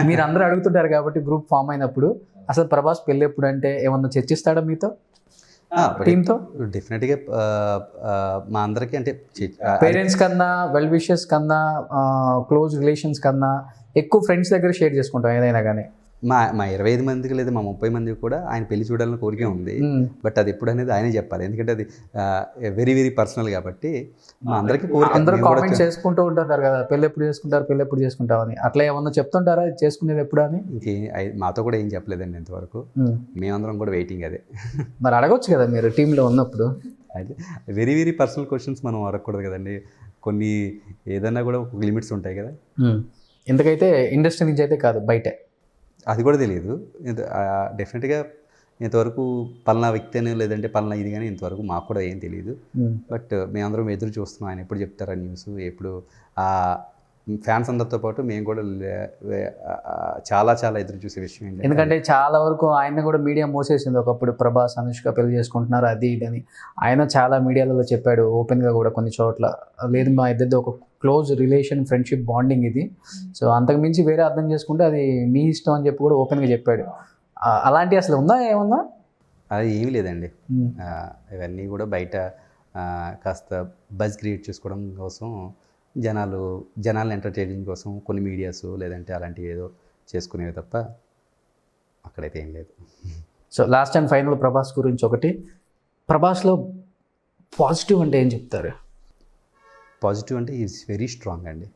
మీరు అందరూ అడుగుతుంటారు కాబట్టి గ్రూప్ ఫామ్ అయినప్పుడు అసలు ప్రభాస్ పెళ్ళి ఎప్పుడు అంటే ఏమన్నా చర్చిస్తాడా మీతో, టీంతో? డెఫినెట్గా మా అందరికీ అంటే పేరెంట్స్ కన్నా, వెల్ విషెస్ కన్నా, క్లోజ్ రిలేషన్స్ కన్నా ఎక్కువ ఫ్రెండ్స్ దగ్గర షేర్ చేసుకుంటాం ఏదైనా కానీ. మా 25 మందికి లేదా మా 30 మందికి కూడా ఆయన పెళ్లి చూడాలని కోరికే ఉంది. బట్ అది ఎప్పుడు అనేది ఆయనే చెప్పాలి, ఎందుకంటే అది వెరీ వెరీ పర్సనల్ కాబట్టి మా అందరికీ కోరిక. అందరూ కామెంట్ చేసుకుంటూ ఉంటారు కదా, పెళ్ళి ఎప్పుడు చేసుకుంటారు, పెళ్ళి ఎప్పుడు చేసుకుంటామని. అట్లా ఏమన్నా చెప్తుంటారా చేసుకునేది ఎప్పుడు అని? మాతో కూడా ఏం చెప్పలేదండి ఇంతవరకు, మేమందరం కూడా వెయిటింగ్ అదే. మరి అడగొచ్చు కదా మీరు టీంలో ఉన్నప్పుడు. అయితే వెరీ వెరీ పర్సనల్ క్వశ్చన్స్ మనం అడగకూడదు కదండి, కొన్ని ఏదన్నా కూడా ఒక లిమిట్స్ ఉంటాయి కదా. ఎందుకైతే ఇండస్ట్రీ నుంచి అయితే కాదు, బయటే అది కూడా తెలియదు. డెఫినెట్గా ఇంతవరకు పలానా వ్యక్తి అని లేదంటే పలానా ఇది కానీ ఇంతవరకు మాకు కూడా ఏం తెలియదు. బట్ మేమందరం ఎదురు చూస్తున్నాం ఆయన ఎప్పుడు చెప్తారా న్యూస్, ఎప్పుడు ఫ్యాన్స్ అందరితో పాటు మేము కూడా చాలా చాలా ఎదురు చూసే విషయం ఏంటి, ఎందుకంటే చాలా వరకు ఆయన కూడా మీడియా మోసేసింది ఒకప్పుడు, ప్రభాస్ అనుష్క పెళ్లి చేసుకుంటున్నారు అది ఇది అని. ఆయన చాలా మీడియాలలో చెప్పాడు ఓపెన్గా కూడా కొన్ని చోట్ల, లేదు మా ఇద్దరిది ఒక క్లోజ్ రిలేషన్, ఫ్రెండ్షిప్, బాండింగ్ ఇది. సో అంతకుమించి వేరే అర్థం చేసుకుంటే అది మీ ఇష్టం అని చెప్పి కూడా ఓపెన్గా చెప్పాడు. అలాంటి అసలు ఉందా ఏమన్నా? అది ఏమీ లేదండి, ఇవన్నీ కూడా బయట కాస్త బజ్ క్రియేట్ చేసుకోవడం కోసం, జనాలను ఎంటర్టైనింగ్ కోసం కొన్ని మీడియాస్ లేదంటే అలాంటివి ఏదో చేసుకునేవి తప్ప అక్కడైతే ఏం లేదు. So last and final Prabhas గురించి ఒకటి, ప్రభాస్లో పాజిటివ్ అంటే ఏం చెప్తారు? పాజిటివ్ అంటే ఈజ్ వెరీ స్ట్రాంగ్ అండి,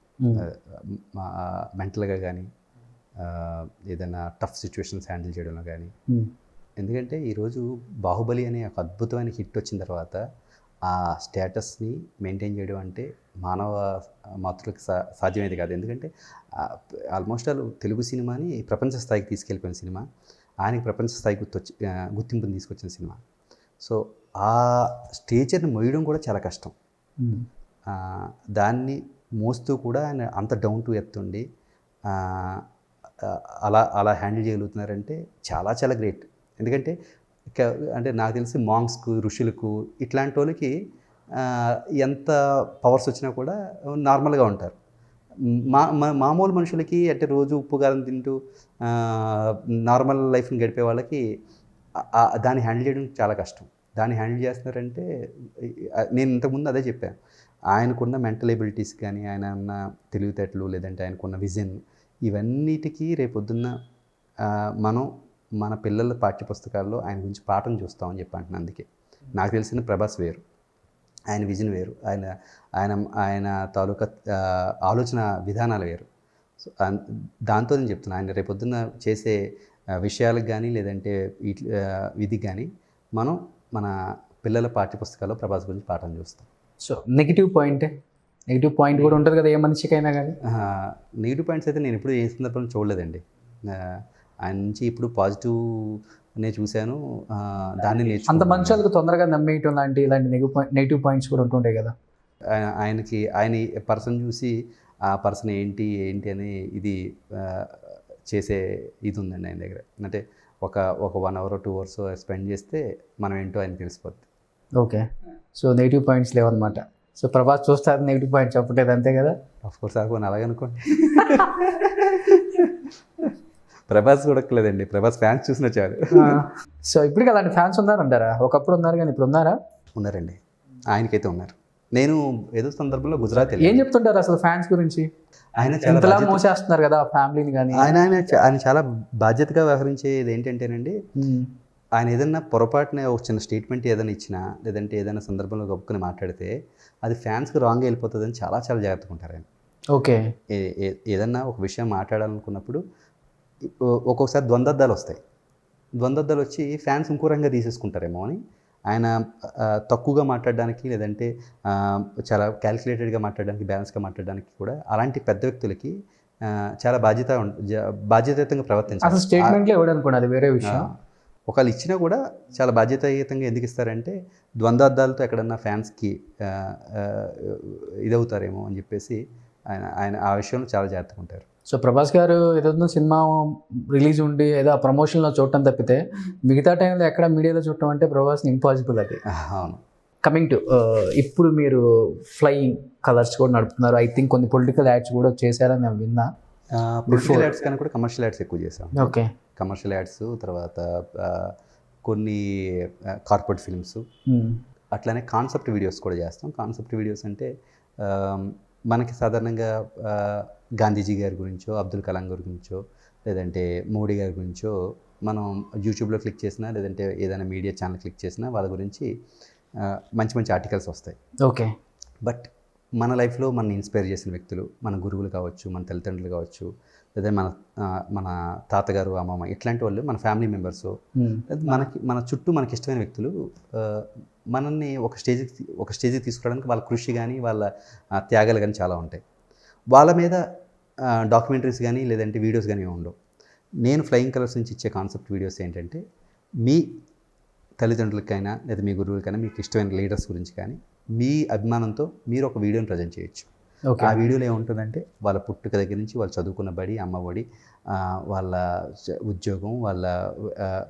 మెంటల్గా కానీ ఏదైనా టఫ్ సిచ్యువేషన్స్ హ్యాండిల్ చేయడంలో కానీ. ఎందుకంటే ఈరోజు బాహుబలి అనే ఒక అద్భుతమైన హిట్ వచ్చిన తర్వాత ఆ స్టేటస్ని మెయింటైన్ చేయడం అంటే మానవ మాతృకి సాధ్యమేది కాదు. ఎందుకంటే ఆల్మోస్ట్ ఆల్ తెలుగు సినిమాని ప్రపంచ స్థాయికి తీసుకెళ్ళిపోయిన సినిమా, ఆయనకి ప్రపంచ స్థాయికి గుర్తింపుని తీసుకొచ్చిన సినిమా. సో ఆ స్టేచర్ని మోయడం కూడా చాలా కష్టం. దాన్ని మోస్తూ కూడా ఆయన అంత డౌన్ టు ఎర్త్ ఉండి అలా హ్యాండిల్ చేయగలుగుతున్నారంటే చాలా చాలా గ్రేట్. ఎందుకంటే అంటే నాకు తెలిసి మాంగ్స్కు, ఋషులకు, ఇట్లాంటి వాళ్ళకి ఎంత పవర్స్ వచ్చినా కూడా నార్మల్గా ఉంటారు. మామూలు మనుషులకి అంటే రోజు ఉప్పు కారం తింటూ నార్మల్ లైఫ్ని గడిపే వాళ్ళకి దాన్ని హ్యాండిల్ చేయడం చాలా కష్టం. దాన్ని హ్యాండిల్ చేస్తున్నారంటే నేను ఇంతకుముందు అదే చెప్పాను, ఆయనకున్న మెంటల్ ఎబిలిటీస్ కానీ, ఆయన ఉన్న తెలివితేటలు, లేదంటే ఆయనకున్న విజన్, ఇవన్నిటికీ రేపొద్దున్న మనం మన పిల్లల పాఠ్యపుస్తకాల్లో ఆయన గురించి పాఠం చూస్తామని చెప్పి అంటున్నాను. అందుకే నాకు తెలిసిన ప్రభాస్ వేరు, ఆయన విజన్ వేరు, ఆయన తాలూకా ఆలోచన విధానాలు వేరు. సో దాంతో నేను చెప్తున్నాను, ఆయన రేపొద్దున్న చేసే విషయాలకు కానీ లేదంటే విధికి కానీ మనం మన పిల్లల పాఠ్యపుస్తకాల్లో ప్రభాస్ గురించి పాఠం చూస్తాం. సో నెగిటివ్ పాయింట్ కూడా ఉంటుంది కదా ఏ మనిషికైనా కానీ. నెగిటివ్ పాయింట్స్ అయితే నేను ఎప్పుడు ఏ సందర్భంలో చూడలేదండి. ఆయన నుంచి ఇప్పుడు పాజిటివ్నే చూశాను, దాన్ని నేర్చుకున్నాను. అంత మనుషులకు తొందరగా నమ్మేయటం ఇలాంటి నెగిటివ్ పాయింట్స్ కూడా ఉంటుంటాయి కదా. ఆయన పర్సన్ చూసి ఆ పర్సన్ ఏంటి అని ఇది చేసే ఇది ఉందండి ఆయన దగ్గర. అంటే ఒక 1 hour 2 hours స్పెండ్ చేస్తే మనం ఏంటో ఆయన తెలిసిపోద్ది. ఓకే, సో నెగిటివ్ పాయింట్స్ లేవన్నమాట. సో ప్రభాస్ చూస్తారు నెగిటివ్ పాయింట్స్ చెప్పలేదు అంతే కదా. ఆఫ్కోర్స్ అనుకోండి, అలాగనుకోండి. ప్రభాస్ చూడక్కలేదండి, ప్రభాస్ ఫ్యాన్స్ చూసినా చాలు. సో ఇప్పటికి అలాంటి ఫ్యాన్స్ ఉన్నారంటారా? ఒకప్పుడు ఉన్నారు కానీ ఇప్పుడు ఉన్నారా? ఉన్నారండి, ఆయనకైతే ఉన్నారు. నేను ఏదో సందర్భంలో గుజరాత్ ఏం చెప్తుంటారు అసలు ఫ్యాన్స్ గురించి? ఆయన చాలా ఎంతలా మోసేస్తున్నారు కదా ఫ్యామిలీని కానీ. ఆయన చాలా బాధ్యతగా వ్యవహరించేది ఏంటంటేనండి, ఆయన ఏదైనా పొరపాటున ఒక చిన్న స్టేట్మెంట్ ఏదైనా ఇచ్చినా లేదంటే ఏదైనా సందర్భంలో గొప్పని మాట్లాడితే అది ఫ్యాన్స్కి రాంగ్ వెళ్ళిపోతుందని చాలా చాలా జాగ్రత్తగా ఉంటారు ఆయన. ఓకే. ఏదన్నా ఒక విషయం మాట్లాడాలనుకున్నప్పుడు ఒక్కొక్కసారి ద్వంద్వద్దాలు వస్తాయి. ద్వంద్వద్దాలు వచ్చి ఫ్యాన్స్ ఇంకో రంగా తీసేసుకుంటారేమో అని ఆయన తక్కువగా మాట్లాడడానికి లేదంటే చాలా క్యాలిక్యులేటెడ్గా మాట్లాడడానికి, బ్యాలెన్స్గా మాట్లాడడానికి కూడా అలాంటి పెద్ద వ్యక్తులకి చాలా బాధ్యతాయుతంగా ప్రవర్తించాలి. అసలు స్టేట్మెంట్లో ఇవ్వడానికి అది వేరే విషయం. ఒకళ్ళు ఇచ్చినా కూడా చాలా బాధ్యతాయుతంగా ఎందుకు ఇస్తారంటే ద్వంద్వార్థాలతో ఎక్కడన్నా ఫ్యాన్స్కి ఇదవుతారేమో అని చెప్పేసి ఆయన ఆ విషయంలో చాలా జాగ్రత్తగా ఉంటారు. సో ప్రభాస్ గారు ఏదైనా సినిమా రిలీజ్ ఉండి ఏదో ఆ ప్రమోషన్లో చూడటం తప్పితే మిగతా టైంలో ఎక్కడ మీడియాలో చూడటం అంటే ప్రభాస్ని ఇంపాసిబుల్ అది. అవును. కమింగ్ టు ఇప్పుడు మీరు ఫ్లయింగ్ కలర్స్ కూడా నడుపుతున్నారు. ఐ థింక్ కొన్ని పొలిటికల్ యాడ్స్ కూడా చేశారని నేను విన్నా. పొలిటికల్ యాడ్స్ కానీ కూడా కమర్షియల్ యాడ్స్ ఎక్కువ చేశాం. ఓకే. కమర్షియల్ యాడ్స్, తర్వాత కొన్ని కార్పొరేట్ ఫిల్మ్స్, అట్లానే కాన్సెప్ట్ వీడియోస్ కూడా చేస్తాం. కాన్సెప్ట్ వీడియోస్ అంటే మనకి సాధారణంగా గాంధీజీ గారి గురించో, అబ్దుల్ కలాం గారి గురించో, లేదంటే మోడీ గారి గురించో మనం యూట్యూబ్లో క్లిక్ చేసినా లేదంటే ఏదైనా మీడియా ఛానల్ క్లిక్ చేసినా వాళ్ళ గురించి మంచి మంచి ఆర్టికల్స్ వస్తాయి. ఓకే. బట్ మన లైఫ్లో మన ఇన్స్పైర్ చేసిన వ్యక్తులు, మన గురువులు కావచ్చు, మన తల్లిదండ్రులు కావచ్చు, లేదా మన తాతగారు, అమ్మమ్మ, ఇట్లాంటి వాళ్ళు మన ఫ్యామిలీ మెంబర్స్, మన చుట్టూ మనకి ఇష్టమైన వ్యక్తులు మనల్ని ఒక స్టేజ్కి తీసుకురావడానికి వాళ్ళ కృషి కానీ వాళ్ళ త్యాగాలు కానీ చాలా ఉంటాయి. వాళ్ళ మీద డాక్యుమెంటరీస్ కానీ లేదంటే వీడియోస్ కానీ ఉండవు. నేను ఫ్లయింగ్ కలర్స్ నుంచి ఇచ్చే కాన్సెప్ట్ వీడియోస్ ఏంటంటే మీ తల్లిదండ్రులకైనా లేదా మీ గురువులకైనా మీకు ఇష్టమైన లీడర్స్ గురించి కానీ మీ అభిమానంతో మీరు ఒక వీడియోని ప్రజెంట్ చేయొచ్చు. ఆ వీడియోలో ఏముంటుందంటే వాళ్ళ పుట్టుక దగ్గర నుంచి వాళ్ళు చదువుకున్న బడి, అమ్మఒడి, వాళ్ళ ఉద్యోగం, వాళ్ళ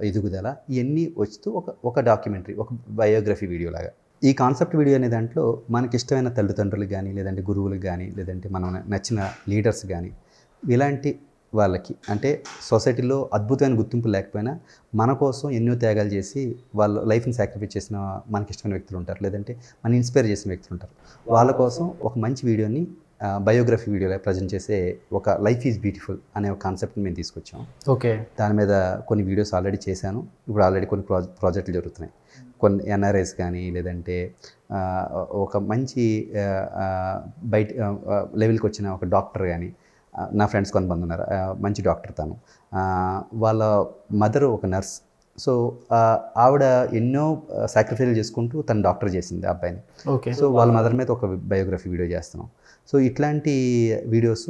ఎదుగుదల, ఇవన్నీ వస్తూ ఒక డాక్యుమెంటరీ, ఒక బయోగ్రఫీ వీడియో లాగా. ఈ కాన్సెప్ట్ వీడియో అనే దాంట్లో మనకి ఇష్టమైన తల్లిదండ్రులకు కానీ లేదంటే గురువులకు కానీ లేదంటే మనం నచ్చిన లీడర్స్ కానీ ఇలాంటి వాళ్ళకి అంటే సొసైటీలో అద్భుతమైన గుర్తింపు లేకపోయినా మన కోసం ఎన్నో త్యాగాలు చేసి వాళ్ళ లైఫ్ని సాక్రిఫైస్ చేసిన మనకి ఇష్టమైన వ్యక్తులు ఉంటారు, లేదంటే మన ఇన్స్పైర్ చేసిన వ్యక్తులు ఉంటారు. వాళ్ళ కోసం ఒక మంచి వీడియోని బయోగ్రఫీ వీడియోలో ప్రజెంట్ చేసే ఒక లైఫ్ ఈజ్ బ్యూటిఫుల్ అనే ఒక కాన్సెప్ట్ని మేము తీసుకొచ్చాం. ఓకే. దాని మీద కొన్ని వీడియోస్ ఆల్రెడీ చేశాను. ఇప్పుడు ఆల్రెడీ కొన్ని ప్రాజెక్టులు జరుగుతున్నాయి. కొన్ని ఎన్ఆర్ఐస్ కానీ లేదంటే ఒక మంచి బయట లెవెల్కి వచ్చిన ఒక డాక్టర్ కానీ, నా ఫ్రెండ్స్ కొంతమంది ఉన్నారు, మంచి డాక్టర్ తను, వాళ్ళ మదర్ ఒక నర్స్. సో ఆవిడ ఎన్నో సాక్రిఫైస్ చేసుకుంటూ తను డాక్టర్ చేసింది ఆ అబ్బాయిని. ఓకే. సో వాళ్ళ మదర్ మీద ఒక బయోగ్రఫీ వీడియో చేస్తున్నాం. సో ఇట్లాంటి వీడియోస్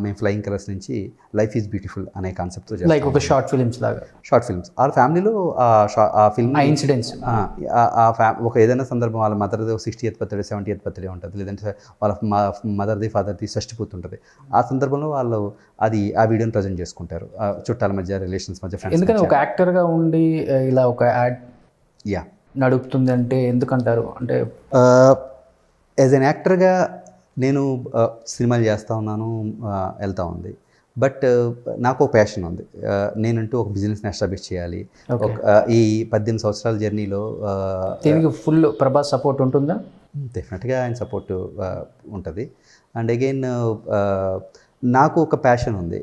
మేము ఫ్లయింగ్ కలర్స్ నుంచి లైఫ్ ఈజ్ బ్యూటిఫుల్ అనే కాన్సెప్ట్తో చేస్తాం. లైక్ ఒక షార్ట్ ఫిల్మ్స్ లాగా. షార్ట్ ఫిల్మ్స్ వాళ్ళ ఫ్యామిలీలో ఆ ఫిల్మ్ ఇన్సిడెంట్స్, ఒక ఏదైనా సందర్భం వాళ్ళ మదర్ది 60th బర్త్డే 70th బర్త్డే ఉంటుంది, లేదంటే వాళ్ళ మదర్ది ఫాదర్ది షష్టిపోతుంటుంది. ఆ సందర్భంలో వాళ్ళు ఆ వీడియోని ప్రజెంట్ చేసుకుంటారు చుట్టాల మధ్య, రిలేషన్స్ మధ్య, ఫ్రెండ్స్. ఎందుకంటే ఒక యాక్టర్గా ఉండి ఇలా ఒక యాడ్ నడుపుతుంది అంటే ఎందుకంటారు? అంటే యాజ్ అన్ యాక్టర్గా నేను సినిమాలు చేస్తూ ఉన్నాను, వెళ్తూ ఉంది. బట్ నాకు ఒక ప్యాషన్ ఉంది. నేనంటూ ఒక బిజినెస్ని ఎస్టాబ్లిష్ చేయాలి. ఈ 18 సంవత్సరాల జర్నీలో దీనికి ఫుల్ ప్రభాస్ సపోర్ట్ ఉంటుందా? డెఫినెట్గా ఆయన సపోర్ట్ ఉంటుంది. అండ్ అగైన్ నాకు ఒక ప్యాషన్ ఉంది,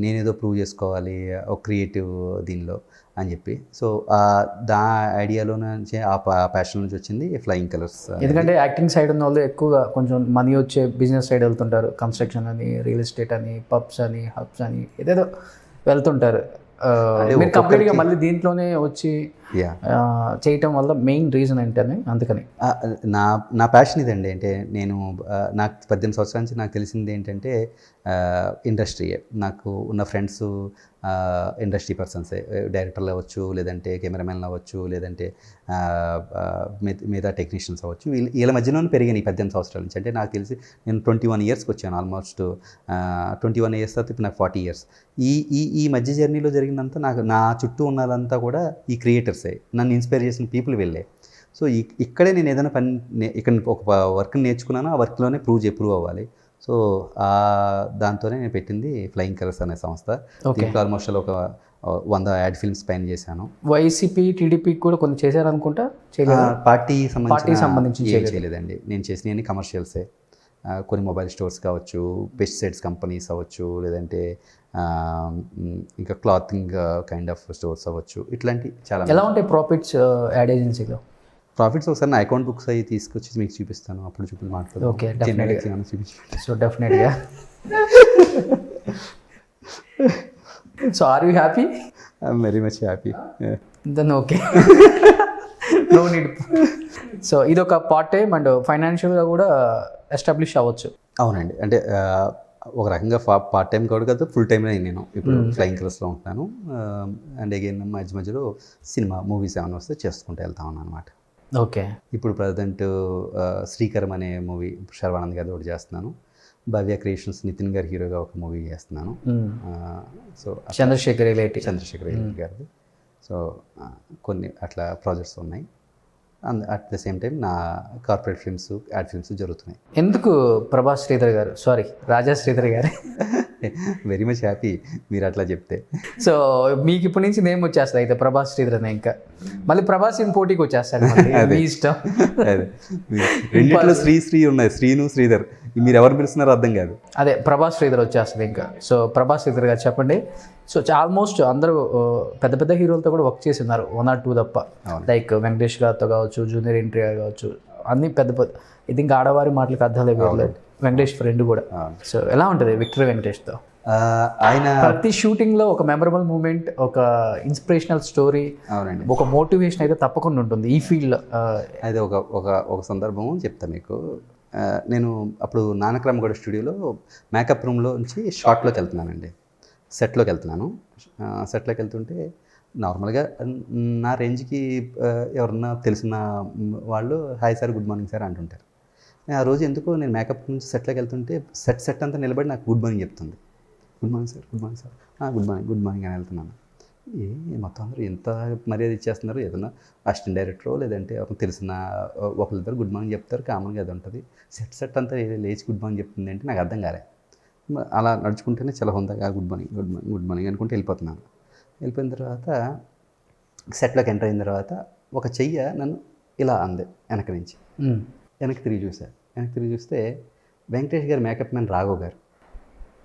నేనేదో ప్రూవ్ చేసుకోవాలి ఒక క్రియేటివ్ దీనిలో అని చెప్పి. సో దా ఐడియాలో నుంచి ఆ ప్యాషన్ నుంచి వచ్చింది ఫ్లయింగ్ కలర్స్. ఎందుకంటే యాక్టింగ్ సైడ్ ఉన్న వాళ్ళు ఎక్కువగా కొంచెం మనీ వచ్చే బిజినెస్ సైడ్ వెళ్తుంటారు. కన్స్ట్రక్షన్ అని, రియల్ ఎస్టేట్ అని, పబ్స్ అని, హబ్స్ అని ఏదేదో వెళ్తుంటారు. మీరు కంప్లీట్గా మళ్ళీ దీంట్లోనే వచ్చి చేయటం వల్ల మెయిన్ రీజన్ ఏంటని? అందుకని నా ప్యాషన్ ఇదండి. అంటే నేను నాకు 18 సంవత్సరాల నుంచి నాకు తెలిసింది ఏంటంటే ఇండస్ట్రీయే. నాకు ఉన్న ఫ్రెండ్స్ ఇండస్ట్రీ పర్సన్సే, డైరెక్టర్లు అవ్వచ్చు, లేదంటే కెమెరామెన్లు అవ్వచ్చు, లేదంటే మిగతా టెక్నీషియన్స్ అవ్వచ్చు. వీళ్ళ మధ్యలోనే పెరిగాను ఈ 18 సంవత్సరాల నుంచి. అంటే నాకు తెలిసి నేను 21 ఇయర్స్కి వచ్చాను. ఆల్మోస్ట్ 21 ఇయర్స్ తర్వాత ఇప్పుడు నాకు 40 ఇయర్స్. ఈ మధ్య జర్నీలో జరిగిందంతా నా చుట్టూ ఉన్నదంతా కూడా ఈ క్రియేటర్సే, నన్ను ఇన్స్పైర్ చేసిన పీపుల్ వెళ్ళే. సో ఇక్కడే నేను ఏదైనా ఇక్కడ ఒక వర్క్ని నేర్చుకున్నాను, ఆ వర్క్లోనే ప్రూవ్ అవ్వాలి. సో దాంతోనే నేను పెట్టింది ఫ్లయింగ్ కలర్స్ అనే సంస్థ. దీంట్లో ఆల్మోస్ట్ ఒక 100 యాడ్ ఫిల్మ్స్ పైన చేశాను. వైసీపీ టీడీపీ కూడా కొన్ని చేశారనుకుంటా, చేయలేదు. పార్టీ సంబంధించి ఏం చేయలేదండి. నేను చేసినవి కమర్షియల్సే. కొన్ని మొబైల్ స్టోర్స్ కావచ్చు, పెస్టిసైడ్స్ కంపెనీస్ అవ్వచ్చు, లేదంటే ఇంకా క్లాతింగ్ కైండ్ ఆఫ్ స్టోర్స్ అవ్వచ్చు, ఇట్లాంటి చాలా. ఎలా ఉంటాయి ప్రాఫిట్స్ యాడ్ ఏజెన్సీలో? ప్రాఫిట్స్ ఒకసారి నా అకౌంట్ బుక్స్ అవి తీసుకొచ్చి మీకు చూపిస్తాను, అప్పుడు మాట్లాడతాను. ఓకే, సో డెఫినెట్గా. So are you happy? I'm very much happy. Then okay, no need. So ఇది ఒక పార్ట్ టైం అండ్ ఫైనాన్షియల్గా కూడా ఎస్టాబ్లిష్ అవ్వచ్చు. అవునండి, అంటే ఒక రకంగా పార్ట్ టైం కూడా కదా, ఫుల్ టైం నేను ఇప్పుడు ఫ్లయింగ్ కలర్స్లో ఉంటున్నాను. అండ్ అగైన్ మధ్య మధ్యలో సినిమా మూవీస్ ఏమైనా వస్తే చేసుకుంటూ వెళ్తా ఉన్నాను అనమాట. ఓకే. ఇప్పుడు ప్రజెంట్ శ్రీకరం అనే మూవీ శర్వానంద్ గారి ఒకటి చేస్తున్నాను. భవ్య క్రియేషన్స్ నితిన్ గారి హీరోగా ఒక మూవీ చేస్తున్నాను. సో చంద్రశేఖర్ గారిది. సో కొన్ని అట్లా ప్రాజెక్ట్స్ ఉన్నాయి. And at the same time నా కార్పొరేట్ ఫిల్మ్స్, యాడ్ ఫిల్మ్స్ జరుగుతున్నాయి. ఎందుకు ప్రభాస్ శ్రీధర్ గారు, సారీ రాజా శ్రీధర్ గారు? వెరీ మచ్ హ్యాపీ మీరు అట్లా చెప్తే. సో మీకు ఇప్పటి నుంచి నేమ్ వచ్చేస్తుంది అయితే ప్రభాస్ శ్రీధర్ అనే. ఇంకా మళ్ళీ ప్రభాస్ ఇన్ పోటీకి వచ్చేస్తాడు, మీ ఇష్టం. అదే రెండిట్లో శ్రీ ఉన్నాయి, శ్రీను శ్రీధర్, మీరు ఎవరు పిలుస్తున్నారో అర్థం కాదు. అదే ప్రభాస్ శ్రీధర్ వచ్చేస్తుంది ఇంకా. సో ప్రభాస్ శ్రీధర్ గారు చెప్పండి. సో ఆల్మోస్ట్ అందరూ పెద్ద పెద్ద హీరోలతో కూడా వర్క్ చేసి ఉన్నారు, 1 or 2 తప్ప. లైక్ వెంకటేష్ గారితో కావచ్చు, జూనియర్ ఎన్టీఆర్ కావచ్చు, అన్ని పెద్ద పెద్ద. ఇది ఇంకా ఆడవారి మాటలకు అర్థాలే వేయలేదు. వెంకటేష్ ఫ్రెండ్ కూడా. సో ఎలా ఉంటుంది విక్టరీ వెంకటేష్తో? ఆయన ప్రతి షూటింగ్లో ఒక మెమరబుల్ మూమెంట్, ఒక ఇన్స్పిరేషనల్ స్టోరీ, ఒక మోటివేషన్ అయితే తప్పకుండా ఉంటుంది ఈ ఫీల్డ్లో. అయితే ఒక సందర్భం చెప్తా మీకు. నేను అప్పుడు నానక్రామగూడ స్టూడియోలో మేకప్ రూమ్లో నుంచి షార్ట్లోకి వెళ్తున్నానండి, సెట్లోకి వెళ్తున్నాను. సెట్లోకి వెళ్తుంటే నార్మల్గా నా రేంజ్కి ఎవరన్నా తెలిసిన వాళ్ళు hi sir, good morning sir అంటుంటారు. ఆ రోజు ఎందుకో నేను మేకప్ నుంచి సెట్లోకి వెళ్తుంటే సెట్ అంతా నిలబడి నాకు గుడ్ మార్నింగ్ చెప్తుంది. Good morning sir, good morning sir, good morning అని వెళ్తున్నాను. మొత్తం అందరూ ఎంత మర్యాద ఇచ్చేస్తున్నారు. ఏదన్నా అసిస్టెంట్ డైరెక్టరో లేదంటే తెలిసిన ఒకరిద్దరు గుడ్ మార్నింగ్ చెప్తారు, కామన్గా అది ఉంటుంది. సెట్ అంతా లేచి గుడ్ మార్నింగ్ చెప్తుంది అంటే నాకు అర్థం కాలే. అలా నడుచుకుంటేనే చాలా హుందాగా గుడ్ మార్నింగ్ అనుకుంటే వెళ్ళిపోతున్నాను. వెళ్ళిపోయిన తర్వాత సెట్లోకి ఎంటర్ అయిన తర్వాత ఒక చెయ్య నన్ను ఇలా అంది వెనక నుంచి. వెనక్కి తిరిగి చూస్తే వెంకటేష్ గారు మేకప్ మ్యాన్ రాఘవ్ గారు.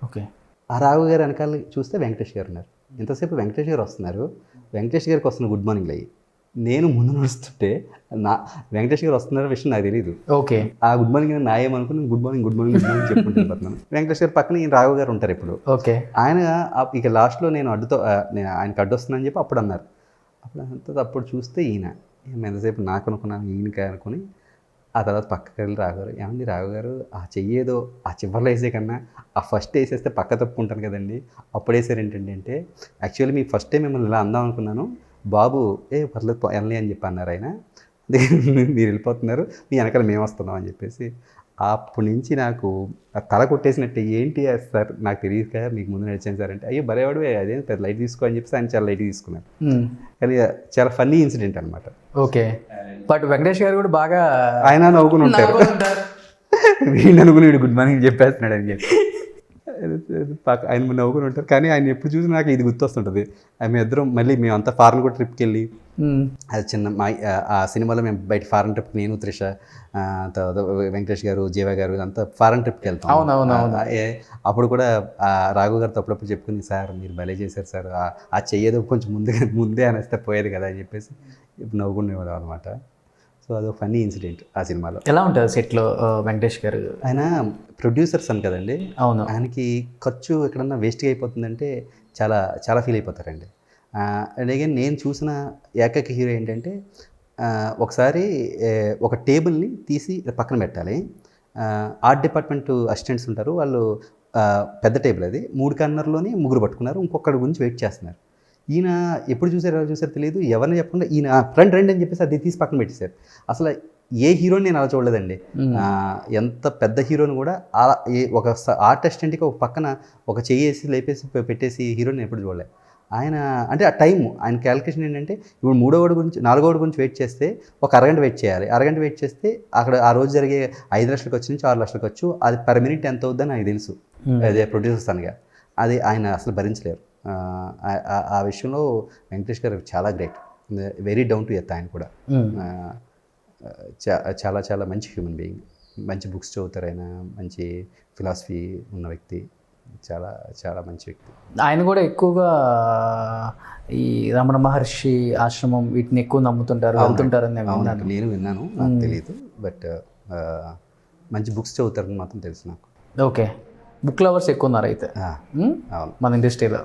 ఓకే. ఆ రాఘవ్ గారు వెనకాల చూస్తే వెంకటేష్ గారు ఉన్నారు. ఎంతసేపు వెంకటేష్ గారు వస్తున్నారు, వెంకటేష్ గారికి వస్తున్న గుడ్ మార్నింగ్లు అయ్యి నేను ముందు నడుస్తుంటే వెంకటేష్ గారు వస్తున్న విషయం నాకు తెలియదు. ఓకే. ఆ గుడ్ మార్నింగ్ నా ఏమనుకుని గుడ్ మార్నింగ్ చెప్పుకుంటున్నాను. వెంకటేష్ గారు పక్కన ఈయన రాఘవ్ గారు ఉంటారు ఇప్పుడు. ఓకే. ఆయన ఇక లాస్ట్లో నేను ఆయనకు అడ్డొస్తున్నానని చెప్పి అప్పుడు అన్నారు. అప్పుడు చూస్తే ఈయన ఎంతసేపు నాకు అనుకున్నాను, ఈయనకి అనుకుని ఆ తర్వాత పక్కకి వెళ్ళి రాఘవ్ గారు, ఏమండి రాఘవ్ గారు ఆ చెయ్యేదో ఆ చివరిలో వేసే కన్నా ఆ ఫస్ట్ వేసేస్తే పక్క తప్పుకుంటాను కదండి, అప్పుడు వేసారు ఏంటండి అంటే, యాక్చువల్లీ మీ ఫస్ట్ టైం మిమ్మల్ని ఇలా అందాం అనుకున్నాను, బాబు పర్లేదు వెళ్ళని అని చెప్పి అన్నారు ఆయన. మీరు వెళ్ళిపోతున్నారు, మీ వెనకాల మేము వస్తున్నాం అని చెప్పేసి అప్పటి నుంచి నాకు తల కొట్టేసినట్టు. ఏంటి సార్ నాకు తెలియదు కదా, మీకు ముందు నడిచాను సార్ అంటే, అయ్యో బరేవాడు అదే పెద్ద లైట్ తీసుకో అని చెప్పేసి ఆయన చాలా లైట్ తీసుకున్నారు. కానీ చాలా ఫన్నీ ఇన్సిడెంట్ అనమాట. ఓకే. బట్ వెంకటేష్ గారు కూడా బాగా ఆయన నవ్వుకుని ఉంటారు. వీళ్ళు అనుకుని వీడు గుడ్ మార్నింగ్ చెప్పేస్తున్నాడు అని చెప్పి ఆయన నవ్వుకుని ఉంటారు. కానీ ఆయన ఎప్పుడు చూసినా నాకు ఇది గుర్తొస్తుంటుంది. మేము ఇద్దరం మళ్ళీ మేమంతా ఫారెన్ కూడా ట్రిప్కి వెళ్ళి, అది చిన్న ఆ సినిమాలో మేము బయట ఫారెన్ ట్రిప్కి నేను త్రిష తర్వాత వెంకటేష్ గారు, జీవ గారు అంతా ఫారెన్ ట్రిప్కి వెళ్తాం. అప్పుడు కూడా రాఘవ్ గారితో అప్పుడప్పుడు చెప్పుకుంది, సార్ మీరు భలే చేశారు సార్, ఆ చెయ్యేదో కొంచెం ముందే అనేస్తే పోయేది కదా అని చెప్పేసి ఇప్పుడు నవ్వుకునేవాడు అనమాట. సో అదో ఫన్నీ ఇన్సిడెంట్ ఆ సినిమాలో. ఎలా ఉంటుంది సెట్లో వెంకటేష్ గారు? ఆయన ప్రొడ్యూసర్స్ అని కదండి. అవును. ఆయనకి ఖర్చు ఎక్కడన్నా వేస్ట్గా అయిపోతుందంటే చాలా చాలా ఫీల్ అయిపోతారండి. అండ్ అగైన్ నేను చూసిన ఏకైక హీరో ఏంటంటే, ఒకసారి ఒక టేబుల్ని తీసి పక్కన పెట్టాలి. ఆర్ట్ డిపార్ట్మెంట్ అసిస్టెంట్స్ ఉంటారు, వాళ్ళు పెద్ద టేబుల్ అది 3 కార్నర్లోనే 3 పట్టుకున్నారు, ఇంకొకటి గురించి వెయిట్ చేస్తున్నారు. ఈయన ఎప్పుడు చూసారో తెలియదు, ఎవరిని చెప్పకుండా ఈయన రండి అని చెప్పేసి అది తీసి పక్కన పెట్టేశారు. అసలు ఏ హీరోని నేను అలా చూడలేదండి. ఎంత పెద్ద హీరోని కూడా ఒక ఆర్ట్ అసిస్టెంట్కి ఒక పక్కన ఒక చెయ్యేసి లేపేసి పెట్టేసి హీరోని ఎప్పుడు చూడలేదు. ఆయన అంటే ఆ టైం ఆయన క్యాలిక్యులేషన్ ఏంటంటే, ఇప్పుడు 4వ గురించి వెయిట్ చేస్తే ఒక అరగంట వెయిట్ చేయాలి. అరగంట వెయిట్ చేస్తే అక్కడ ఆ రోజు జరిగే 5 లక్షల ఖర్చు నుంచి 6 లక్షల ఖర్చు, అది పర్ మినిట్ ఎంత అవుద్దని నాకు తెలుసు అదే ప్రొడ్యూసర్స్ అనగా. అది ఆయన అసలు భరించలేరు. ఆ విషయంలో వెంకటేష్ గారు చాలా great, very down to earth ఆయన కూడా. చాలా చాలా మంచి హ్యూమన్ బీయింగ్, మంచి బుక్స్ చదువుతారు ఆయన, మంచి ఫిలాసఫీ ఉన్న వ్యక్తి, చాలా చాలా మంచి వ్యక్తి. ఆయన కూడా ఎక్కువగా ఈ రమణ మహర్షి ఆశ్రమం వీటిని ఎక్కువ నమ్ముతుంటారు, వెళ్తుంటారని నేను విన్నాను. నేను విన్నాను, నాకు తెలియదు, బట్ మంచి బుక్స్ చదువుతారని మాత్రం తెలుసు నాకు. ఓకే, బుక్ లవర్స్ ఎక్కువ ఉన్నారు అయితే మన ఇండస్ట్రీలో.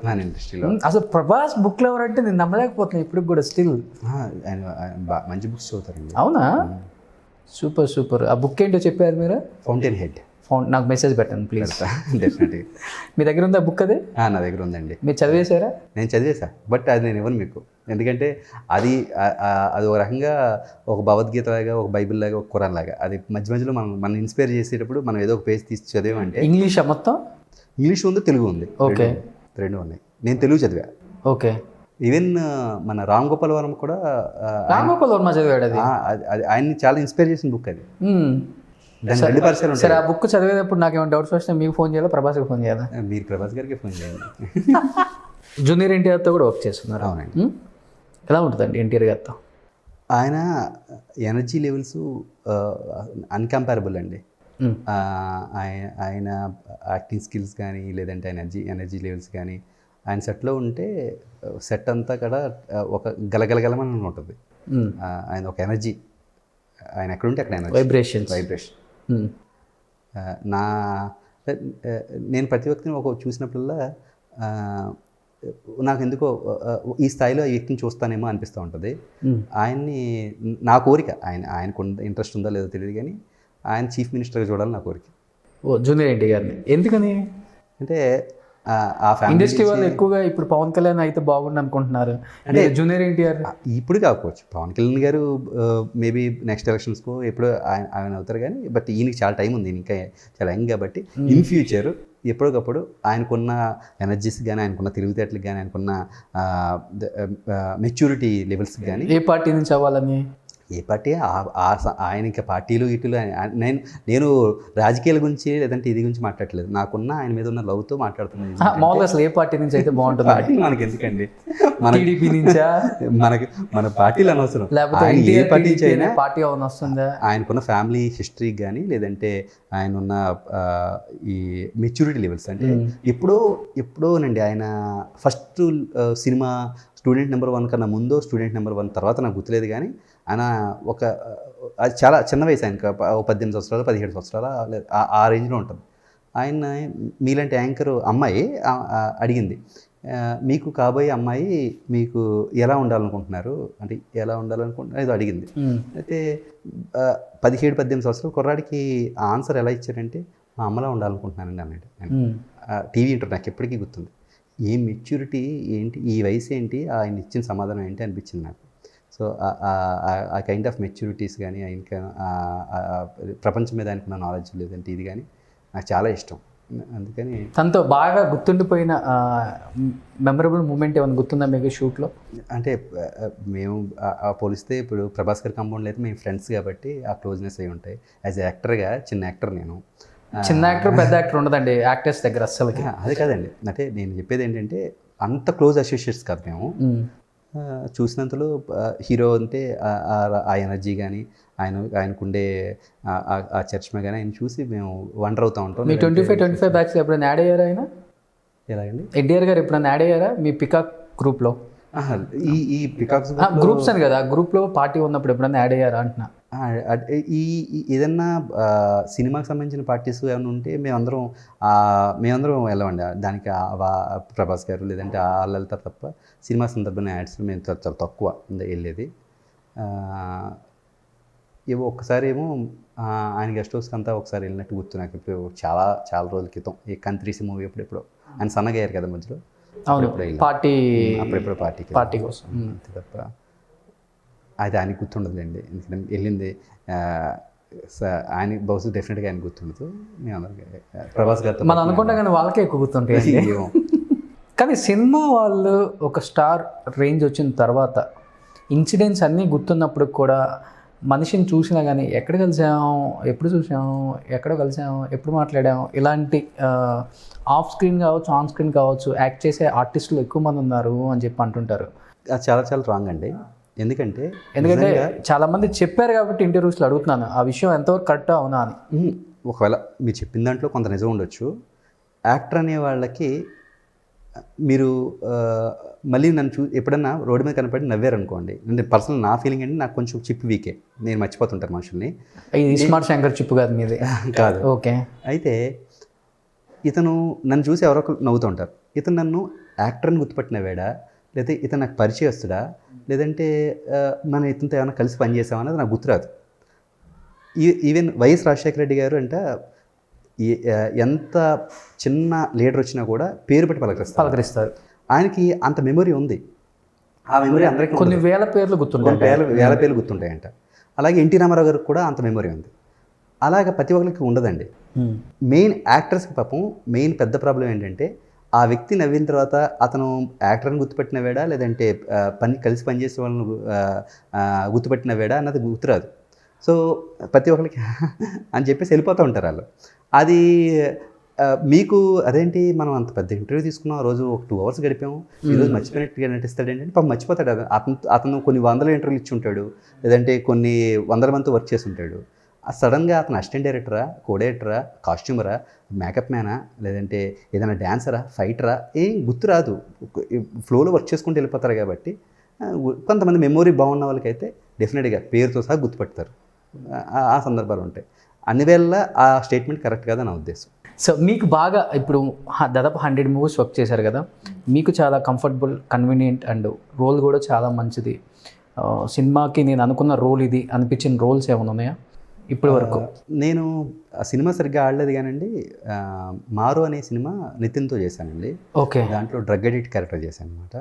అసలు ప్రభాస్ బుక్ లవర్ అంటే నేను నమ్మలేకపోతున్నాను ఇప్పుడు కూడా స్టిల్. ఆయన మంచి బుక్స్ చదువుతారండి. అవునా, సూపర్ సూపర్. ఆ బుక్ ఏంటో చెప్పారు మీరు? Fountain head. నాకు మెసేజ్ పెట్టండి ప్లీజ్. డెఫినెట్లీ. మీ దగ్గర ఉందా బుక్? అదే నా దగ్గర ఉందండి. మీరు చదివేశారా? నేను చదివేశా, బట్ అది నేను ఇవ్వను మీకు, ఎందుకంటే అది ఒక రకంగా ఒక భగవద్గీత లాగా, ఒక బైబిల్ లాగా, ఒక ఖురాన్ లాగా, అది మధ్య మధ్యలో మనం ఇన్స్పైర్ చేసేటప్పుడు మనం ఏదో ఒక పేజ్ తీసి చదివామంటే. ఇంగ్లీషా మొత్తం? ఇంగ్లీష్ ఉంది, తెలుగు ఉంది. ఓకే, రెండు ఉన్నాయి. నేను తెలుగు చదివా. ఓకే. ఈవెన్ మన రామ్ గోపాల్ వర్మ కూడా, రామ్ గోపాల్ వర్మ చదివాడు అది. ఆయన్ని చాలా ఇన్స్పైర్ చేసిన బుక్ అది. దాని రెండు పరిచయాలు ఉంటాయి. సరే, ఆ బుక్ చదివేటప్పుడు నాకు ఏమైనా డౌట్స్ వస్తే మీకు ఫోన్ చేయాలా, ప్రభాస్కి ఫోన్ చేయాలా? మీరు ప్రభాస్ గారికి ఫోన్ చేయండి. జూనియర్ ఎన్టీఆర్తో కూడా వర్క్ చేస్తున్నారు. అవునండి. ఎలా ఉంటుందండి ఎన్టీఆర్ గారితో? ఆయన ఎనర్జీ లెవెల్స్ అన్కంపారబుల్ అండి. ఆయన యాక్టింగ్ స్కిల్స్ కానీ, లేదంటే ఎనర్జీ లెవెల్స్ కానీ, ఆయన సెట్లో ఉంటే సెట్ అంతా కూడా ఒక గలగలగలమని ఉంటుంది. ఆయన ఒక ఎనర్జీ, ఆయన ఎక్కడుంటే అక్కడ ఎనర్జీ, వైబ్రేషన్. నేను ప్రతి వ్యక్తిని చూసినప్పుడల్లా నాకు ఎందుకో ఈ స్థాయిలో ఈ వ్యక్తిని చూస్తానేమో అనిపిస్తూ ఉంటుంది. ఆయన్ని, నా కోరిక, ఆయనకు ఇంట్రెస్ట్ ఉందో లేదో తెలియదు కానీ ఆయన చీఫ్ మినిస్టర్గా చూడాలని నా కోరిక. జూనియర్ ఎన్టీ గారిని ఎందుకని అంటే ఇండస్ట్రీ వాళ్ళు ఎక్కువగా ఇప్పుడు పవన్ కళ్యాణ్ అయితే బాగుండు అనుకుంటున్నారు, అంటే జూనియర్ ఎన్టీఆర్ ఇప్పుడు కాకపోవచ్చు. పవన్ కళ్యాణ్ గారు మేబీ నెక్స్ట్ ఎలక్షన్స్కో ఎప్పుడో ఆయన అవుతారు కానీ, బట్ ఈయనకి చాలా టైం ఉంది, ఇంకా చాలా యంగ్ కాబట్టి ఇన్ ఫ్యూచర్ ఎప్పటికప్పుడు ఆయనకున్న ఎనర్జీస్ కానీ, ఆయనకున్న తెలివితేటలకు కానీ, ఆయనకున్న మెచ్యూరిటీ లెవెల్స్కి కానీ. ఏ పార్టీ నుంచి అవ్వాలని? ఏ పార్టీ ఆయన ఇంకా పార్టీలు ఇటులు. నేను రాజకీయాల గురించి లేదంటే ఇది గురించి మాట్లాడలేదు, నాకున్న ఆయన మీద ఉన్న లవ్తో మాట్లాడుతున్నాను. మామూలుగా అసలు ఏ పార్టీ నుంచి అయితే బాగుంటుంది? పార్టీ మనకి ఎందుకండి, టీడీపీ నుంచా? మన పార్టీలు అనవసరం, లేకపోతే ఏ పార్టీ నుంచి అయినా పార్టీ అవును వస్తుందా? ఆయనకున్న ఫ్యామిలీ హిస్టరీ కానీ, లేదంటే ఆయన ఉన్న ఈ మెచ్యూరిటీ లెవెల్స్. అంటే ఎప్పుడోనండి ఆయన ఫస్ట్ సినిమా స్టూడెంట్ నెంబర్ 1 కన్నా ముందు, స్టూడెంట్ నెంబర్ 1 తర్వాత నాకు గుర్తులేదు కానీ, ఆయన అది చాలా చిన్న వయసు, ఆయనకు 18 సంవత్సరాలు 17 సంవత్సరాలు ఆ రేంజ్లో ఉంటుంది. ఆయన మీలాంటి యాంకర్ అమ్మాయి అడిగింది, మీకు కాబోయే అమ్మాయి మీకు ఎలా ఉండాలనుకుంటున్నారు అంటే, ఎలా ఉండాలనుకుంటున్నారు ఏదో అడిగింది. అయితే 17-18 సంవత్సరాలు కుర్రాడికి ఆన్సర్ ఎలా ఇచ్చారంటే, మా అమ్మలా ఉండాలనుకుంటున్నానండి అన్నాడు. టీవీ ఇంటర్ నాకు ఎప్పటికీ గుర్తుంది. ఏ మెచ్యూరిటీ ఏంటి, ఈ వయసు ఏంటి, ఆయన ఇచ్చిన సమాధానం ఏంటి అనిపించింది నాకు. సో ఆ కైండ్ ఆఫ్ మెచ్యూరిటీస్ కానీ, ఆయనకి ప్రపంచం మీద ఆయనకున్న నాలెడ్జ్ లేదంటే ఇది కానీ నాకు చాలా ఇష్టం. అందుకని తనతో బాగా గుర్తుండిపోయిన మెమరబుల్ మూమెంట్ ఏమైనా గుర్తుందా మీకు షూట్లో? అంటే మేము పోలిస్తే ఇప్పుడు ప్రభాస్ గారి కాంపౌండ్లో అయితే మేము ఫ్రెండ్స్ కాబట్టి ఆ క్లోజ్నెస్ అయి ఉంటాయి. యాజ్ యాక్టర్గా చిన్న యాక్టర్ నేను. చిన్న యాక్టర్ పెద్ద యాక్టర్ ఉండదండి యాక్టర్స్ దగ్గర అస్సలకి. అదే కాదండి, అంటే నేను చెప్పేది ఏంటంటే అంత క్లోజ్ అసోసియేట్స్ కాదు మేము. చూసినంతలో హీరో అంటే ఆ ఎనర్జీ కానీ, ఆయనకుండే ఆ చర్చమే కానీ ఆయన చూసి మేము వండర్ అవుతూ ఉంటాం. మీ 25 బ్యాచ్ ఎప్పుడైనా యాడ్ అయ్యారా ఆయన? ఎలాగండి? ఎన్టీఆర్ గారు ఎప్పుడైనా యాడ్ అయ్యారా మీ పికాక్ గ్రూప్లో? ఈ పికాక్స్ గ్రూప్స్ అని కదా, ఆ గ్రూప్లో పార్టీ ఉన్నప్పుడు ఎప్పుడైనా యాడ్ అయ్యారా అంటున్నా. ఏదన్నా సినిమాకి సంబంధించిన పార్టీస్ ఏమైనా ఉంటే మేమందరం వెళ్ళమండి. దానికి ప్రభాస్ గారు లేదంటే వాళ్ళు వెళ్తారు తప్ప, సినిమా సందర్భంగా యాడ్స్ మేము చాలా తక్కువ వెళ్ళేది. ఏవో ఒక్కసారి ఏమో ఆయన గెస్ట్ హౌస్కి అంతా ఒకసారి వెళ్ళినట్టు గుర్తు నాకు. ఇప్పుడు చాలా చాలా రోజుల క్రితం ఈ కంత్రీసి మూవీ ఎప్పుడెప్పుడో ఆయన సన్నగా అయ్యారు కదా మధ్యలో, అప్పుడెప్పుడు పార్టీ కోసం అంతే తప్ప అది ఆయనకి గుర్తుండదులేండి. ఎందుకంటే వెళ్ళింది ఆయన బహుశా డెఫినెట్గా ఆయన గుర్తుండదు. మేము అందరికీ ప్రభాస్ గారితో మనం అనుకుంటాం కానీ వాళ్ళకే ఎక్కువ గుర్తుంటాయి. కానీ సినిమా వాళ్ళు ఒక స్టార్ రేంజ్ వచ్చిన తర్వాత ఇన్సిడెంట్స్ అన్నీ గుర్తున్నప్పుడు కూడా మనిషిని చూసినా కానీ ఎక్కడ కలిసాం, ఎప్పుడు చూసాం, ఎక్కడ కలిసాం, ఎప్పుడు మాట్లాడాం, ఇలాంటి ఆఫ్ స్క్రీన్ కావచ్చు, ఆన్ స్క్రీన్ కావచ్చు, యాక్ట్ చేసే ఆర్టిస్టులు ఎక్కువ మంది ఉన్నారు అని చెప్పి అంటుంటారు. అది చాలా చాలా రాంగ్ అండి. ఎందుకంటే చాలామంది చెప్పారు కాబట్టి ఇంటర్వ్యూస్లో అడుగుతున్నాను ఆ విషయం ఎంతవరకు కరెక్ట్ అవునా అని. ఒకవేళ మీరు చెప్పిన దాంట్లో కొంత నిజం ఉండొచ్చు. యాక్టర్ అనే వాళ్ళకి మీరు మళ్ళీ నన్ను ఎప్పుడన్నా రోడ్డు మీద కనపడి నవ్వారనుకోండి, నేను పర్సనల్ నా ఫీలింగ్ అంటే నాకు కొంచెం చిప్పు వీకే, నేను మర్చిపోతుంటాను మనుషుల్ని. ఇది స్మార్ట్ శంకర్ చిప్పు కాదు మీది కాదు. ఓకే. అయితే ఇతను నన్ను చూసి ఎవరో నవ్వుతూ ఉంటారు. ఇతను నన్ను యాక్టర్ని గుర్తుపట్టినవాడా, లేదా ఇతను నాకు పరిచయస్తుడా, లేదంటే మనం ఇతనితో ఏమైనా కలిసి పనిచేసామన్నది నాకు గుర్తురాదు. ఈవెన్ వైఎస్ రాజశేఖర రెడ్డి గారు అంటే ఎంత చిన్న లీడర్ వచ్చినా కూడా పేరు పెట్టి పలకరిస్తారు. ఆయనకి అంత మెమొరీ ఉంది. ఆ మెమొరీ అందరికీ కొన్ని వేల పేర్లు గుర్తుంటాయి, వేల పేర్లు గుర్తుంటాయంట. అలాగే ఎన్టీ రామారావు గారికి కూడా అంత మెమొరీ ఉంది. అలాగే ప్రతి ఒక్కరికి ఉండదండి. మెయిన్ యాక్టర్స్కి పాపం మెయిన్ పెద్ద ప్రాబ్లం ఏంటంటే ఆ వ్యక్తి నవ్విన తర్వాత అతను యాక్టర్ని గుర్తుపెట్టినవాడా, లేదంటే కలిసి పనిచేసే వాళ్ళని గుర్తుపెట్టినవాడా అన్నది గుర్తురాదు. సో ప్రతి ఒక్కరికి అని చెప్పేసి వెళ్ళిపోతూ ఉంటారు వాళ్ళు. అది మీకు అదేంటి మనం అంత పెద్ద ఇంటర్వ్యూ తీసుకున్నాం, రోజు ఒక 2 hours గడిపాము, ఈరోజు మర్చిపోయినట్టుగా నటిస్తాడు ఏంటంటే పాపం మర్చిపోతాడు. అతను కొన్ని వందల ఇంటర్వ్యూలు ఇచ్చి ఉంటాడు, లేదంటే కొన్ని వందల మంది వర్క్ చేసి ఉంటాడు. సడన్గా అతను అసిస్టెంట్ డైరెక్టరా, కో డైరెక్టరా, కాస్ట్యూమరా, మేకప్ మ్యానా, లేదంటే ఏదైనా డ్యాన్సరా, ఫైటరా, ఏం గుర్తురాదు. ఫ్లోలో వర్క్ చేసుకుంటూ వెళ్ళిపోతారు. కాబట్టి కొంతమంది మెమొరీ బాగున్న వాళ్ళకైతే డెఫినెట్గా పేరుతో సహా గుర్తుపడతారు. ఆ సందర్భాలు ఉంటాయి. అన్ని వేళ ఆ స్టేట్మెంట్ కరెక్ట్ కాదని నా ఉద్దేశం. సో మీకు బాగా ఇప్పుడు దాదాపు 100 movies వర్క్ చేశారు కదా, మీకు చాలా కంఫర్టబుల్, కన్వీనియంట్ అండ్ రోల్ కూడా చాలా మంచిది, సినిమాకి నేను అనుకున్న రోల్ ఇది అనిపించిన రోల్స్ ఏమైనా ఉన్నాయా ఇప్పటి వరకు? నేను ఆ సినిమా సరిగ్గా ఆడలేదు కానండి. మారు అనే సినిమా నితిన్తో చేశానండి. ఓకే. దాంట్లో డ్రగ్ అడిక్ట్ క్యారెక్టర్ చేశాను అనమాట.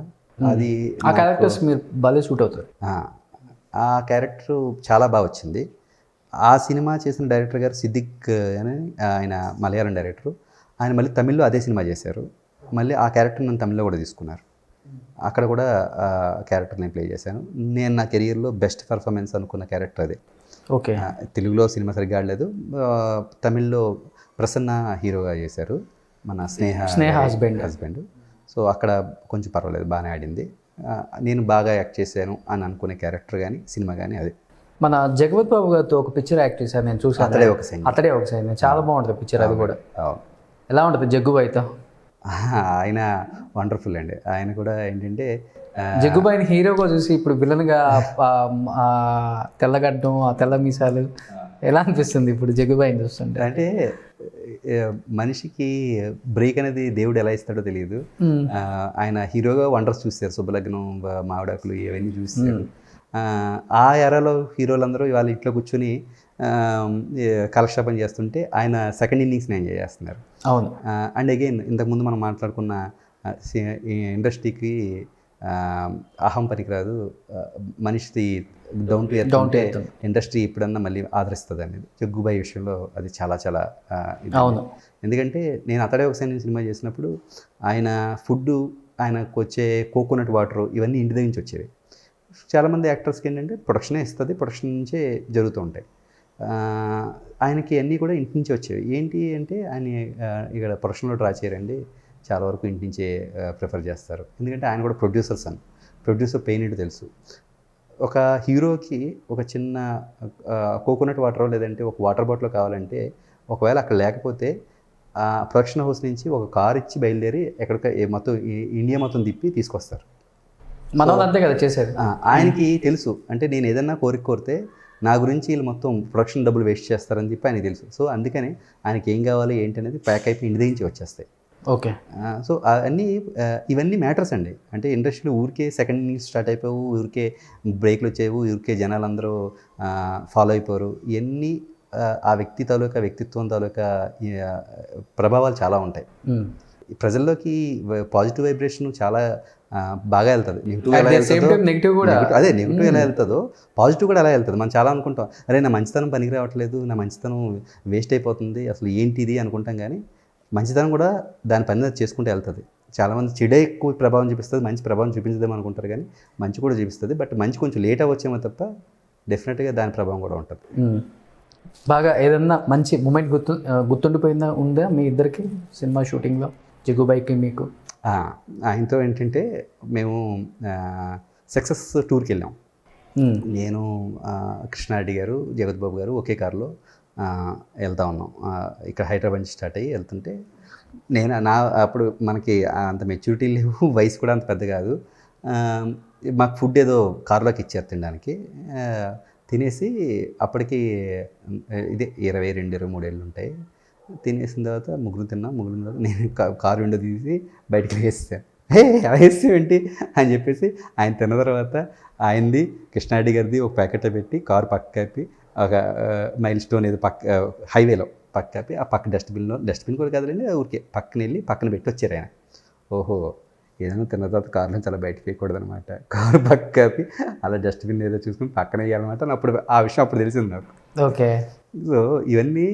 అది ఆ క్యారెక్టర్స్ మీరు భలే సూట్ అవుతారు. ఆ క్యారెక్టర్ చాలా బాగా వచ్చింది. ఆ సినిమా చేసిన డైరెక్టర్ గారు సిద్దిక్ అని, ఆయన మలయాళం డైరెక్టరు. ఆయన మళ్ళీ తమిళ్లో అదే సినిమా చేశారు. మళ్ళీ ఆ క్యారెక్టర్ నన్ను తమిళ్లో కూడా తీసుకున్నారు. అక్కడ కూడా క్యారెక్టర్ నేను ప్లే చేశాను. నేను నా కెరియర్లో బెస్ట్ పర్ఫార్మెన్స్ అనుకున్న క్యారెక్టర్ అదే. ఓకే. తెలుగులో సినిమా సరిగ్గా ఆడలేదు, తమిళ్లో ప్రసన్న హీరోగా చేశారు, మన స్నేహ హస్బెండ్. సో అక్కడ కొంచెం పర్వాలేదు, బాగానే ఆడింది. నేను బాగా యాక్ట్ చేశాను అని అనుకునే క్యారెక్టర్ కానీ సినిమా కానీ అదే. మన జగపతి బాబు గారితో ఒక పిక్చర్ యాక్ట్ చేశారు, నేను చూసాను. అతడే ఒక సైన్ చాలా బాగుంటుంది పిక్చర్. అది కూడా ఎలా ఉంటుంది జగ్గుబాయితో? ఆయన వండర్ఫుల్ అండి. ఆయన కూడా ఏంటంటే జగ్గుబాయిని హీరోగా చూసి ఇప్పుడు విలన్గా తెల్లగడ్డం, ఆ తెల్ల మీసాలు ఎలా అనిపిస్తుంది ఇప్పుడు జగ్గుబాయిని చూస్తుంటే? అంటే మనిషికి బ్రేక్ అనేది దేవుడు ఎలా ఇస్తాడో తెలియదు. ఆయన హీరోగా వండర్స్ చూస్తారు, శుభలగ్నం, మావిడాకులు, ఇవన్నీ చూస్తారు. ఆ ఎరాలో హీరోలందరూ వాళ్ళ ఇంట్లో కూర్చొని కాలక్షేపం చేస్తుంటే ఆయన సెకండ్ ఇన్నింగ్స్ని ఎంజాయ్ చేస్తున్నారు. అవును. అండ్ అగైన్ ఇంతకుముందు మనం మాట్లాడుకున్న ఇండస్ట్రీకి అహం పనికిరాదు, మనిషి డౌన్ టు ఎర్త్ ఇండస్ట్రీ ఎప్పుడన్నా మళ్ళీ ఆదరిస్తుంది అనేది జగ్గుబాయి విషయంలో అది చాలా చాలా అవును. ఎందుకంటే నేను అతడే ఒకసారి సినిమా చేసినప్పుడు ఆయన ఫుడ్, ఆయనకు వచ్చే కోకోనట్ వాటర్ ఇవన్నీ ఇంటి దగ్గర నుంచి వచ్చేవి. చాలామంది యాక్టర్స్కి ఏంటంటే ప్రొడక్షనే ఇస్తుంది, ప్రొడక్షన్ నుంచే జరుగుతూ ఉంటాయి. ఆయనకి అన్నీ కూడా ఇంటి నుంచే వచ్చేవి. ఏంటి అంటే ఆయన ఇక్కడ ప్రొడక్షన్లో డ్రా చేయరండి, చాలా వరకు ఇంటి నుంచే ప్రిఫర్ చేస్తారు. ఎందుకంటే ఆయన కూడా ప్రొడ్యూసర్ పెయిన్ ఏంటో తెలుసు. ఒక హీరోకి ఒక చిన్న కోకోనట్ వాటర్ లేదంటే ఒక వాటర్ బాటిల్ కావాలంటే ఒకవేళ అక్కడ లేకపోతే ప్రొడక్షన్ హౌస్ నుంచి ఒక కార్ ఇచ్చి బయలుదేరి ఎక్కడికి మొత్తం ఇండియా మొత్తం తిప్పి తీసుకొస్తారు. మన అంతే కదా చేసేది. ఆయనకి తెలుసు, అంటే నేను ఏదన్నా కోరితే నా గురించి వీళ్ళు మొత్తం ప్రొడక్షన్ డబ్బులు వేస్ట్ చేస్తారని చెప్పి ఆయనకి తెలుసు. సో అందుకని ఆయనకి ఏం కావాలి ఏంటి అనేది ప్యాక్ అయిపోయి ఇంటి నుంచి వచ్చేస్తాయి. ఓకే. సో ఇవన్నీ మ్యాటర్స్ అండి. అంటే ఇండస్ట్రీలో ఊరికే సెకండ్ ఇన్నింగ్స్ స్టార్ట్ అయిపోవు, ఊరికే బ్రేక్లు వచ్చేవు, ఊరికే జనాలందరూ ఫాలో అయిపోరు. ఇవన్నీ ఆ వ్యక్తిత్వం తాలూకా ప్రభావాలు చాలా ఉంటాయి. ప్రజల్లోకి పాజిటివ్ వైబ్రేషన్ చాలా బాగా వెళ్తుంది. నెగిటివ్ ఎలా వెళ్తుందో పాజిటివ్ కూడా ఎలా వెళ్తుంది. మనం చాలా అనుకుంటాం, అరే నా మంచితనం పనికి రావట్లేదు, నా మంచితనం వేస్ట్ అయిపోతుంది, అసలు ఏంటిది అనుకుంటాం. కానీ మంచితనం కూడా దాని పని చేసుకుంటూ వెళ్తుంది. చాలామంది చెడే ఎక్కువ ప్రభావం చూపిస్తుంది, మంచి ప్రభావం చూపించదేమో అనుకుంటారు. కానీ మంచి కూడా చూపిస్తుంది. బట్ మంచి కొంచెం లేట్ అవ్వచ్చేమో తప్ప డెఫినెట్గా దాని ప్రభావం కూడా ఉంటుంది. బాగా ఏదన్నా మంచి మూమెంట్ గుర్తుండిపోయిందా ఉందా మీ ఇద్దరికి సినిమా షూటింగ్లో జగ్గుబాయికి మీకు? ఆయనతో ఏంటంటే మేము సక్సెస్ టూర్కి వెళ్ళాం. నేను కృష్ణారెడ్డి గారు, జగత్ బాబు గారు ఒకే కారులో వెళ్తా ఉన్నాం. ఇక్కడ హైదరాబాద్ నుంచి స్టార్ట్ అయ్యి వెళ్తుంటే అప్పుడు మనకి అంత మెచ్యూరిటీ లేవు, వయసు కూడా అంత పెద్ద కాదు. మాకు ఫుడ్ ఏదో కారులోకి ఇచ్చారు తినడానికి. తినేసి అప్పటికి ఇదే 22, 23 ఏళ్ళు ఉంటాయి. తినేసిన తర్వాత ముగ్గురు తిన్నాం. ముగ్గురు తర్వాత నేను కారు విండో తీసి బయటికి వేసాను. వేసేవేంటి అని చెప్పేసి ఆయన తిన్న తర్వాత ఆయనది, కృష్ణారెడ్డి గారిది ఒక ప్యాకెట్లో పెట్టి కారు పక్క కాపి ఒక మైల్ స్టోన్ ఏదో హైవేలో పక్క కాపి ఆ పక్క డస్ట్బిన్ కూడా కదలండి, ఊరికే పక్కన వెళ్ళి పక్కన పెట్టి వచ్చారు ఆయన. ఓహో, ఏదైనా తిన్న తర్వాత కారు నుంచి అలా బయటకు వేయకూడదు అనమాట. కారు పక్క కాపి అలా డస్ట్బిన్ ఏదో చూసుకుని పక్కన వేయాలన్నమాట. అప్పుడు ఆ విషయం అప్పుడు తెలిసింది నాకు. ఓకే. సో ఇవన్నీ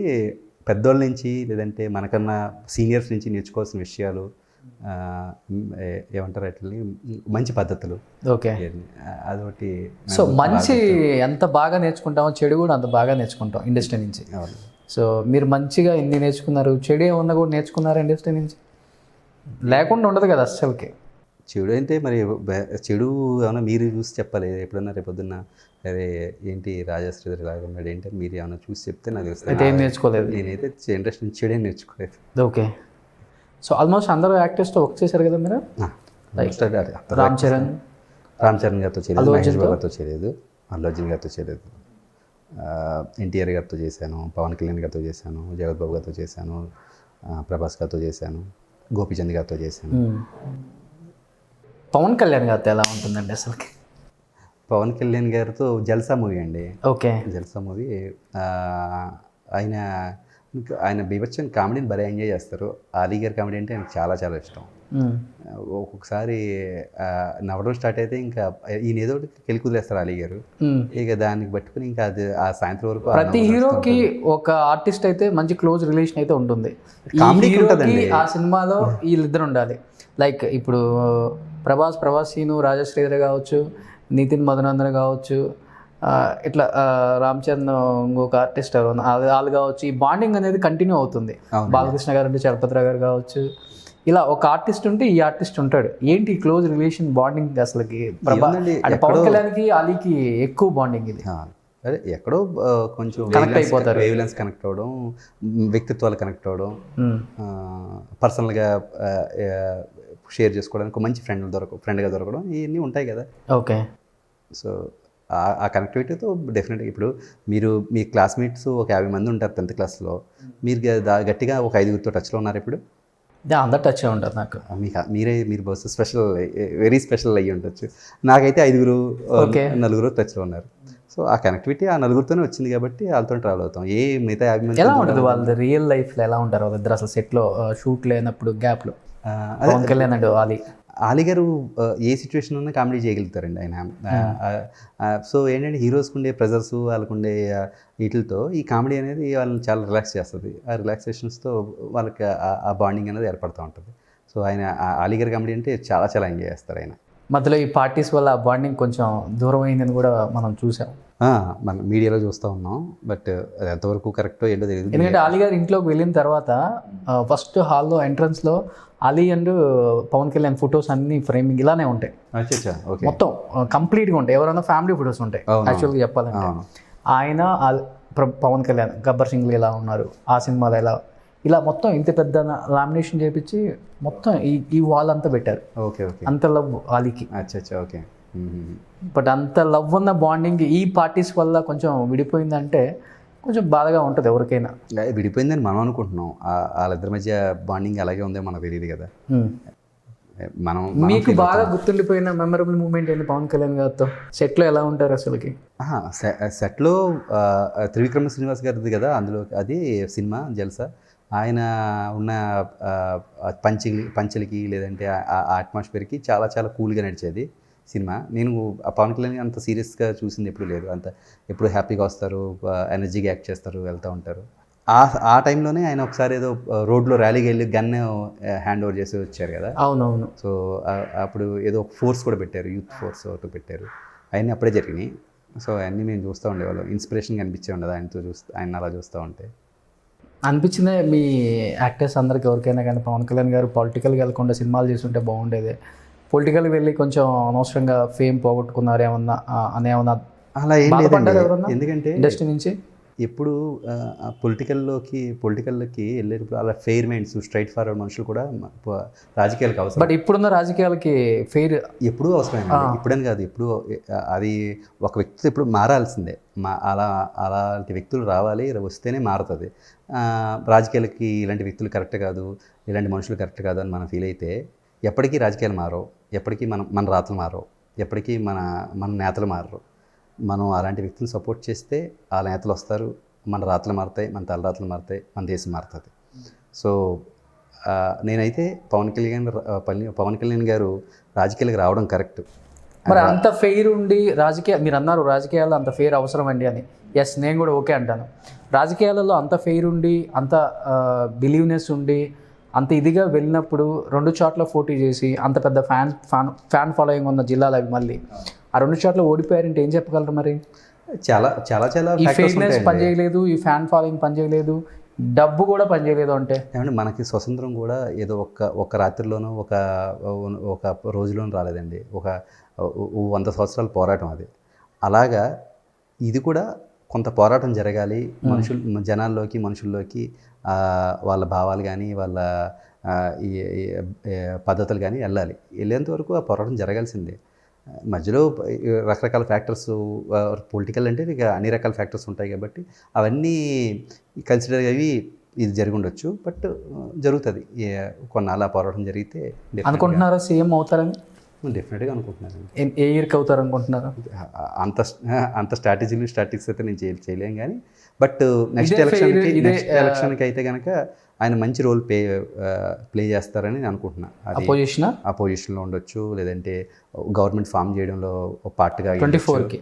పెద్దోళ్ళ నుంచి లేదంటే మనకన్నా సీనియర్స్ నుంచి నేర్చుకోవాల్సిన విషయాలు, ఏమంటారు అట్లని మంచి పద్ధతులు. ఓకే, అదొకటి. సో మంచి ఎంత బాగా నేర్చుకుంటామో చెడు కూడా అంత బాగా నేర్చుకుంటాం ఇండస్ట్రీ నుంచి. సో మీరు మంచిగా ఎన్ని నేర్చుకున్నారు, చెడు ఏమన్నా కూడా నేర్చుకున్నారు ఇండస్ట్రీ నుంచి? లేకుండా ఉండదు కదా అస్సలకి. చెడు అంటే మరి చెడు ఏమన్నా మీరు చూసి చెప్పాలి. ఎప్పుడన్నా రేపొద్దున్న అదే ఏంటి రాజశ్రీధర్ లాగా ఉన్నాడు ఏంటి మీరు ఏమైనా చూసి చెప్తే నాకు తెలుస్తుంది. ఏం నేర్చుకోలేదు. నేనైతే ఇండస్ట్రీ నుంచి చెడే నేర్చుకోలేదు. ఓకే. సో ఆల్మోస్ట్ అందరూ యాక్టర్స్తో వర్క్ చేశారు కదా మీరు? రామ్ చరణ్ గారితో చేయలేదు, మహేష్ బాబు గారితో చేయలేదు, అల్లు అర్జున్ గారితో చేయలేదు, ఎన్టీఆర్ గారితో చేశాను, పవన్ కళ్యాణ్ గారితో చేశాను, జగత్ బాబు గారితో చేశాను, ప్రభాస్ గారితో చేశాను, గోపీచంద్ గారితో చేశాను. పవన్ కళ్యాణ్ గారితో ఎలా ఉంటుందండి అసలుకి? పవన్ కళ్యాణ్ గారితో జల్సా మూవీ అండి. ఓకే. జల్సా మూవీ ఆయన బీభత్సన్ కామెడీని భలే ఎంజాయ్ చేస్తారు. అలీ గారి కామెడీ అంటే ఆయనకు చాలా చాలా ఇష్టం. ఒక్కొక్కసారి నవ్వడం స్టార్ట్ అయితే ఇంకా ఈయన ఏదో ఒకటి కుదిలేస్తారు అలీ గారు. ఇక దానికి పట్టుకుని ఇంకా అది ఆ సాయంత్రం వరకు ప్రతి హీరోకి ఒక ఆర్టిస్ట్ అయితే మంచి క్లోజ్ రిలేషన్ అయితే ఉంటుంది. కామెడీ ఉంటుందండి. ఆ సినిమాలో వీళ్ళిద్దరు ఉండాలి. లైక్ ఇప్పుడు ప్రభాసీను రాజశ్రీధర్ కావచ్చు, నితిన్ మధునందన్ కావచ్చు, ఇట్లా రామ్ చరణ్ ఇంకొక ఆర్టిస్ట్ వాళ్ళు కావచ్చు. ఈ బాండింగ్ అనేది కంటిన్యూ అవుతుంది. బాలకృష్ణ గారు అంటే చలపతిరావు గారు కావచ్చు. ఇలా ఒక ఆర్టిస్ట్ ఉంటే ఈ ఆర్టిస్ట్ ఉంటాడు. ఏంటి క్లోజ్ రిలేషన్ బాండింగ్ అసలుకి? అంటే పవన్ కళ్యాణ్కి అలీకి ఎక్కువ బాండింగ్ ఇది. అదే ఎక్కడో కొంచెం కనెక్ట్ అయిపోతారు. వేవ్లెన్స్ కనెక్ట్ అవ్వడం, వ్యక్తిత్వాలు కనెక్ట్ అవ్వడం, పర్సనల్గా షేర్ చేసుకోవడానికి మంచి ఫ్రెండ్గా దొరకడం, ఇవన్నీ ఉంటాయి కదా. ఓకే. సో ఆ కనెక్టివిటీతో డెఫినెట్గా ఇప్పుడు మీ క్లాస్మేట్స్ ఒక 50 మంది ఉంటారు 10th క్లాస్లో. మీరు గట్టిగా ఒక 5గురితో టచ్లో ఉన్నారు ఇప్పుడు? అందరు టచ్ ఉంటారు నాకు. మీరు బహుశా స్పెషల్, వెరీ స్పెషల్ అయ్యి ఉండొచ్చు. నాకైతే 5 4 టచ్లో ఉన్నారు. సో ఆ కనెక్టివిటీ ఆ 4తోనే వచ్చింది కాబట్టి వాళ్ళతో ట్రావెల్ అవుతాం. మిగతా 50 మంది ఎలా ఉంటుంది వాళ్ళది రియల్ లైఫ్లో? ఎలా ఉంటారు వాళ్ళిద్దరు అసలు సెట్లో షూట్ లేనప్పుడు గ్యాప్లో? పవన్ కళ్యాణ్ అండ్ అలీ గారు ఏ సిచ్యువేషన్ ఉన్నా కామెడీ చేయగలుగుతారండి ఆయన. సో ఏంటంటే హీరోస్కి ఉండే ప్రెజర్స్, వాళ్ళకు ఉండే వీటితో ఈ కామెడీ అనేది వాళ్ళని చాలా రిలాక్స్ చేస్తుంది. ఆ రిలాక్సేషన్స్తో వాళ్ళకి ఆ బాండింగ్ అనేది ఏర్పడుతూ ఉంటుంది. సో ఆయన అలీ గారి కామెడీ అంటే చాలా చాలా ఎంజాయ్ చేస్తారు ఆయన. మధ్యలో ఈ పార్టీస్ వల్ల ఆ బాండింగ్ కొంచెం దూరం అయిందని కూడా మనం చూసాం, మనం మీడియాలో చూస్తూ ఉన్నాం. బట్ అది ఎంతవరకు కరెక్టో ఏంటో తెలియదు. ఎందుకంటే అలీ గారి ఇంట్లోకి వెళ్ళిన తర్వాత ఫస్ట్ హాల్లో ఎంట్రన్స్లో అలీ అండ్ పవన్ కళ్యాణ్ ఫొటోస్ అన్ని ఫ్రేమింగ్ ఇలానే ఉంటాయి. మొత్తం కంప్లీట్గా ఉంటాయి. ఎవరైనా ఫ్యామిలీ ఫొటోస్ ఉంటాయి యాక్చువల్గా చెప్పాలంటే. ఆయన పవన్ కళ్యాణ్ గబ్బర్ సింగ్లో ఎలా ఉన్నారు, ఆ సినిమాలో ఎలా, ఇలా మొత్తం ఇంత పెద్ద లామినేషన్ చేపించి మొత్తం ఈ వాల్ అంతా పెట్టారు. అంత లవ్ అలీకి. ఓకే. బట్ అంత లవ్ ఉన్న బాండింగ్ ఈ పార్టీస్ వల్ల కొంచెం విడిపోయిందంటే కొంచెం బాధగా ఉంటుంది ఎవరికైనా. విడిపోయిందని మనం అనుకుంటున్నాం, వాళ్ళిద్దరి మధ్య బాండింగ్ అలాగే ఉందో మనకు తెలియదు కదా. మీకు బాగా గుర్తుండిపోయిన మెమరబుల్ మూమెంట్ ఏంటి పవన్ కళ్యాణ్ గారితో సెట్లో? ఎలా ఉంటారు అసలుకి? సెట్లో త్రివిక్రమ శ్రీనివాస్ గారిది కదా అందులో, అది సినిమా జల్సా. ఆయన ఉన్న పంచలకి లేదంటే ఆ అట్మాస్ఫియర్కి చాలా చాలా కూల్గా నడిచేది సినిమా. నేను ఆ పవన్ కళ్యాణ్ అంత సీరియస్గా చూసింది ఎప్పుడు లేదు. అంత ఎప్పుడు హ్యాపీగా వస్తారు, ఎనర్జీగా యాక్ట్ చేస్తారు, వెళ్తూ ఉంటారు. ఆ టైంలోనే ఆయన ఒకసారి ఏదో రోడ్లో ర్యాలీకి వెళ్ళి గన్ హ్యాండ్ ఓవర్ చేసి వచ్చారు కదా. అవునవును. సో అప్పుడు ఏదో ఫోర్స్ కూడా పెట్టారు, యూత్ ఫోర్స్ ఒకటి పెట్టారు. అవన్నీ అప్పుడే జరిగినాయి. సో అవన్నీ మేము చూస్తూ ఉండేవాళ్ళం. ఇన్స్పిరేషన్గా అనిపించే ఉండదు ఆయన అలా చూస్తూ ఉంటే. అనిపించిందే మీ యాక్టర్స్ అందరికి ఎవరికైనా కానీ పవన్ కళ్యాణ్ గారు పొలిటికల్గా వెళ్ళకుండా సినిమాలు చేస్తుంటే బాగుండేది, పొలిటికల్కి వెళ్ళి కొంచెం అనవసరంగా ఫేమ్ పోగొట్టుకున్నారు ఏమన్నా అని ఏమన్నా అలా ఏం బాధపడ్డారా లేదండి. ఎవరన్నా ఎందుకంటే ఇండస్ట్రీ నుంచి? ఎప్పుడు పొలిటికల్లోకి వెళ్ళేటప్పుడు అలా ఫెయిర్ మైండ్స్, స్ట్రైట్ ఫార్వర్డ్ మనుషులు కూడా రాజకీయాలకు అవసరం. బట్ ఇప్పుడున్న రాజకీయాలకి ఫెయిర్ ఎప్పుడూ అవసరమేనండి. ఇప్పుడని కాదు, ఎప్పుడు అది ఒక వ్యక్తి ఎప్పుడు మారాల్సిందే. అలాంటి వ్యక్తులు రావాలి, వస్తేనే మారుతుంది. రాజకీయాలకి ఇలాంటి వ్యక్తులు కరెక్ట్ కాదు, ఇలాంటి మనుషులు కరెక్ట్ కాదు అని మనం ఫీల్ అయితే ఎప్పటికీ రాజకీయాలు మారవు, ఎప్పటికీ మన రాతలు మారవు, ఎప్పటికీ మన నేతలు మారరు. మనం అలాంటి వ్యక్తులు సపోర్ట్ చేస్తే ఆ నేతలు వస్తారు, మన రాతలు మారుతాయి, మన తలరాతలు మారుతాయి, మన దేశం మారుతుంది. సో నేనైతే పవన్ కళ్యాణ్ గారు రాజకీయాలకు రావడం కరెక్ట్. మరి అంత ఫెయిర్ ఉండి మీరు అన్నారు రాజకీయాల్లో అంత ఫెయిర్ అవసరం అండి అని. ఎస్, నేను కూడా ఓకే అంటాను. రాజకీయాలలో అంత ఫెయిర్ ఉండి, అంత బిలీవ్నెస్ ఉండి, అంత ఇదిగా వెళ్ళినప్పుడు 2 చోట్ల పోటీ చేసి అంత పెద్ద ఫ్యాన్ ఫాలోయింగ్ ఉన్న జిల్లాలు అవి, మళ్ళీ ఆ 2 చోట్ల ఓడిపోయారంటే ఏం చెప్పగలరు మరి? చాలా ఈ ఫెయిర్నెస్ పనిచేయలేదు, ఈ ఫ్యాన్ ఫాలోయింగ్ పనిచేయలేదు, డబ్బు కూడా పనిచేయలేదు అంటే ఏమంటే మనకి స్వతంత్రం కూడా ఏదో ఒక రాత్రిలోనో ఒక రోజులోనూ రాలేదండి. ఒక 100 సంవత్సరాల పోరాటం అది. అలాగా ఇది కూడా కొంత పోరాటం జరగాలి, మనుషుల్లోకి వాళ్ళ భావాలు కానీ వాళ్ళ ఈ పద్ధతులు కానీ వెళ్ళేంత వరకు ఆ పోరాటం జరగాల్సిందే. మధ్యలో రకరకాల ఫ్యాక్టర్స్, పొలిటికల్ అంటే ఇక అన్ని రకాల ఫ్యాక్టర్స్ ఉంటాయి కాబట్టి అవన్నీ కన్సిడర్ అయ్యి ఇది జరిగి ఉండొచ్చు. బట్ జరుగుతుంది, కొన్నాళ్ళ పోరాటం జరిగితే. అనుకుంటున్నారా సీఎం అవుతారని? డెఫినెట్గా అనుకుంటున్నాను. ఏ ఇయర్కి అవుతారు అనుకుంటున్నారు? అంత స్ట్రాటజిక్స్ అయితే నేను చేయలేం కానీ, బట్ నెక్స్ట్ ఎలక్షన్కి అయితే కనుక ఆయన మంచి రోల్ ప్లే చేస్తారని నేను అనుకుంటున్నాను. ఆ పొజిషన్లో ఉండొచ్చు, లేదంటే గవర్నమెంట్ ఫామ్ చేయడంలో పార్ట్గా 24కి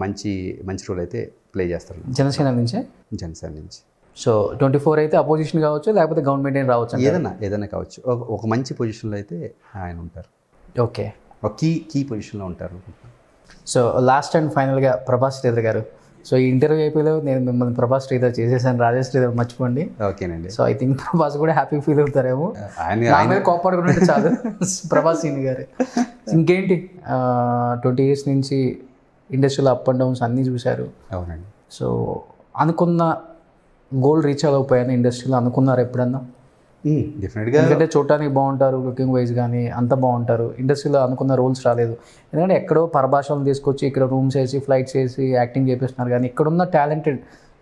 మంచి రోల్ అయితే ప్లే చేస్తారు జనసేన నుంచి. సో 24 అయితే అపోజిషన్ కావచ్చు, లేకపోతే గవర్నమెంట్ అయినా రావచ్చు, ఏదైనా కావచ్చు. ఒక మంచి పొజిషన్లో అయితే ఆయన ఉంటారు. ఓకే, ఒక కీ పొజిషన్లో ఉంటారు. సో లాస్ట్ అండ్ ఫైనల్గా ప్రభాస్ శ్రీధర్ గారు, సో ఈ ఇంటర్వ్యూ అయిపోయిలో నేను మిమ్మల్ని ప్రభాస్ శ్రీధర్ చేసేసాను, రాజేష్ శ్రీధర్ మర్చిపోండి. ఓకేనండి. సో ఐ థింక్ ప్రభాస్ కూడా హ్యాపీ ఫీల్ అవుతారేమో, ఆయన కోపాడుకుంటే చాలు. ప్రభాస్ సీని గారు ఇంకేంటి 20 years నుంచి ఇండస్ట్రీలో అప్ అండ్ డౌన్స్ అన్నీ చూశారు. అవునండి. సో అనుకున్న గోల్ రీచ్ అవ్వకపోయాను ఇండస్ట్రీలో అనుకున్నారు ఎప్పుడన్నా? డెఫినెట్గా. ఎందుకంటే చూడటానికి బాగుంటారు, లుకింగ్ వైజ్ కానీ అంత బాగుంటారు, ఇండస్ట్రీలో అనుకున్న రోల్స్ రాలేదు. ఎందుకంటే ఎక్కడో పరభాషలను తీసుకొచ్చి ఇక్కడ రూమ్స్ వేసి ఫ్లైట్స్ వేసి యాక్టింగ్ చేపిస్తున్నారు, కానీ ఇక్కడున్న టాలెంటెడ్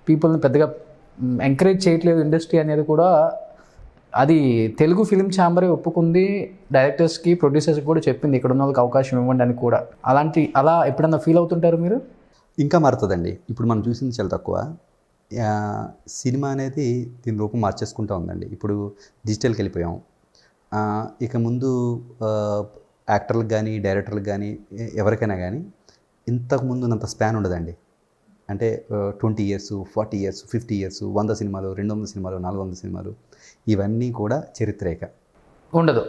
పీపుల్ని పెద్దగా ఎంకరేజ్ చేయట్లేదు ఇండస్ట్రీ అనేది కూడా. అది తెలుగు ఫిలిం ఛాంబరే ఒప్పుకుంది, డైరెక్టర్స్కి ప్రొడ్యూసర్స్కి కూడా చెప్పింది ఇక్కడ ఉన్న వాళ్ళకి అవకాశం ఇవ్వండి అని కూడా. అలా ఎప్పుడన్నా ఫీల్ అవుతుంటారు మీరు? ఇంకా మారుతుందండి. ఇప్పుడు మనం చూసింది చాలా తక్కువ. సినిమా అనేది దీని రూపం మార్చేసుకుంటూ ఉందండి. ఇప్పుడు డిజిటల్కి వెళ్ళిపోయాం. ఇక ముందు యాక్టర్లకు కానీ డైరెక్టర్లకు కానీ ఎవరికైనా కానీ ఇంతకుముందు ఉన్నంత స్పాన్ ఉండదండి. అంటే 20 years, 40 years, 50 years, 100 సినిమాలు, 200 సినిమాలు, 400 సినిమాలు, ఇవన్నీ కూడా చరిత్రేఖ ఉండదు.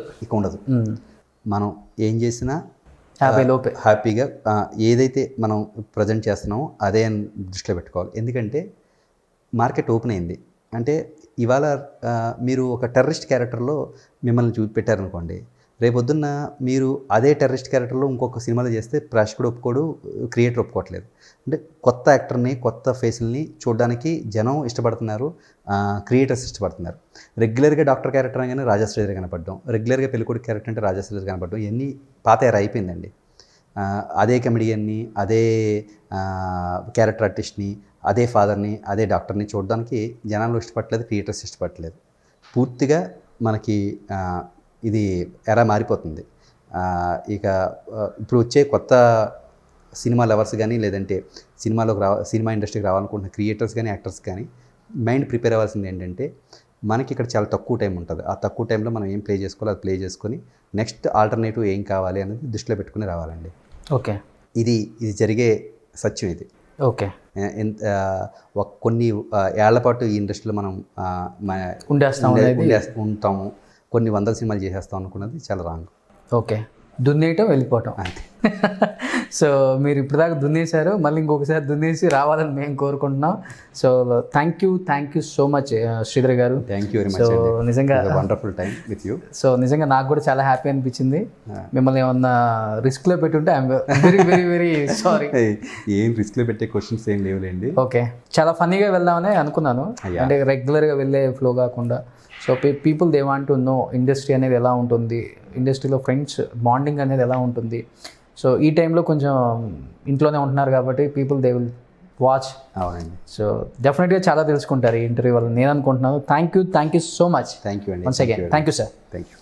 మనం ఏం చేసినా హ్యాపీగా ఏదైతే మనం ప్రజెంట్ చేస్తున్నామో అదే దృష్టిలో పెట్టుకోవాలి. ఎందుకంటే మార్కెట్ ఓపెన్ అయింది. అంటే ఇవాళ మీరు ఒక టెర్రరిస్ట్ క్యారెక్టర్లో మిమ్మల్ని పెట్టారనుకోండి, రేపొద్దున్న మీరు అదే టెర్రరిస్ట్ క్యారెక్టర్లో ఇంకొక సినిమాలో చేస్తే ప్రేక్షకుడు ఒప్పుకోడు, క్రియేటర్ ఒప్పుకోవట్లేదు. అంటే కొత్త యాక్టర్ని, కొత్త ఫేసుల్ని చూడడానికి జనం ఇష్టపడుతున్నారు, క్రియేటర్స్ ఇష్టపడుతున్నారు. రెగ్యులర్గా డాక్టర్ క్యారెక్టర్ అనగానే రాజా శ్రీధర్ కనపడడం, రెగ్యులర్గా పెళ్ళికొడుకు క్యారెక్టర్ అంటే రాజా శ్రీధర్ కనపడడం, ఇవన్నీ పాత ఎరా అయిపోయిందండి. అదే కమెడియన్ని, అదే క్యారెక్టర్ ఆర్టిస్ట్ని, అదే ఫాదర్ని, అదే డాక్టర్ని చూడడానికి జనాలు ఇష్టపడలేదు, క్రియేటర్స్ ఇష్టపడలేదు. పూర్తిగా మనకి ఇది ఎరా మారిపోతుంది. ఇక ఇప్పుడు వచ్చే కొత్త సినిమా లవర్స్ కానీ, లేదంటే సినిమా ఇండస్ట్రీకి రావాలనుకుంటున్న క్రియేటర్స్ కానీ, యాక్టర్స్ కానీ మైండ్ ప్రిపేర్ అవ్వాల్సింది ఏంటంటే, మనకి ఇక్కడ చాలా తక్కువ టైం ఉంటుంది. ఆ తక్కువ టైంలో మనం ఏం ప్లే చేసుకోవాలో అది ప్లే చేసుకొని నెక్స్ట్ ఆల్టర్నేటివ్ ఏం కావాలి అనేది దృష్టిలో పెట్టుకుని రావాలండి. ఓకే, ఇది జరిగే సత్యం ఇది. ఓకే, కొన్ని ఏళ్ల పాటు ఈ ఇండస్ట్రీలో మనం ఉంటాము, కొన్ని 100 సినిమాలు చేసేస్తాం అనుకున్నది చాలా రాంగ్. ఓకే, దున్నేయటం వెళ్ళిపోవటం. అంతే. సో మీరు ఇప్పటిదాకా దున్నేశారు, మళ్ళీ ఇంకొకసారి దున్నేసి రావాలని మేము కోరుకుంటున్నాం. So thank you so much Sridhar గారు. Thank you very so much. నిజంగా wonderful time with you. So నిజంగా నాకు కూడా చాలా హ్యాపీ అనిపించింది. మిమ్మల్ని ఏమన్నా రిస్క్లో పెట్టుంటే I'm very very very sorry. ఏం రిస్క్లో పెట్టే క్వశ్చన్స్ ఏం లేవులేండి. ఓకే, చాలా ఫన్నీగా వెళ్దామని అనుకున్నాను, అంటే రెగ్యులర్గా వెళ్ళే ఫ్లో కాకుండా. So people they want to know industry అనేది ఎలా ఉంటుంది, ఇండస్ట్రీలో ఫ్రెండ్స్ బాండింగ్ అనేది ఎలా ఉంటుంది. సో ఈ టైంలో కొంచెం ఇంట్లోనే ఉంటున్నారు కాబట్టి పీపుల్ దే విల్ వాచ్. అవునండి. సో డెఫినెట్గా చాలా తెలుసుకుంటారు ఈ ఇంటర్వ్యూ వల్ల నేను అనుకుంటున్నాను. Thank you so much. Thank you అండి. Once again thank you sir. Thank you.